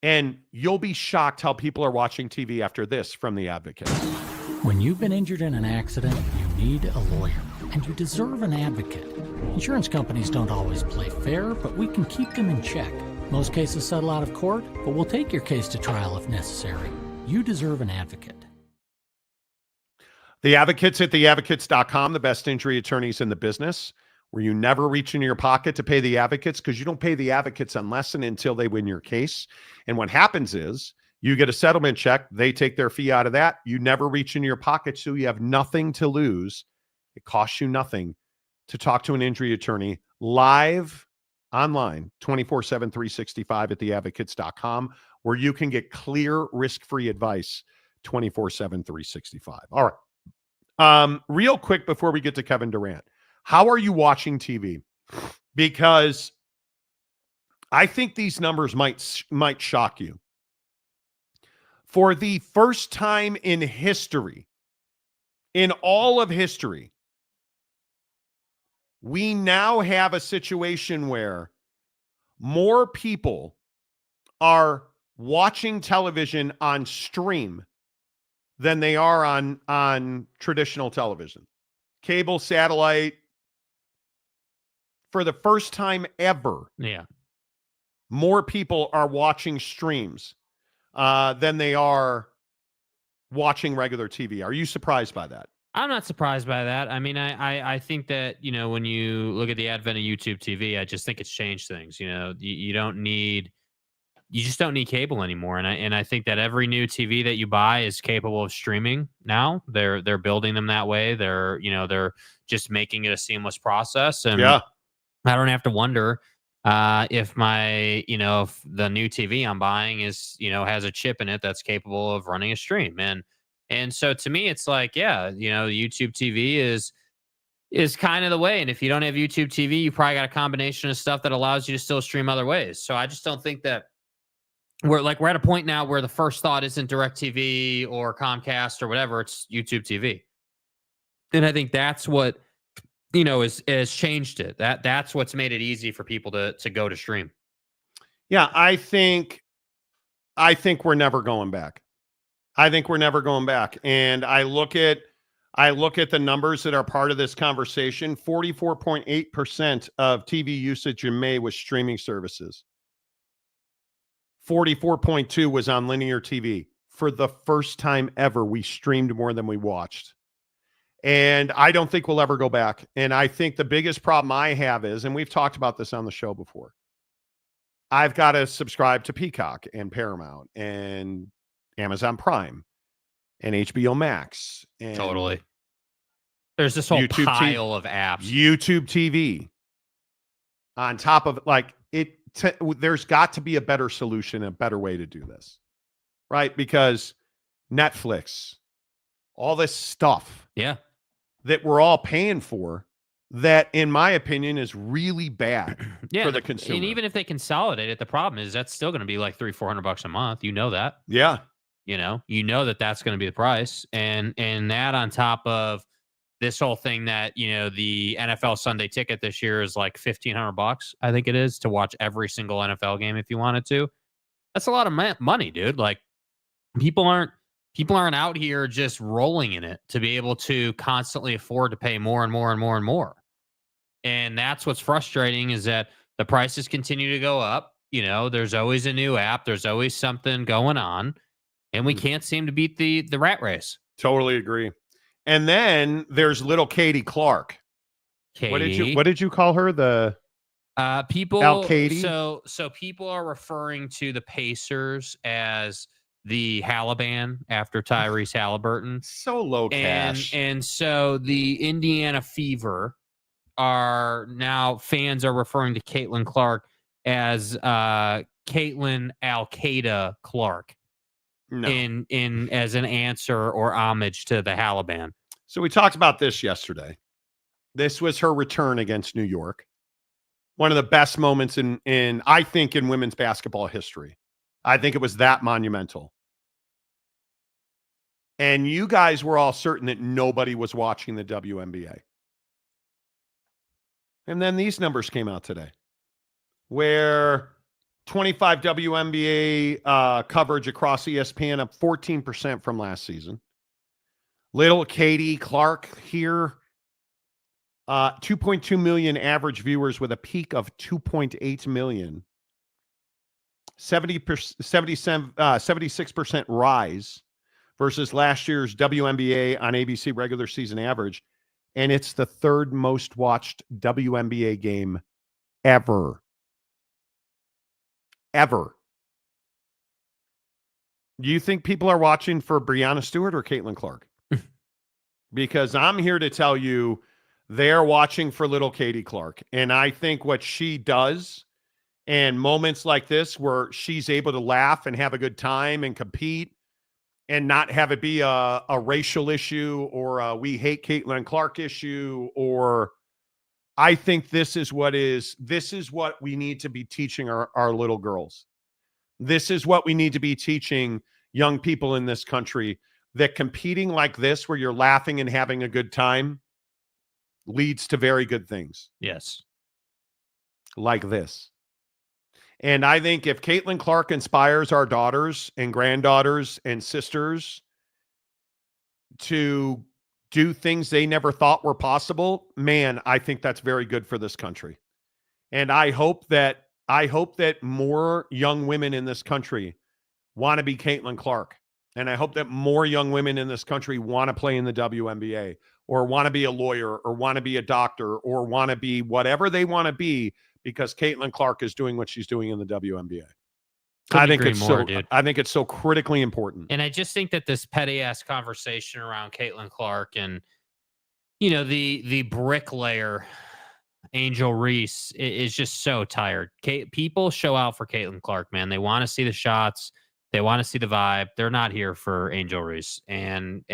and you'll be shocked how people are watching TV after this from the Advocate. When you've been injured in an accident, you need a lawyer, and you deserve an advocate. Insurance companies don't always play fair, but we can keep them in check. Most cases settle out of court, but we'll take your case to trial if necessary. You deserve an advocate. The Advocates at theadvocates.com, the best injury attorneys in the business, where you never reach into your pocket to pay the advocates because you don't pay the advocates unless and until they win your case. And what happens is you get a settlement check. They take their fee out of that. You never reach into your pocket, so you have nothing to lose. It costs you nothing to talk to an injury attorney live online 24/7 365 at theadvocates.com, where you can get clear risk-free advice 24/7 365. All right. Real quick before we get to Kevin Durant, how are you watching TV? Because I think these numbers might shock you. For the first time in history, in all of history, we now have a situation where more people are watching television on stream than they are on traditional television. Cable, satellite. For the first time ever, more people are watching streams than they are watching regular TV. Are you surprised by that? I'm not surprised by that. I mean, I think that, when you look at the advent of YouTube TV, I just think it's changed things. You just don't need cable anymore. And I think that every new TV that you buy is capable of streaming now. They're building them that way. They're just making it a seamless process. And I don't have to wonder if my, if the new TV I'm buying is, has a chip in it that's capable of running a stream. And so to me, it's like, YouTube TV is kind of the way. And if you don't have YouTube TV, you probably got a combination of stuff that allows you to still stream other ways. So I just don't think that we're at a point now where the first thought isn't DirecTV or Comcast or whatever. It's YouTube TV. And I think that's what, has changed it. That's what's made it easy for people to go to stream. Yeah, I think we're never going back. And I look at the numbers that are part of this conversation. 44.8% of TV usage in May was streaming services. 44.2 was on linear TV. For the first time ever, we streamed more than we watched. And I don't think we'll ever go back. And I think the biggest problem I have is, and we've talked about this on the show before, I've got to subscribe to Peacock and Paramount and Amazon Prime and HBO Max. And totally. There's this whole pile of apps. YouTube TV. On top of there's got to be a better solution, a better way to do this. Right? Because Netflix, all this stuff. Yeah. That we're all paying for, that in my opinion is really bad for the consumer. And even if they consolidate it, the problem is that's still going to be like $300-400 a month. You know that. Yeah. You know that's going to be the price. And that on top of this whole thing that, the NFL Sunday ticket this year is like $1,500, I think it is, to watch every single NFL game if you wanted to. That's a lot of money, dude. Like people aren't people aren't out here just rolling in it to be able to constantly afford to pay more and more and more and more. And that's what's frustrating, is that the prices continue to go up. You know, there's always a new app. There's always something going on. And we can't seem to beat the rat race. Totally agree. And then there's little Katie Clark. Katie. What did you call her? The people. Al-Katie? So people are referring to the Pacers as the Halliburton after Tyrese Halleburton. So low cash. And so the Indiana Fever fans are referring to Caitlyn Clark as Caitlyn Al-Qaeda Clark. No. In as an answer or homage to the Halliburton. So we talked about this yesterday. This was her return against New York. One of the best moments in I think in women's basketball history. I think it was that monumental. And you guys were all certain that nobody was watching the WNBA. And then these numbers came out today, where 25 WNBA coverage across ESPN, up 14% from last season. Little Katie Clark here, 2.2 million average viewers with a peak of 2.8 million. 76% rise versus last year's WNBA on ABC regular season average. And it's the third most watched WNBA game ever. Ever. Do you think people are watching for Breanna Stewart or Caitlin Clark? Because I'm here to tell you they're watching for little Katie Clark. And I think what she does, and moments like this where she's able to laugh and have a good time and compete and not have it be a racial issue or a we hate Caitlin Clark issue, or I think this is what we need to be teaching our little girls. This is what we need to be teaching young people in this country, that competing like this, where you're laughing and having a good time, leads to very good things. Yes. Like this. And I think if Caitlin Clark inspires our daughters and granddaughters and sisters to do things they never thought were possible, man, I think that's very good for this country. And I hope that more young women in this country want to be Caitlin Clark. And I hope that more young women in this country want to play in the WNBA, or want to be a lawyer, or want to be a doctor, or want to be whatever they want to be, because Caitlin Clark is doing what she's doing in the WNBA. I think it's so critically important. And I just think that this petty ass conversation around Caitlin Clark and, you know, the bricklayer Angel Reese is just so tired. People show out for Caitlin Clark, man. They want to see the shots. They want to see the vibe. They're not here for Angel Reese. And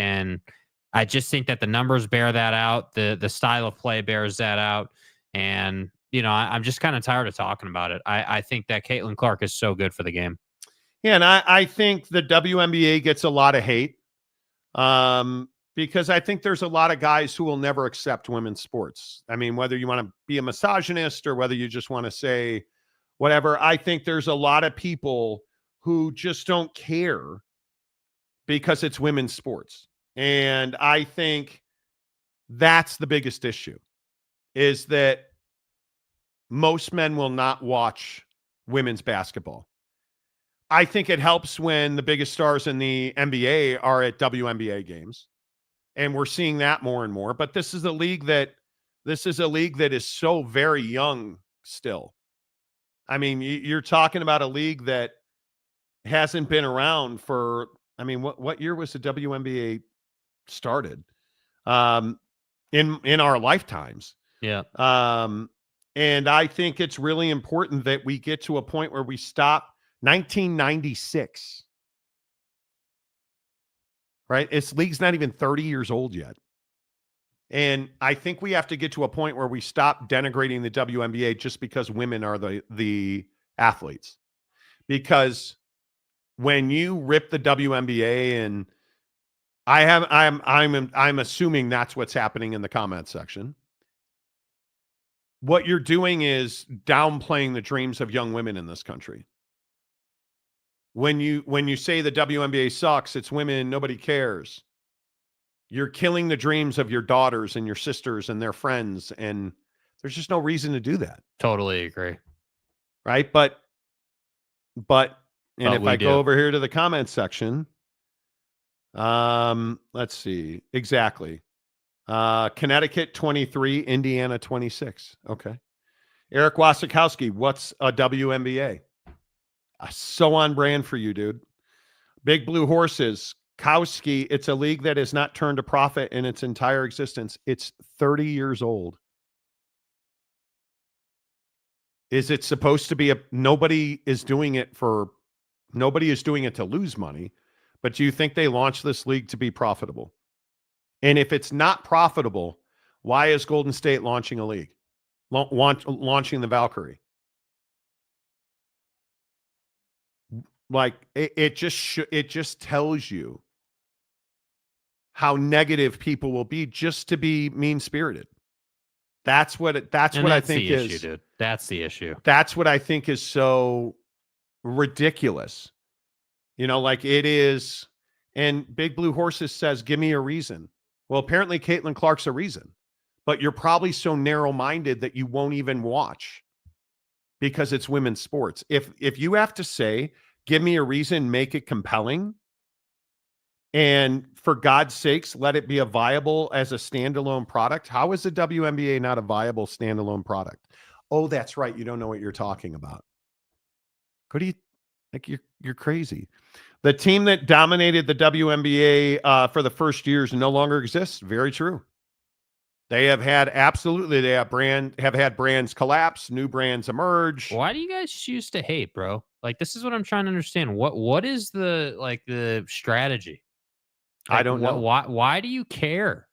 I just think that the numbers bear that out. The style of play bears that out. And, you know, I'm just kind of tired of talking about it. I think that Caitlin Clark is so good for the game. Yeah, and I think the WNBA gets a lot of hate because I think there's a lot of guys who will never accept women's sports. I mean, whether you want to be a misogynist or whether you just want to say whatever, I think there's a lot of people who just don't care because it's women's sports. And I think that's the biggest issue, is that most men will not watch women's basketball. I think it helps when the biggest stars in the NBA are at WNBA games, and we're seeing that more and more. But this is a league that is so very young still. I mean, you're talking about a league that hasn't been around for, I mean, what year was the WNBA started? In our lifetimes. Yeah. And I think it's really important that we get to a point where we stop 1996. Right? It's league's not even 30 years old yet. And I think we have to get to a point where we stop denigrating the WNBA just because women are the athletes. Because when you rip the WNBA, and I'm assuming that's what's happening in the comment section, what you're doing is downplaying the dreams of young women in this country. When you say the WNBA sucks, it's women, nobody cares. You're killing the dreams of your daughters and your sisters and their friends, and there's just no reason to do that. Totally agree. Right? But if I go over here to the comments section, let's see. Exactly. Connecticut 23, Indiana 26. Okay. Eric Wasikowski, what's a WNBA? So on brand for you, dude. Big Blue Horses, Kowski, it's a league that has not turned a profit in its entire existence. It's 30 years old. Is it supposed to be nobody is doing it to lose money, but do you think they launched this league to be profitable? And if it's not profitable, why is Golden State launching a league? Launching the Valkyrie? Like it just tells you how negative people will be just to be mean-spirited. That's what I think the is issue, dude. That's the issue. That's what I think is so ridiculous. Like it is. And Big Blue Horses says, give me a reason. Well, apparently Caitlyn Clark's a reason, but you're probably so narrow-minded that you won't even watch because it's women's sports. If you have to say, give me a reason, make it compelling, and for God's sakes, let it be a viable as a standalone product. How is the WNBA not a viable standalone product? Oh, that's right. You don't know what you're talking about. What do you like? You're crazy. The team that dominated the WNBA for the first years no longer exists. Very true. They have had brands collapse, new brands emerge. Why do you guys choose to hate, bro? Like, this is what I'm trying to understand. What is the strategy? Like, I don't know. Why do you care?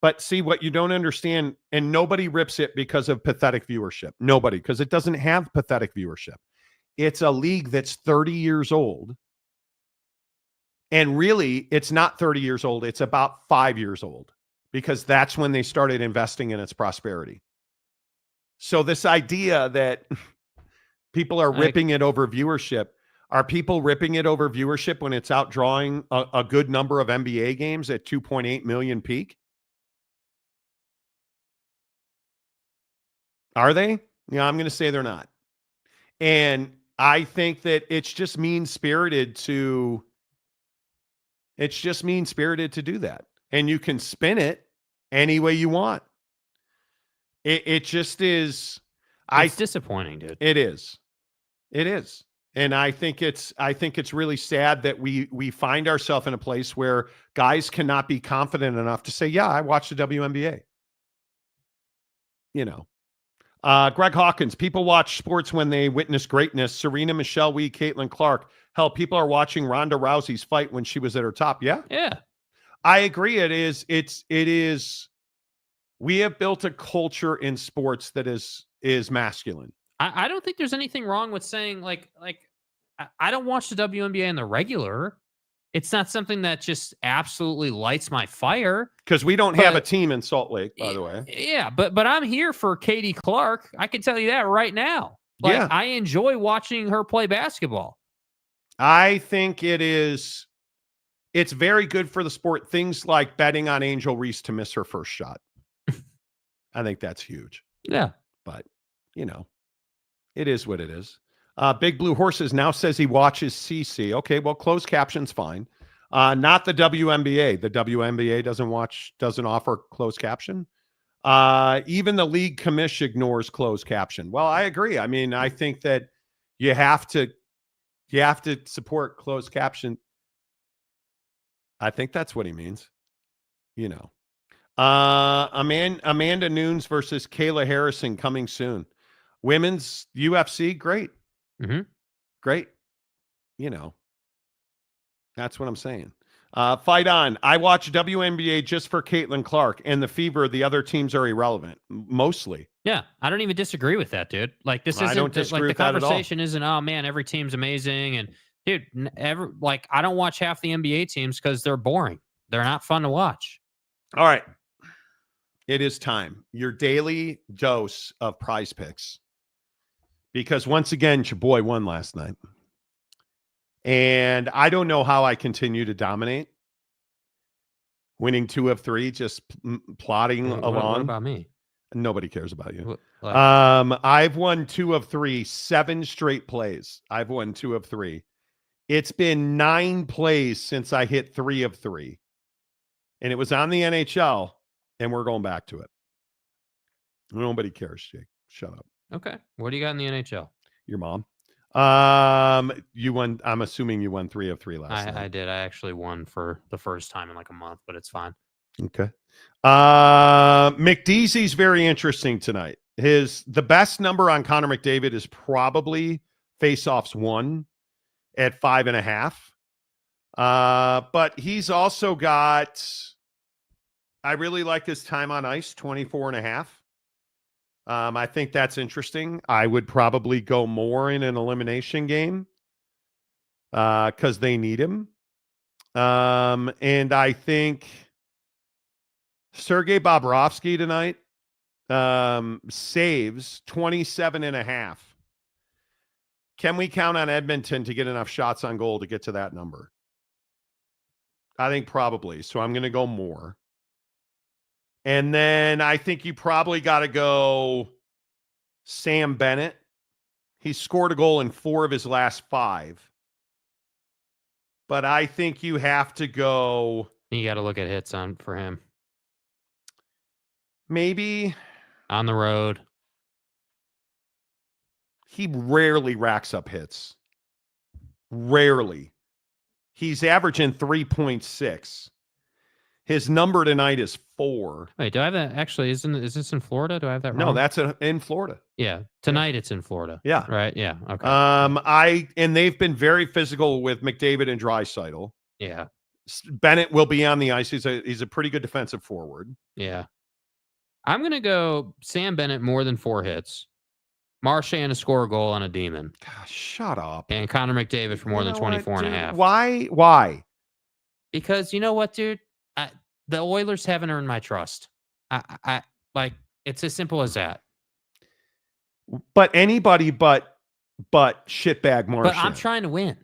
But see, what you don't understand, and nobody rips it because of pathetic viewership. Nobody, because it doesn't have pathetic viewership. It's a league that's 30 years old. And really, it's not 30 years old. It's about 5 years old, because that's when they started investing in its prosperity. So this idea that people are ripping it over viewership, are people ripping it over viewership when it's outdrawing a good number of NBA games at 2.8 million peak? Are they? Yeah, I'm going to say they're not. And I think that it's just mean-spirited to do that. And you can spin it any way you want. It just is. It's disappointing, dude. It is. And I think it's really sad that we find ourselves in a place where guys cannot be confident enough to say, yeah, I watched the WNBA. Greg Hawkins, people watch sports when they witness greatness. Serena, Michelle Wee, Caitlyn Clark. Hell, people are watching Ronda Rousey's fight when she was at her top. Yeah. I agree. It is. We have built a culture in sports that is masculine. I don't think there's anything wrong with saying like I don't watch the WNBA in the regular. It's not something that just absolutely lights my fire. Because we don't have a team in Salt Lake, by the way. Yeah, but I'm here for Katie Clark. I can tell you that right now. I enjoy watching her play basketball. I think it's very good for the sport. Things like betting on Angel Reese to miss her first shot. I think that's huge. Yeah. But, it is what it is. Big Blue Horses now says he watches CC. Okay, well, closed caption's fine. Not the WNBA. The WNBA doesn't offer closed caption. Even the league commission ignores closed caption. Well, I agree. I mean, I think that you have to support closed caption. I think that's what he means. Amanda Nunes versus Kayla Harrison coming soon. Women's UFC, great. Mm-hmm. Great. That's what I'm saying. Fight on. I watch WNBA just for Caitlyn Clark and the Fever. The other teams are irrelevant, mostly. Yeah, I don't even disagree with that, dude. Like, this isn't, I don't disagree like, with the that at all. conversation isn't, oh man, every team's amazing. And dude, I don't watch half the NBA teams because they're boring. They're not fun to watch. All right. It is time. Your daily dose of Prize Picks. Because once again, your boy won last night. And I don't know how I continue to dominate. Winning 2 of 3, just plodding along. What about me? Nobody cares about you. Like, I've won 2 of 3, 7 straight plays. I've won 2 of 3. It's been 9 plays since I hit 3 of 3. And it was on the NHL, and we're going back to it. Nobody cares, Jake. Shut up. Okay. What do you got in the NHL? Your mom. You won. I'm assuming you won 3 of 3 last night. I did. I actually won for the first time in like a month, but it's fine. Okay. McDeezy's very interesting tonight. The best number on Connor McDavid is probably faceoffs 1 at 5.5. But he's also got, I really like his time on ice, 24.5. I think that's interesting. I would probably go more in an elimination game because they need him. And I think Sergei Bobrovsky tonight saves 27.5. Can we count on Edmonton to get enough shots on goal to get to that number? I think probably. So I'm going to go more. And then I think you probably got to go Sam Bennett. He scored a goal in 4 of his last 5. But I think you have to go. You got to look at hits for him. Maybe. On the road. He rarely racks up hits. Rarely. He's averaging 3.6. His number tonight is 4. Wait, do I have that? Actually, is this in Florida? Do I have that wrong? No, that's in Florida. Yeah, tonight it's in Florida. Yeah, right. Yeah, okay. And they've been very physical with McDavid and Draisaitl. Yeah, Bennett will be on the ice. He's a pretty good defensive forward. Yeah, I'm gonna go Sam Bennett more than 4 hits. Marchand to score a goal on a demon. Gosh, shut up. And Connor McDavid for more than 24.5. Why? Because you know what, dude? The Oilers haven't earned my trust. I like it's as simple as that. But anybody but shitbag Marchand. But I'm trying to win.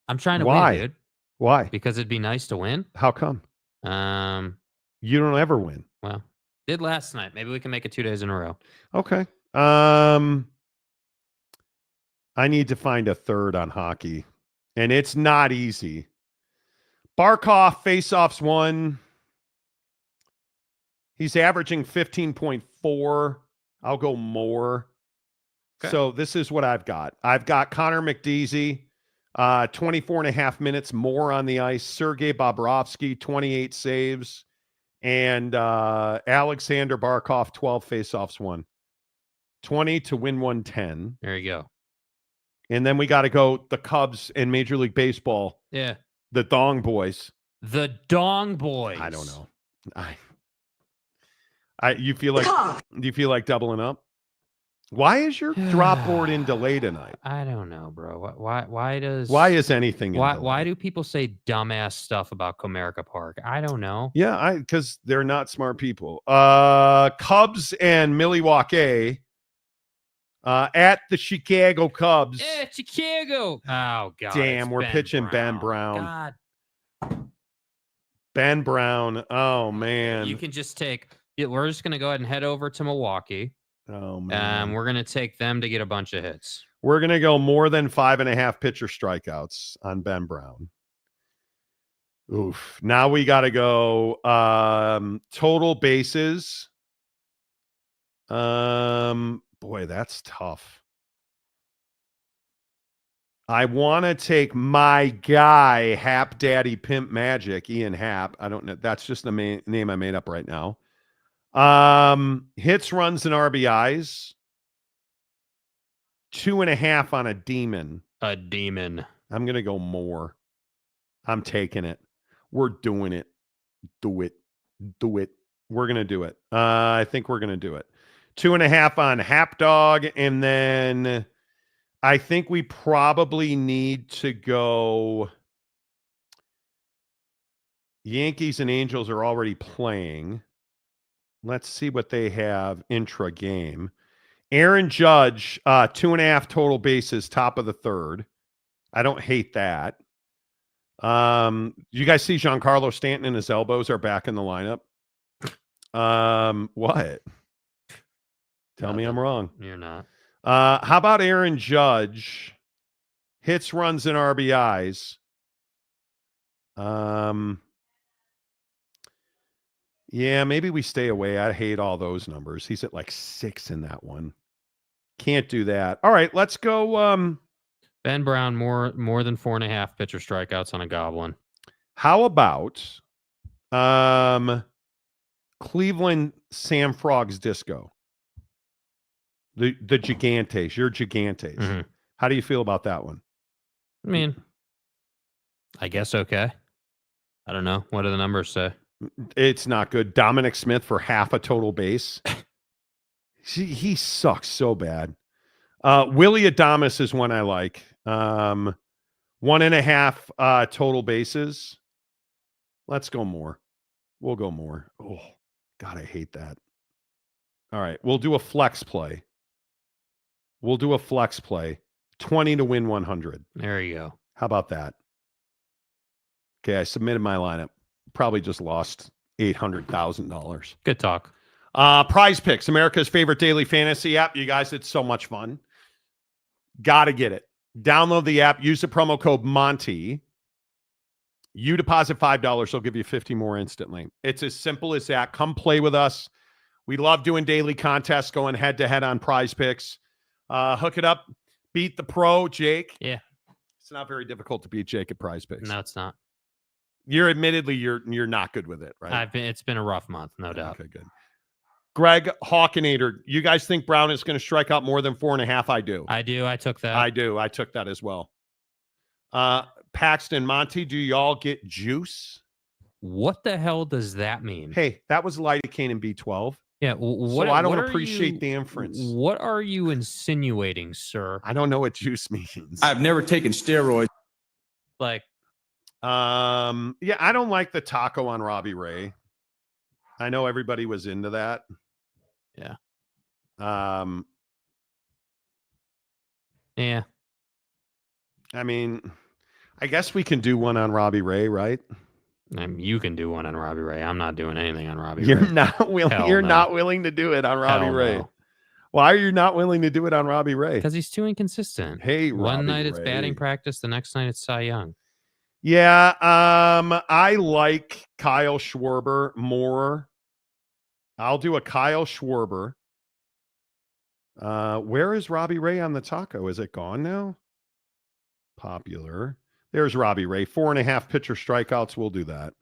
I'm trying to win, dude. Why? Because it'd be nice to win. How come? You don't ever win. Well, did last night. Maybe we can make it 2 days in a row. Okay. I need to find a third on hockey, and it's not easy. Barkov faceoffs 1. He's averaging 15.4. I'll go more. Okay. So this is what I've got. I've got Connor McDeezy, 24.5 minutes more on the ice. Sergei Bobrovsky, 28 saves. And Alexander Barkov, 12 faceoffs 1. 20 to win 110. There you go. And then we got to go the Cubs in Major League Baseball. Yeah. The Dong Boys. The Dong Boys. I don't know. You feel like do you feel like doubling up? Why is your drop board in delay tonight? I don't know, bro. Why is anything in delay? Why do people say dumbass stuff about Comerica Park? I don't know. Yeah, because they're not smart people. Cubs and Milwaukee at the Chicago Cubs. Yeah, Chicago. Oh god. Damn, we're pitching Ben Brown. God. Ben Brown. Oh man. You can just take. We're just gonna go ahead and head over to Milwaukee. Oh man. We're gonna take them to get a bunch of hits. We're gonna go more than 5.5 pitcher strikeouts on Ben Brown. Oof. Now we got to go total bases. Boy, that's tough. I want to take my guy, Hap Daddy Pimp Magic, Ian Happ. I don't know. That's just the name I made up right now. Hits, runs, and RBIs. 2.5 on a demon. A demon. I'm going to go more. I'm taking it. We're doing it. Do it. Do it. We're going to do it. I think we're going to do it. 2.5 on Hap Dog. And then I think we probably need to go. Yankees and Angels are already playing. Let's see what they have intra game. Aaron Judge, 2.5 total bases, top of the third. I don't hate that. You guys see Giancarlo Stanton and his elbows are back in the lineup? What? Tell me I'm wrong. You're not. How about Aaron Judge? Hits, runs, and RBIs. Yeah, maybe we stay away. I hate all those numbers. He's at like 6 in that one. Can't do that. All right, let's go. Ben Brown, more than 4.5 pitcher strikeouts on a goblin. How about Cleveland Sam Frog's Disco? The Gigantes, your Gigantes. Mm-hmm. How do you feel about that one? I mean, I guess okay. I don't know. What do the numbers say? It's not good. Dominic Smith for half a total base. He sucks so bad. Willie Adames is one I like. 1.5 total bases. Let's go more. We'll go more. Oh, God, I hate that. All right, we'll do a flex play. 20 to win 100. There you go. How about that? Okay, I submitted my lineup. Probably just lost $800,000. Good talk. Prize Picks, America's favorite daily fantasy app. You guys, it's so much fun. Got to get it. Download the app. Use the promo code Monty. You deposit $5, they'll give you 50 more instantly. It's as simple as that. Come play with us. We love doing daily contests, going head-to-head on Prize Picks. Hook it up. Beat the pro, Jake. Yeah. It's not very difficult to beat Jake at Prize Picks. No, it's not. You're not good with it, right? It's been a rough month, no doubt. Okay, good. Greg Hawkinator, you guys think Brown is going to strike out more than 4.5? I do. I do. I took that. I do. I took that as well. Paxton, Monty, do y'all get juice? What the hell does that mean? Hey, that was lidocaine and B12. Yeah. So I don't appreciate the inference. What are you insinuating, sir? I don't know what juice means. I've never taken steroids. Like, yeah, I don't like the taco on Robbie Ray. I know everybody was into that. Yeah. Yeah. I mean, I guess we can do one on Robbie Ray, right? You can do one on Robbie Ray. I'm not doing anything on Robbie Ray. You're not willing. Hell no. Not willing to do it on Robbie Hell Ray. no. Why are you not willing to do it on Robbie Ray? Because he's too inconsistent. Hey, one Robbie night it's Ray. batting practice, the next night it's Cy Young. Yeah, I like Kyle Schwarber more. I'll do a Kyle Schwarber. Where is Robbie Ray on the taco? Is it gone now? Popular. There's Robbie Ray. 4.5 pitcher strikeouts. We'll do that.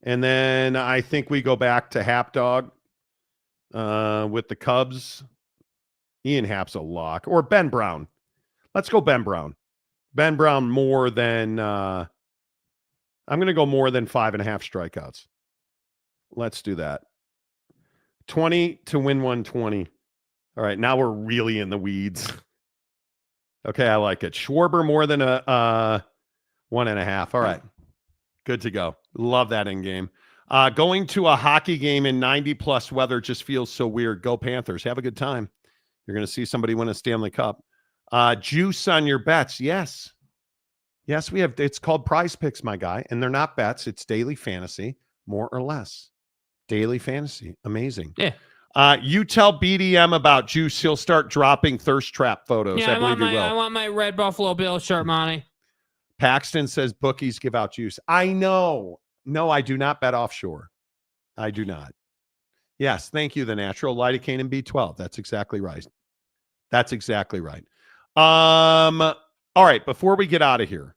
And then I think we go back to Hap Dog with the Cubs. Ian Happ's a lock. Or Ben Brown. Let's go Ben Brown. Ben Brown more than I'm going to go more than 5.5 strikeouts. Let's do that. 20 to win 120. All right, now we're really in the weeds. Okay, I like it. Schwarber more than a 1.5. All right, good to go. Love that in game. Going to a hockey game in 90-plus weather just feels so weird. Go Panthers. Have a good time. You're going to see somebody win a Stanley Cup. Juice on your bets. Yes. Yes, we have. It's called Prize Picks, my guy. And they're not bets. It's daily fantasy, more or less. Daily fantasy. Amazing. Yeah. You tell BDM about Juice. He'll start dropping thirst trap photos. Yeah, I believe he will. I want my red Buffalo Bill shirt, Monty. Paxton says bookies give out juice. I know. No, I do not bet offshore. I do not. Yes, thank you, the natural lidocaine and B12. That's exactly right. That's exactly right. All right, before we get out of here,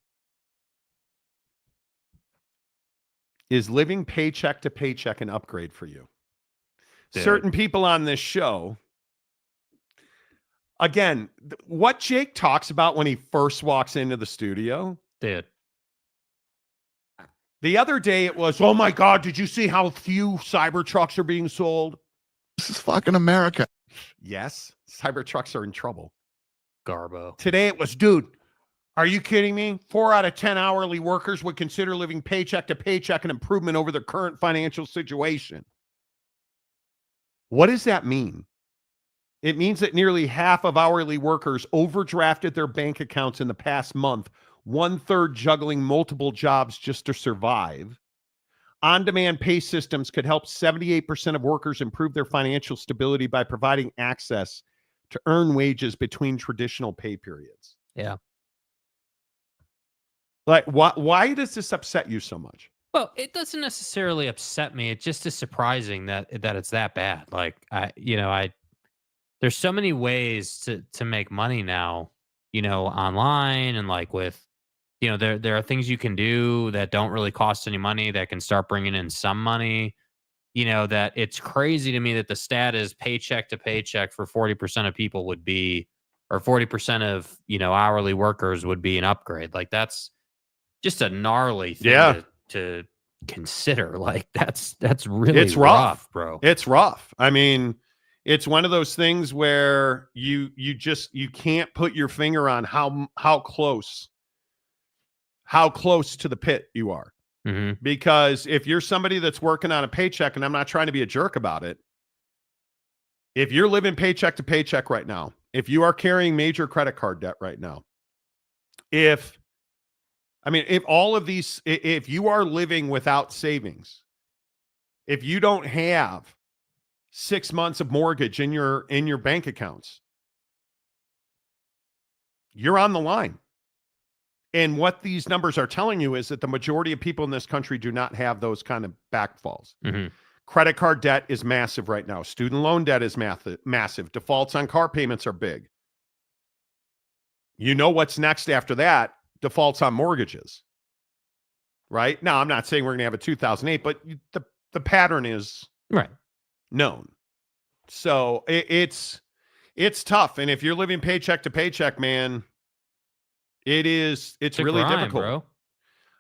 is living paycheck to paycheck an upgrade for you? Dude. Certain people on this show, again, what Jake talks about when he first walks into the studio, dude. The other day it was, oh my God, did you see how few Cybertrucks are being sold? This is fucking America. Yes, Cybertrucks are in trouble. Garbo. Today it was, dude, are you kidding me? 4 out of 10 hourly workers would consider living paycheck to paycheck an improvement over their current financial situation. What does that mean? It means that nearly half of hourly workers overdrafted their bank accounts in the past month, 1/3 juggling multiple jobs just to survive. On-demand pay systems could help 78% of workers improve their financial stability by providing access to earn wages between traditional pay periods. Yeah. Like, why does this upset you so much? Well, it doesn't necessarily upset me. It just is surprising that it's that bad. Like, there's so many ways to make money now, online and like with, there are things you can do that don't really cost any money that can start bringing in some money. That it's crazy to me that the stat is paycheck to paycheck for 40% of people would be, or 40% of, hourly workers would be an upgrade. Like that's just a gnarly thing to consider. Like that's really it's rough, bro. It's rough. I mean, it's one of those things where you can't put your finger on how close to the pit you are. Mm-hmm. Because if you're somebody that's working on a paycheck, and I'm not trying to be a jerk about it, if you're living paycheck to paycheck right now, if you are carrying major credit card debt right now, if all of these, if you are living without savings, if you don't have 6 months of mortgage in your bank accounts, you're on the line. And what these numbers are telling you is that the majority of people in this country do not have those kind of backfalls. Mm-hmm. Credit card debt is massive right now. Student loan debt is massive. Defaults on car payments are big. You know what's next after that? Defaults on mortgages. Right? Now, I'm not saying we're going to have a 2008, but the pattern is right known. So it's tough. And if you're living paycheck to paycheck, man, it's really difficult.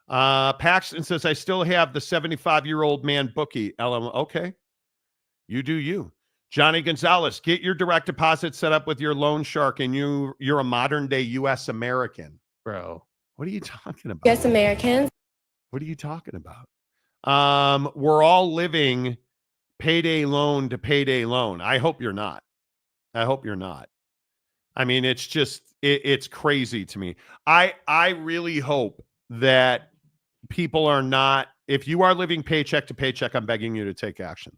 Bro. Paxton says, I still have the 75-year-old man bookie. Okay. You do you. Johnny Gonzalez, get your direct deposit set up with your loan shark, and you're a modern day U.S. American. Bro. What are you talking about? U.S. Americans. What are you talking about? We're all living payday loan to payday loan. I hope you're not. I mean, it's just, it's crazy to me. I really hope that people are not, if you are living paycheck to paycheck, I'm begging you to take action.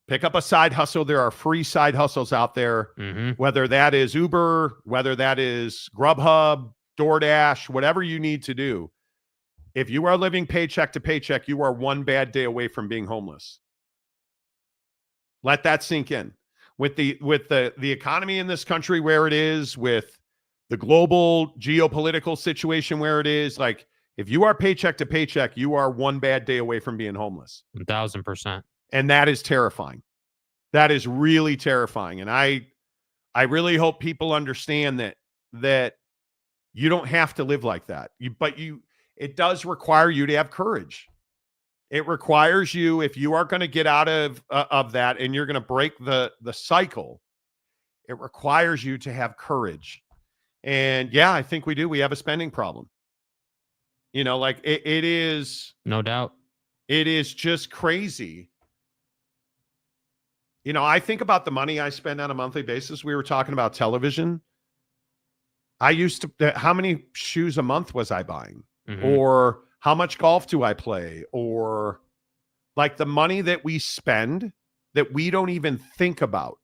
Pick up a side hustle. There are free side hustles out there, whether that is Uber, whether that is Grubhub, DoorDash, whatever you need to do. If you are living paycheck to paycheck, you are one bad day away from being homeless. Let that sink in. With the economy in this country where it is, with the global geopolitical situation where it is, like if you are paycheck to paycheck, you are one bad day away from being homeless. 1,000%. And that is terrifying. That is really terrifying. And I really hope people understand that you don't have to live like that. It does require you to have courage. It requires you, if you are going to get out of that and you're going to break the cycle, it requires you to have courage. And yeah, I think we do. We have a spending problem. Like it is. No doubt. It is just crazy. I think about the money I spend on a monthly basis. We were talking about television. I used to, how many shoes a month was I buying? Mm-hmm. Or how much golf do I play? Or like the money that we spend that we don't even think about.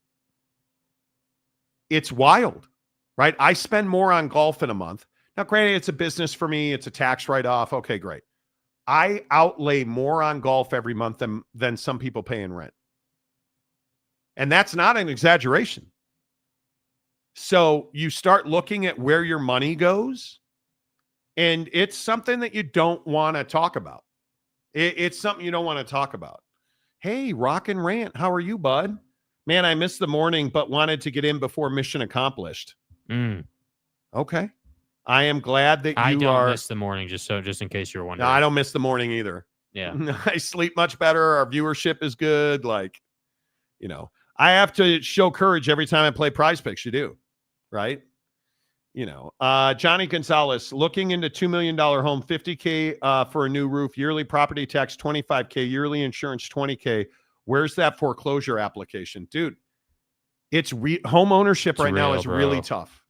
It's wild, right? I spend more on golf in a month. Now, granted, it's a business for me. It's a tax write-off. Okay, great. I outlay more on golf every month than some people pay in rent. And that's not an exaggeration. So you start looking at where your money goes, and it's something that you don't want to talk about. It's something you don't want to talk about. Hey, Rock and Rant, how are you, bud? Man, I missed the morning, but wanted to get in before mission accomplished. Okay. I am glad that I don't miss the morning, just in case you were wondering. No, I don't miss the morning either. Yeah. I sleep much better. Our viewership is good. Like, I have to show courage every time I play Prize Picks. You do, right? Johnny Gonzalez, looking into $2 million home, $50K for a new roof, yearly property tax, $25K, yearly insurance, $20K. Where's that foreclosure application? Dude, It's home ownership right now real, is really tough.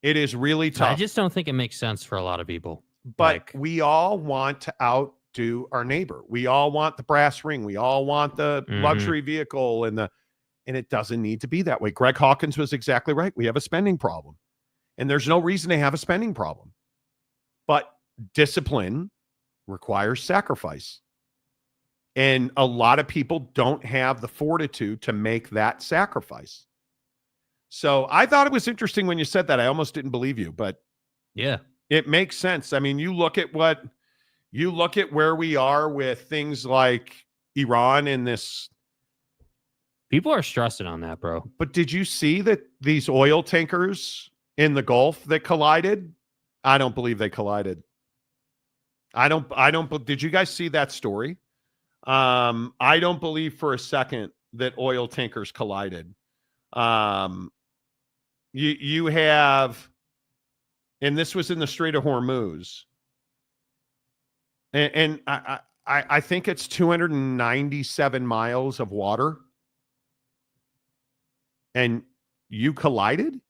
It is really tough. I just don't think it makes sense for a lot of people. But we all want to outdo our neighbor. We all want the brass ring. We all want the luxury vehicle and it doesn't need to be that way. Greg Hawkins was exactly right. We have a spending problem. And there's no reason to have a spending problem. But discipline requires sacrifice. And a lot of people don't have the fortitude to make that sacrifice. So I thought it was interesting when you said that. I almost didn't believe you, but yeah, it makes sense. I mean, you look at where we are with things like Iran and this. People are stressing on that, bro. But did you see that these oil tankers in the Gulf that collided? I don't believe they collided. Did you guys see that story? I don't believe for a second that oil tankers collided. You have, and this was in the Strait of Hormuz, and I think it's 297 miles of water, and you collided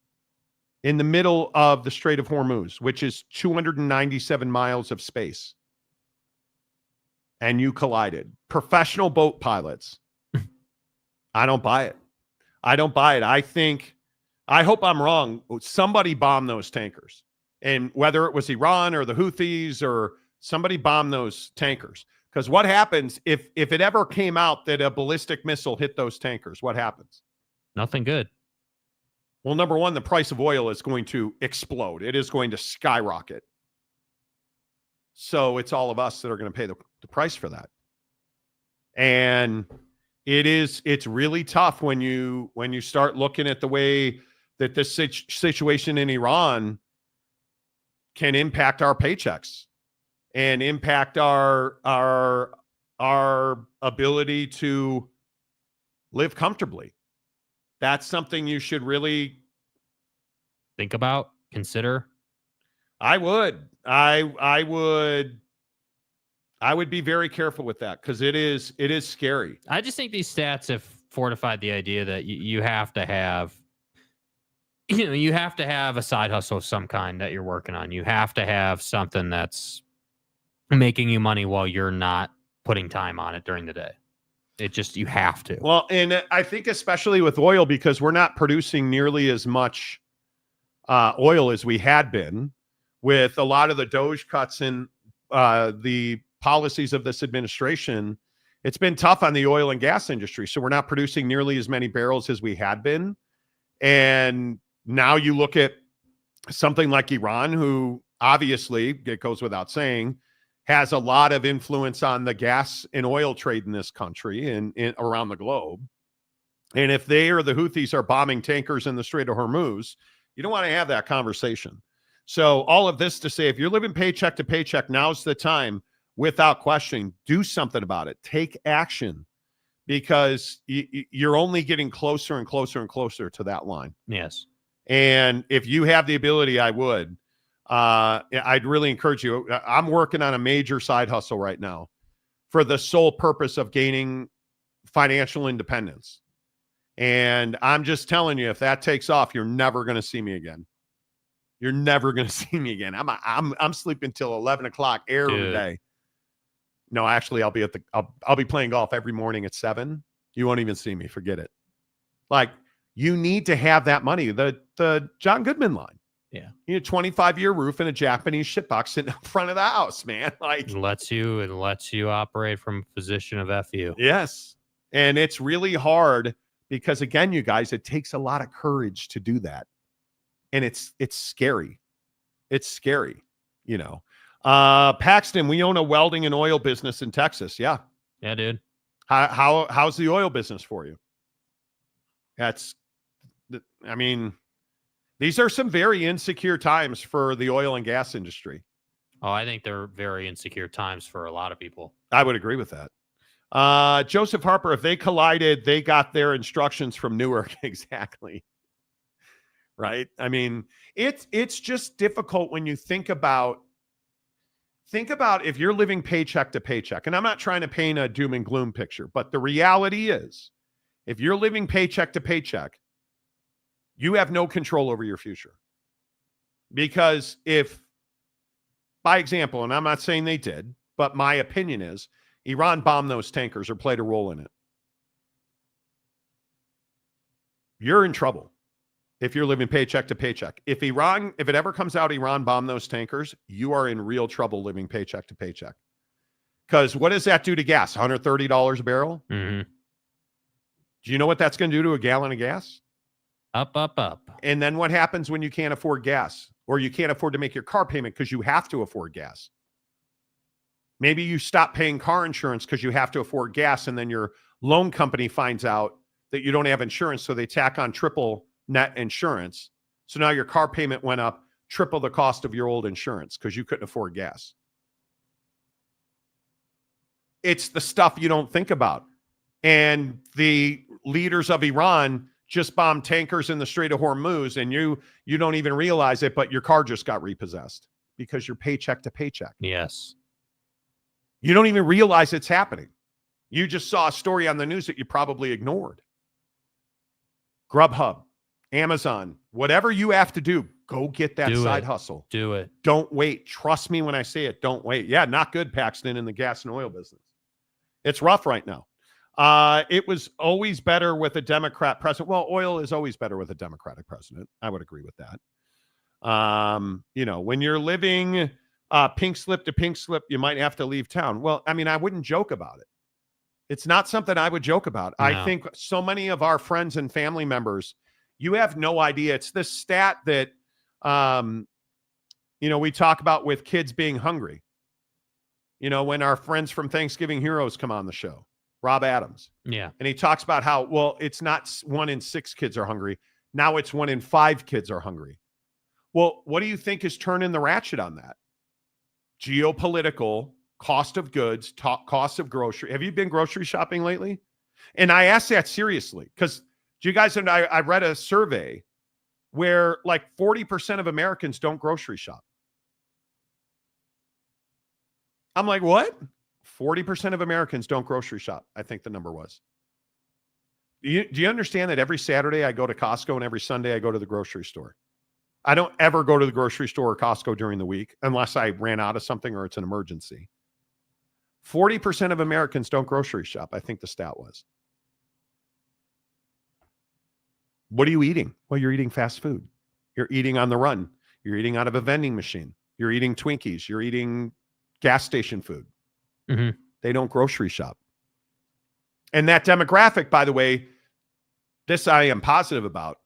in the middle of the Strait of Hormuz, which is 297 miles of space. And you collided. Professional boat pilots. I don't buy it. I hope I'm wrong. Somebody bombed those tankers. And whether it was Iran or the Houthis or somebody bombed those tankers. Because what happens if it ever came out that a ballistic missile hit those tankers? What happens? Nothing good. Well, number one, the price of oil is going to explode. It is going to skyrocket. So it's all of us that are going to pay the price for that. And it's really tough when you start looking at the way that this situation in Iran can impact our paychecks and impact our ability to live comfortably. That's something you should really think about, consider. I would be very careful with that because it is scary. I just think these stats have fortified the idea that you have to have, you have to have a side hustle of some kind that you're working on. You have to have something that's making you money while you're not putting time on it during the day. You have to. Well, and I think especially with oil, because we're not producing nearly as much oil as we had been with a lot of the Doge cuts and the policies of this administration. It's been tough on the oil and gas industry. So we're not producing nearly as many barrels as we had been. And now you look at something like Iran, who obviously, it goes without saying, has a lot of influence on the gas and oil trade in this country and around the globe. And if they or the Houthis are bombing tankers in the Strait of Hormuz, you don't want to have that conversation. So all of this to say, if you're living paycheck to paycheck, now's the time, without question, do something about it. Take action, because you're only getting closer and closer and closer to that line. Yes. And if you have the ability, I would. I'd really encourage you. I'm working on a major side hustle right now for the sole purpose of gaining financial independence. And I'm just telling you, if that takes off, you're never going to see me again. You're never going to see me again. I'm sleeping till 11 o'clock every day. No, actually, I'll be playing golf every morning at 7. You won't even see me. Forget it. Like, you need to have that money. The John Goodman line. Yeah. You know, 25-year roof and a Japanese shitbox sitting in front of the house, man. Like, it lets you operate from a position of FU. Yes. And it's really hard because, again, you guys, it takes a lot of courage to do that. And it's scary. It's scary, you know. Paxton, we own a welding and oil business in Texas. Yeah. Yeah, dude. How's the oil business for you? These are some very insecure times for the oil and gas industry. Oh, I think they're very insecure times for a lot of people. I would agree with that. Joseph Harper, if they collided, they got their instructions from Newark. Exactly. Right? I mean, it's just difficult when you think about if you're living paycheck to paycheck. And I'm not trying to paint a doom and gloom picture, but the reality is If you're living paycheck to paycheck, you have no control over your future. Because if, by example, and I'm not saying they did, but my opinion is Iran bombed those tankers or played a role in it, you're in trouble if you're living paycheck to paycheck. If it ever comes out Iran bombed those tankers, you are in real trouble living paycheck to paycheck. Because what does that do to gas? $130 a barrel? Mm-hmm. Do you know what that's going to do to a gallon of gas? Up. And then what happens when you can't afford gas or you can't afford to make your car payment because you have to afford gas? Maybe you stop paying car insurance because you have to afford gas, and then your loan company finds out that you don't have insurance, so they tack on triple net insurance. So now your car payment went up triple the cost of your old insurance because you couldn't afford gas. It's the stuff you don't think about. And the leaders of Iran just bombed tankers in the Strait of Hormuz, and you don't even realize it, but your car just got repossessed because you're paycheck to paycheck. Yes. You don't even realize it's happening. You just saw a story on the news that you probably ignored. Grubhub, Amazon, whatever you have to do, go get that side hustle. Do it. Don't wait. Trust me when I say it. Don't wait. Yeah, not good, Paxton, in the gas and oil business. It's rough right now. It was always better with a Democrat president. Well, oil is always better with a Democratic president. I would agree with that. When you're living pink slip to pink slip, you might have to leave town. Well, I mean, I wouldn't joke about it. It's not something I would joke about. No. I think so many of our friends and family members, you have no idea. It's this stat that, we talk about with kids being hungry. When our friends from Thanksgiving Heroes come on the show, Rob Adams. Yeah. And he talks about how, well, it's not 1 in 6 kids are hungry. Now it's 1 in 5 kids are hungry. Well, what do you think is turning the ratchet on that? Geopolitical, cost of goods, cost of grocery. Have you been grocery shopping lately? And I ask that seriously because do you guys know, I read a survey where like 40% of Americans don't grocery shop. I'm like, what? 40% of Americans don't grocery shop, I think the number was. Do you understand that every Saturday I go to Costco and every Sunday I go to the grocery store? I don't ever go to the grocery store or Costco during the week unless I ran out of something or it's an emergency. 40% of Americans don't grocery shop, I think the stat was. What are you eating? Well, you're eating fast food. You're eating on the run. You're eating out of a vending machine. You're eating Twinkies. You're eating gas station food. Mm-hmm. They don't grocery shop. And that demographic, by the way, this I am positive about.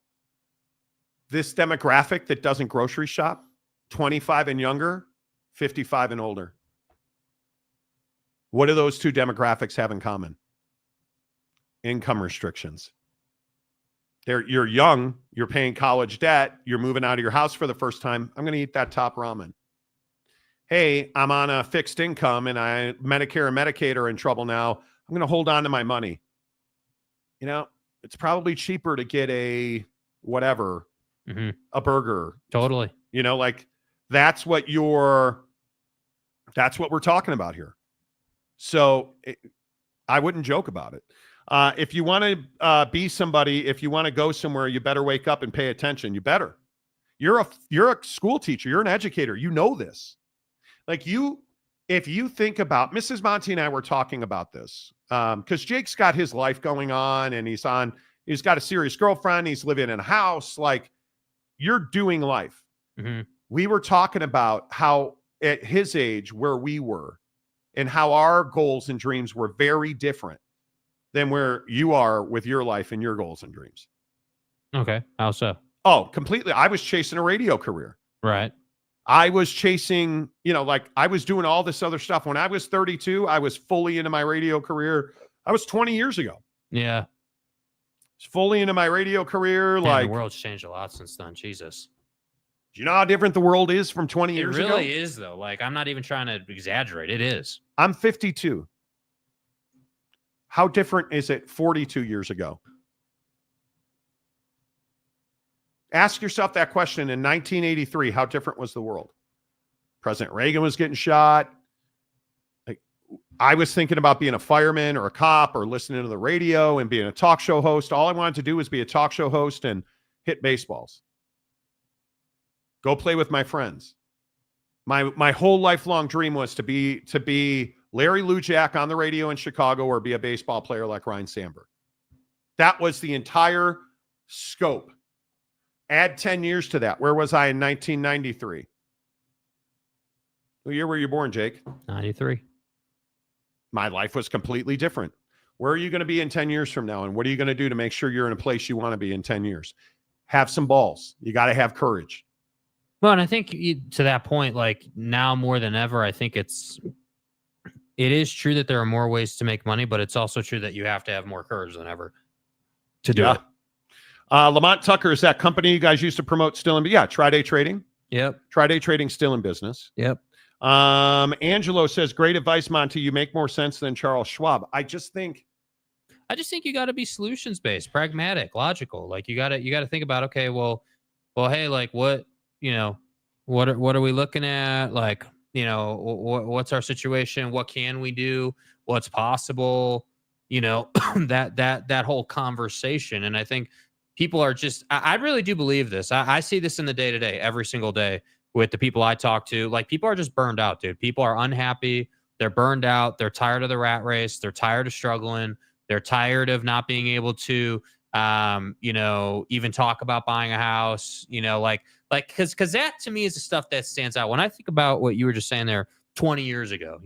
This demographic that doesn't grocery shop, 25 and younger, 55 and older. What do those two demographics have in common? Income restrictions. You're young, you're paying college debt, you're moving out of your house for the first time. I'm going to eat that top ramen. Hey, I'm on a fixed income and Medicare and Medicaid are in trouble now. I'm going to hold on to my money. It's probably cheaper to get a whatever, a burger. Totally. That's what we're talking about here. So I wouldn't joke about it. If you want to be somebody, if you want to go somewhere, you better wake up and pay attention. You better. You're a school teacher. You're an educator. You know this. If you think about, Mrs. Monty and I were talking about this because Jake's got his life going on and he's got a serious girlfriend. He's living in a house. You're doing life. Mm-hmm. We were talking about how at his age, where we were and how our goals and dreams were very different than where you are with your life and your goals and dreams. Okay. How so? Oh, completely. I was chasing a radio career. Right. I was chasing, I was doing all this other stuff. When I was 32, I was fully into my radio career. I was 20 years ago. Yeah. Fully into my radio career. The world's changed a lot since then. Jesus. Do you know how different the world is from 20 years ago? It really is, though. I'm not even trying to exaggerate. It is. I'm 52. How different is it 42 years ago? Ask yourself that question. In 1983, how different was the world? President Reagan was getting shot. I was thinking about being a fireman or a cop or listening to the radio and being a talk show host. All I wanted to do was be a talk show host and hit baseballs. Go play with my friends. My whole lifelong dream was to be Larry Lujak on the radio in Chicago or be a baseball player like Ryan Sandberg. That was the entire scope. Add 10 years to that. Where was I in 1993? What year were you born, Jake? 93. My life was completely different. Where are you going to be in 10 years from now? And what are you going to do to make sure you're in a place you want to be in 10 years? Have some balls. You got to have courage. Well, and I think to that point, like now more than ever, I think it is true that there are more ways to make money, but it's also true that you have to have more courage than ever to do it. Lamont Tucker is that company you guys used to promote still in, Tri-Day Trading. Yep. Tri-Day Trading still in business. Yep. Angelo says, great advice, Monty. You make more sense than Charles Schwab. I just think you got to be solutions based, pragmatic, logical. Like you got to think about, okay, well, hey, like what are we looking at? Like, what's our situation? What can we do? What's possible? That whole conversation. And I think people are just, I really do believe this. I see this in the day to day, every single day with the people I talk to. Like people are just burned out, dude. People are unhappy. They're burned out. They're tired of the rat race. They're tired of struggling. They're tired of not being able to, even talk about buying a house, because that to me is the stuff that stands out. When I think about what you were just saying there 20 years ago,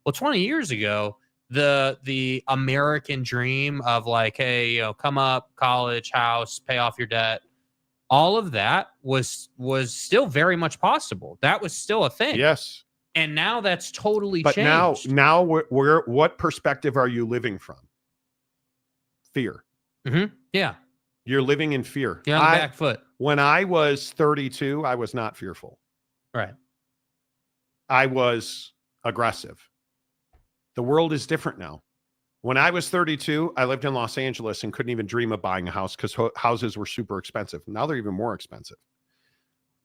20 years ago, the American dream of like, hey, come up, college, house, pay off your debt. All of that was still very much possible. That was still a thing. Yes. And now that's totally changed. But now what perspective are you living from? Fear. Mm-hmm. Yeah. You're living in fear. You're on the back foot. When I was 32, I was not fearful. Right. I was aggressive. The world is different now. When I was 32, I lived in Los Angeles and couldn't even dream of buying a house because houses were super expensive. Now they're even more expensive.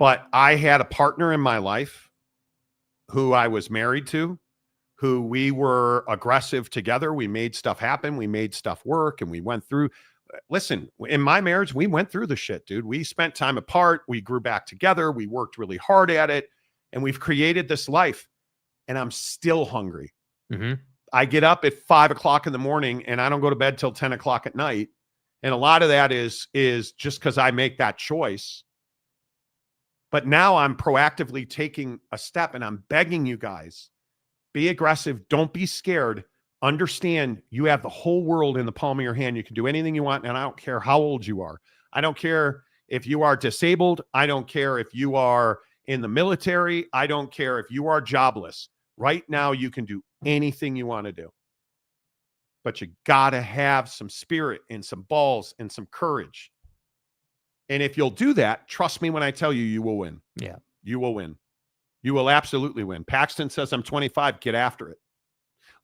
But I had a partner in my life who I was married to, who we were aggressive together. We made stuff happen. We made stuff work, and we went through. Listen, in my marriage, we went through the shit, dude. We spent time apart. We grew back together. We worked really hard at it, and we've created this life. And I'm still hungry. Mm-hmm. I get up at 5 o'clock in the morning and I don't go to bed till 10 o'clock at night. And a lot of that is just because I make that choice. But now I'm proactively taking a step and I'm begging you guys, be aggressive. Don't be scared. Understand you have the whole world in the palm of your hand. You can do anything you want. And I don't care how old you are. I don't care if you are disabled. I don't care if you are in the military. I don't care if you are jobless. Right now, you can do anything you want to do. But you got to have some spirit and some balls and some courage. And if you'll do that, trust me when I tell you, you will win. Yeah. You will win. You will absolutely win. Paxton says, I'm 25. Get after it.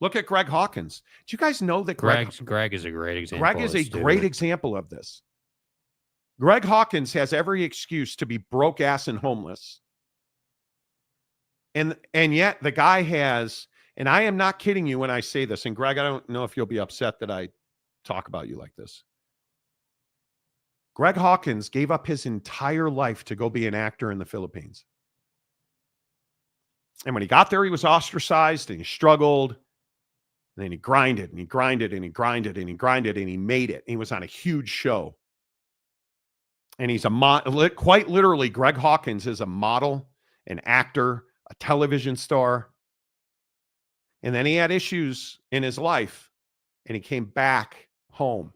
Look at Greg Hawkins. Do you guys know that Greg is a great example? Greg is a great example of this. Greg Hawkins has every excuse to be broke ass and homeless. And yet the guy has, and I am not kidding you when I say this, and Greg, I don't know if you'll be upset that I talk about you like this. Greg Hawkins gave up his entire life to go be an actor in the Philippines. And when he got there, he was ostracized and he struggled. And then he grinded and he grinded and he grinded and he grinded and he made it. He was on a huge show. And he's quite literally, Greg Hawkins is a model, an actor, a television star. And then he had issues in his life and he came back home,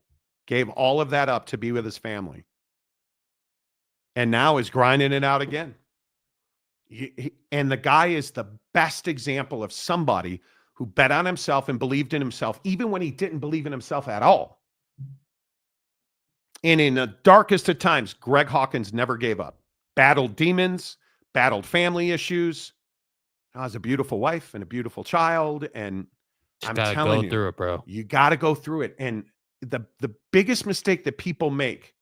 gave all of that up to be with his family. And now is grinding it out again. And the guy is the best example of somebody who bet on himself and believed in himself, even when he didn't believe in himself at all. And in the darkest of times, Greg Hawkins never gave up. Battled demons, battled family issues. Has a beautiful wife and a beautiful child. And I'm telling you, through it, bro. You got to go through it. And the biggest mistake that people make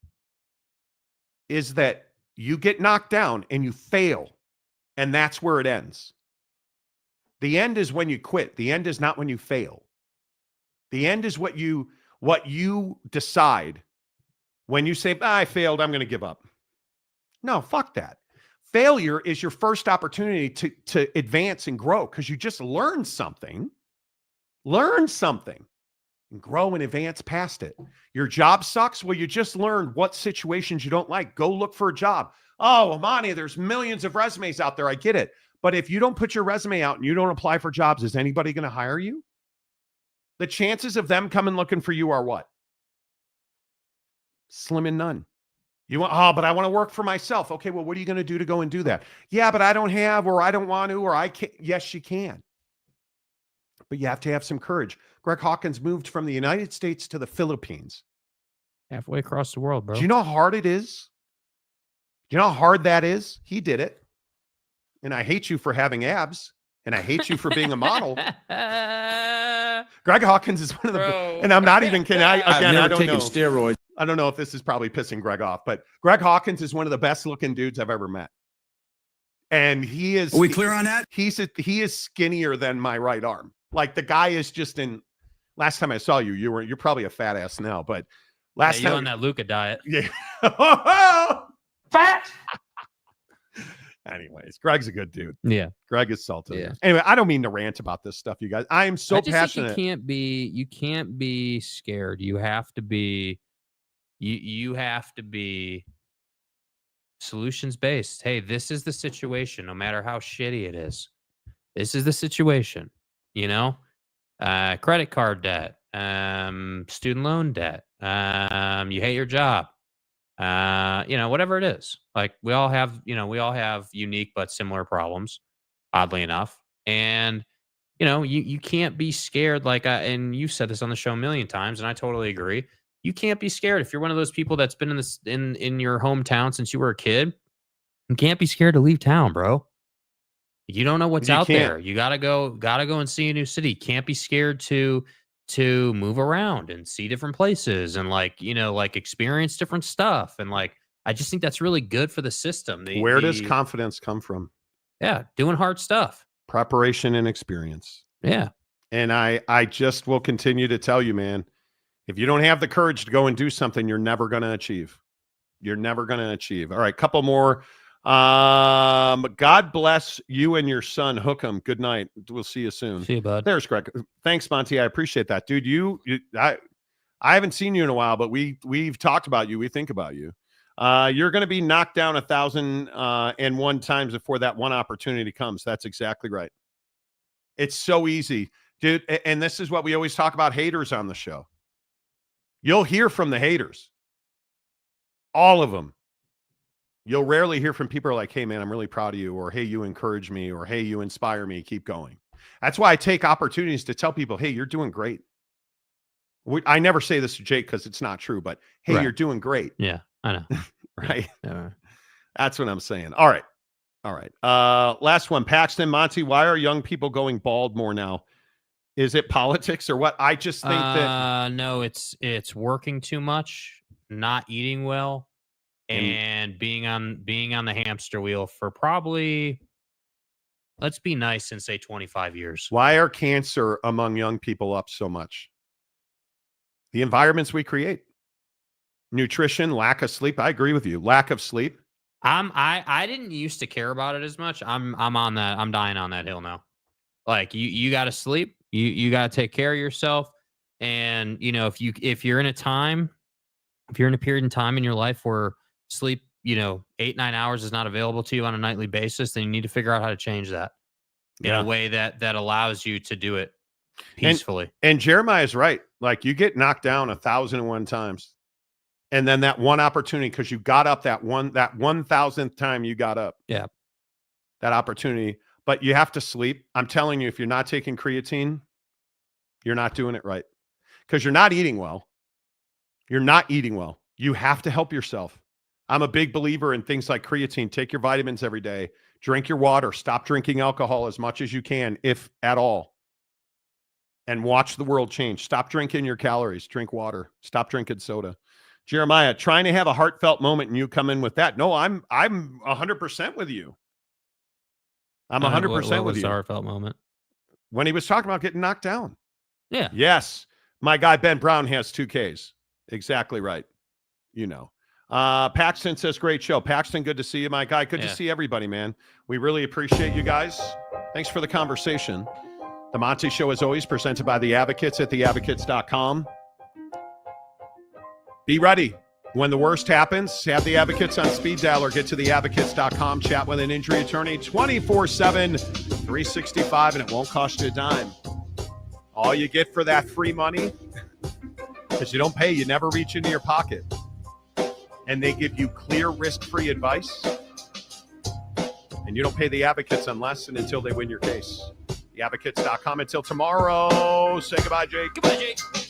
is that you get knocked down and you fail. And that's where it ends. The end is when you quit. The end is not when you fail. The end is what you decide when you say, I failed, I'm going to give up. No, fuck that. Failure is your first opportunity to advance and grow because you just learned something. Learn something and grow and advance past it. Your job sucks. Well, you just learned what situations you don't like. Go look for a job. Oh, Amani, there's millions of resumes out there. I get it. But if you don't put your resume out and you don't apply for jobs, is anybody going to hire you? The chances of them coming looking for you are what? Slim and none. You want, but I want to work for myself. Okay, well, what are you going to do to go and do that? Yeah, but I don't have, or I don't want to, or I can't. Yes, you can. But you have to have some courage. Greg Hawkins moved from the United States to the Philippines. Halfway across the world, bro. Do you know how hard it is? Do you know how hard that is? He did it. And I hate you for having abs. And I hate you for being a model. Greg Hawkins is one of the, and I'm not even kidding. I don't know. Steroids. I don't know if this is probably pissing Greg off, but Greg Hawkins is one of the best looking dudes I've ever met. And he is. Are we clear on that? He is skinnier than my right arm. Like the guy is just in. Last time I saw you, you're probably a fat ass now, but last time on that Luca diet. Yeah. Fat. Anyways, Greg's a good dude. Yeah. Greg is salty. Yeah. Anyway, I don't mean to rant about this stuff, you guys. I am so passionate. You can't be scared. You have to be you have to be solutions based. Hey, this is the situation, no matter how shitty it is. This is the situation, you know? Credit card debt, student loan debt, you hate your job. Whatever it is, like we all have unique but similar problems, oddly enough. And, you can't be scared. And you've said this on the show a million times, and I totally agree. You can't be scared if you're one of those people that's been in your hometown since you were a kid. You can't be scared to leave town, bro. You don't know what's out there. You gotta go and see a new city. Can't be scared to move around and see different places and experience different stuff. And I just think that's really good for the system. Where does confidence come from? Yeah. Doing hard stuff. Preparation and experience. Yeah. And I just will continue to tell you, man, if you don't have the courage to go and do something, you're never going to achieve. You're never going to achieve. All right. Couple more. God bless you and your son. Hook 'em. Good night. We'll see you soon. See you, bud. There's Greg. Thanks, Monty. I appreciate that, dude. I haven't seen you in a while, but we've talked about you. We think about you. You're going to be knocked down 1,001 times before that one opportunity comes. That's exactly right. It's so easy, dude. And this is what we always talk about haters on the show. You'll hear from the haters. All of them. You'll rarely hear from people like, hey, man, I'm really proud of you, or hey, you encourage me, or hey, you inspire me, keep going. That's why I take opportunities to tell people, hey, you're doing great. I never say this to Jake because it's not true, but hey, right. You're doing great. Yeah, I know. Right? Yeah. That's what I'm saying. All right. Last one. Paxton, Monty, why are young people going bald more now? Is it politics or what? I just think that. No, it's working too much, not eating well. And being on the hamster wheel for probably, let's be nice and say 25 years. Why are cancer among young people up so much? The environments we create. Nutrition, lack of sleep. I agree with you. Lack of sleep. I didn't used to care about it as much. I'm on that. I'm dying on that hill now. Like you got to sleep. You got to take care of yourself. And if you're in a period in time in your life where sleep, 8-9 hours is not available to you on a nightly basis, then you need to figure out how to change that in a way that allows you to do it peacefully. And Jeremiah's right. Like you get knocked down 1,001 times. And then that one opportunity, because you got up that 1,000th time you got up. Yeah. That opportunity. But you have to sleep. I'm telling you, if you're not taking creatine, you're not doing it right. Because you're not eating well. You're not eating well. You have to help yourself. I'm a big believer in things like creatine. Take your vitamins every day. Drink your water. Stop drinking alcohol as much as you can, if at all. And watch the world change. Stop drinking your calories. Drink water. Stop drinking soda. Jeremiah, trying to have a heartfelt moment and you come in with that. No, I'm 100% with you. I'm 100% with you. What was the heartfelt moment? when he was talking about getting knocked down. Yeah. Yes. My guy Ben Brown has 2 Ks. Exactly right. You know. Paxton says, great show. Paxton, good to see you, my guy. Good to see everybody, man. We really appreciate you guys. Thanks for the conversation. The Monty Show is always presented by The Advocates at theadvocates.com. Be ready. When the worst happens, have The Advocates on speed dial or get to theadvocates.com. Chat with an injury attorney 24/7, 365, and it won't cost you a dime. All you get for that free money, because you don't pay, you never reach into your pocket. And they give you clear, risk-free advice. And you don't pay the advocates unless and until they win your case. Theadvocates.com. Until tomorrow, say goodbye, Jake. Goodbye, Jake.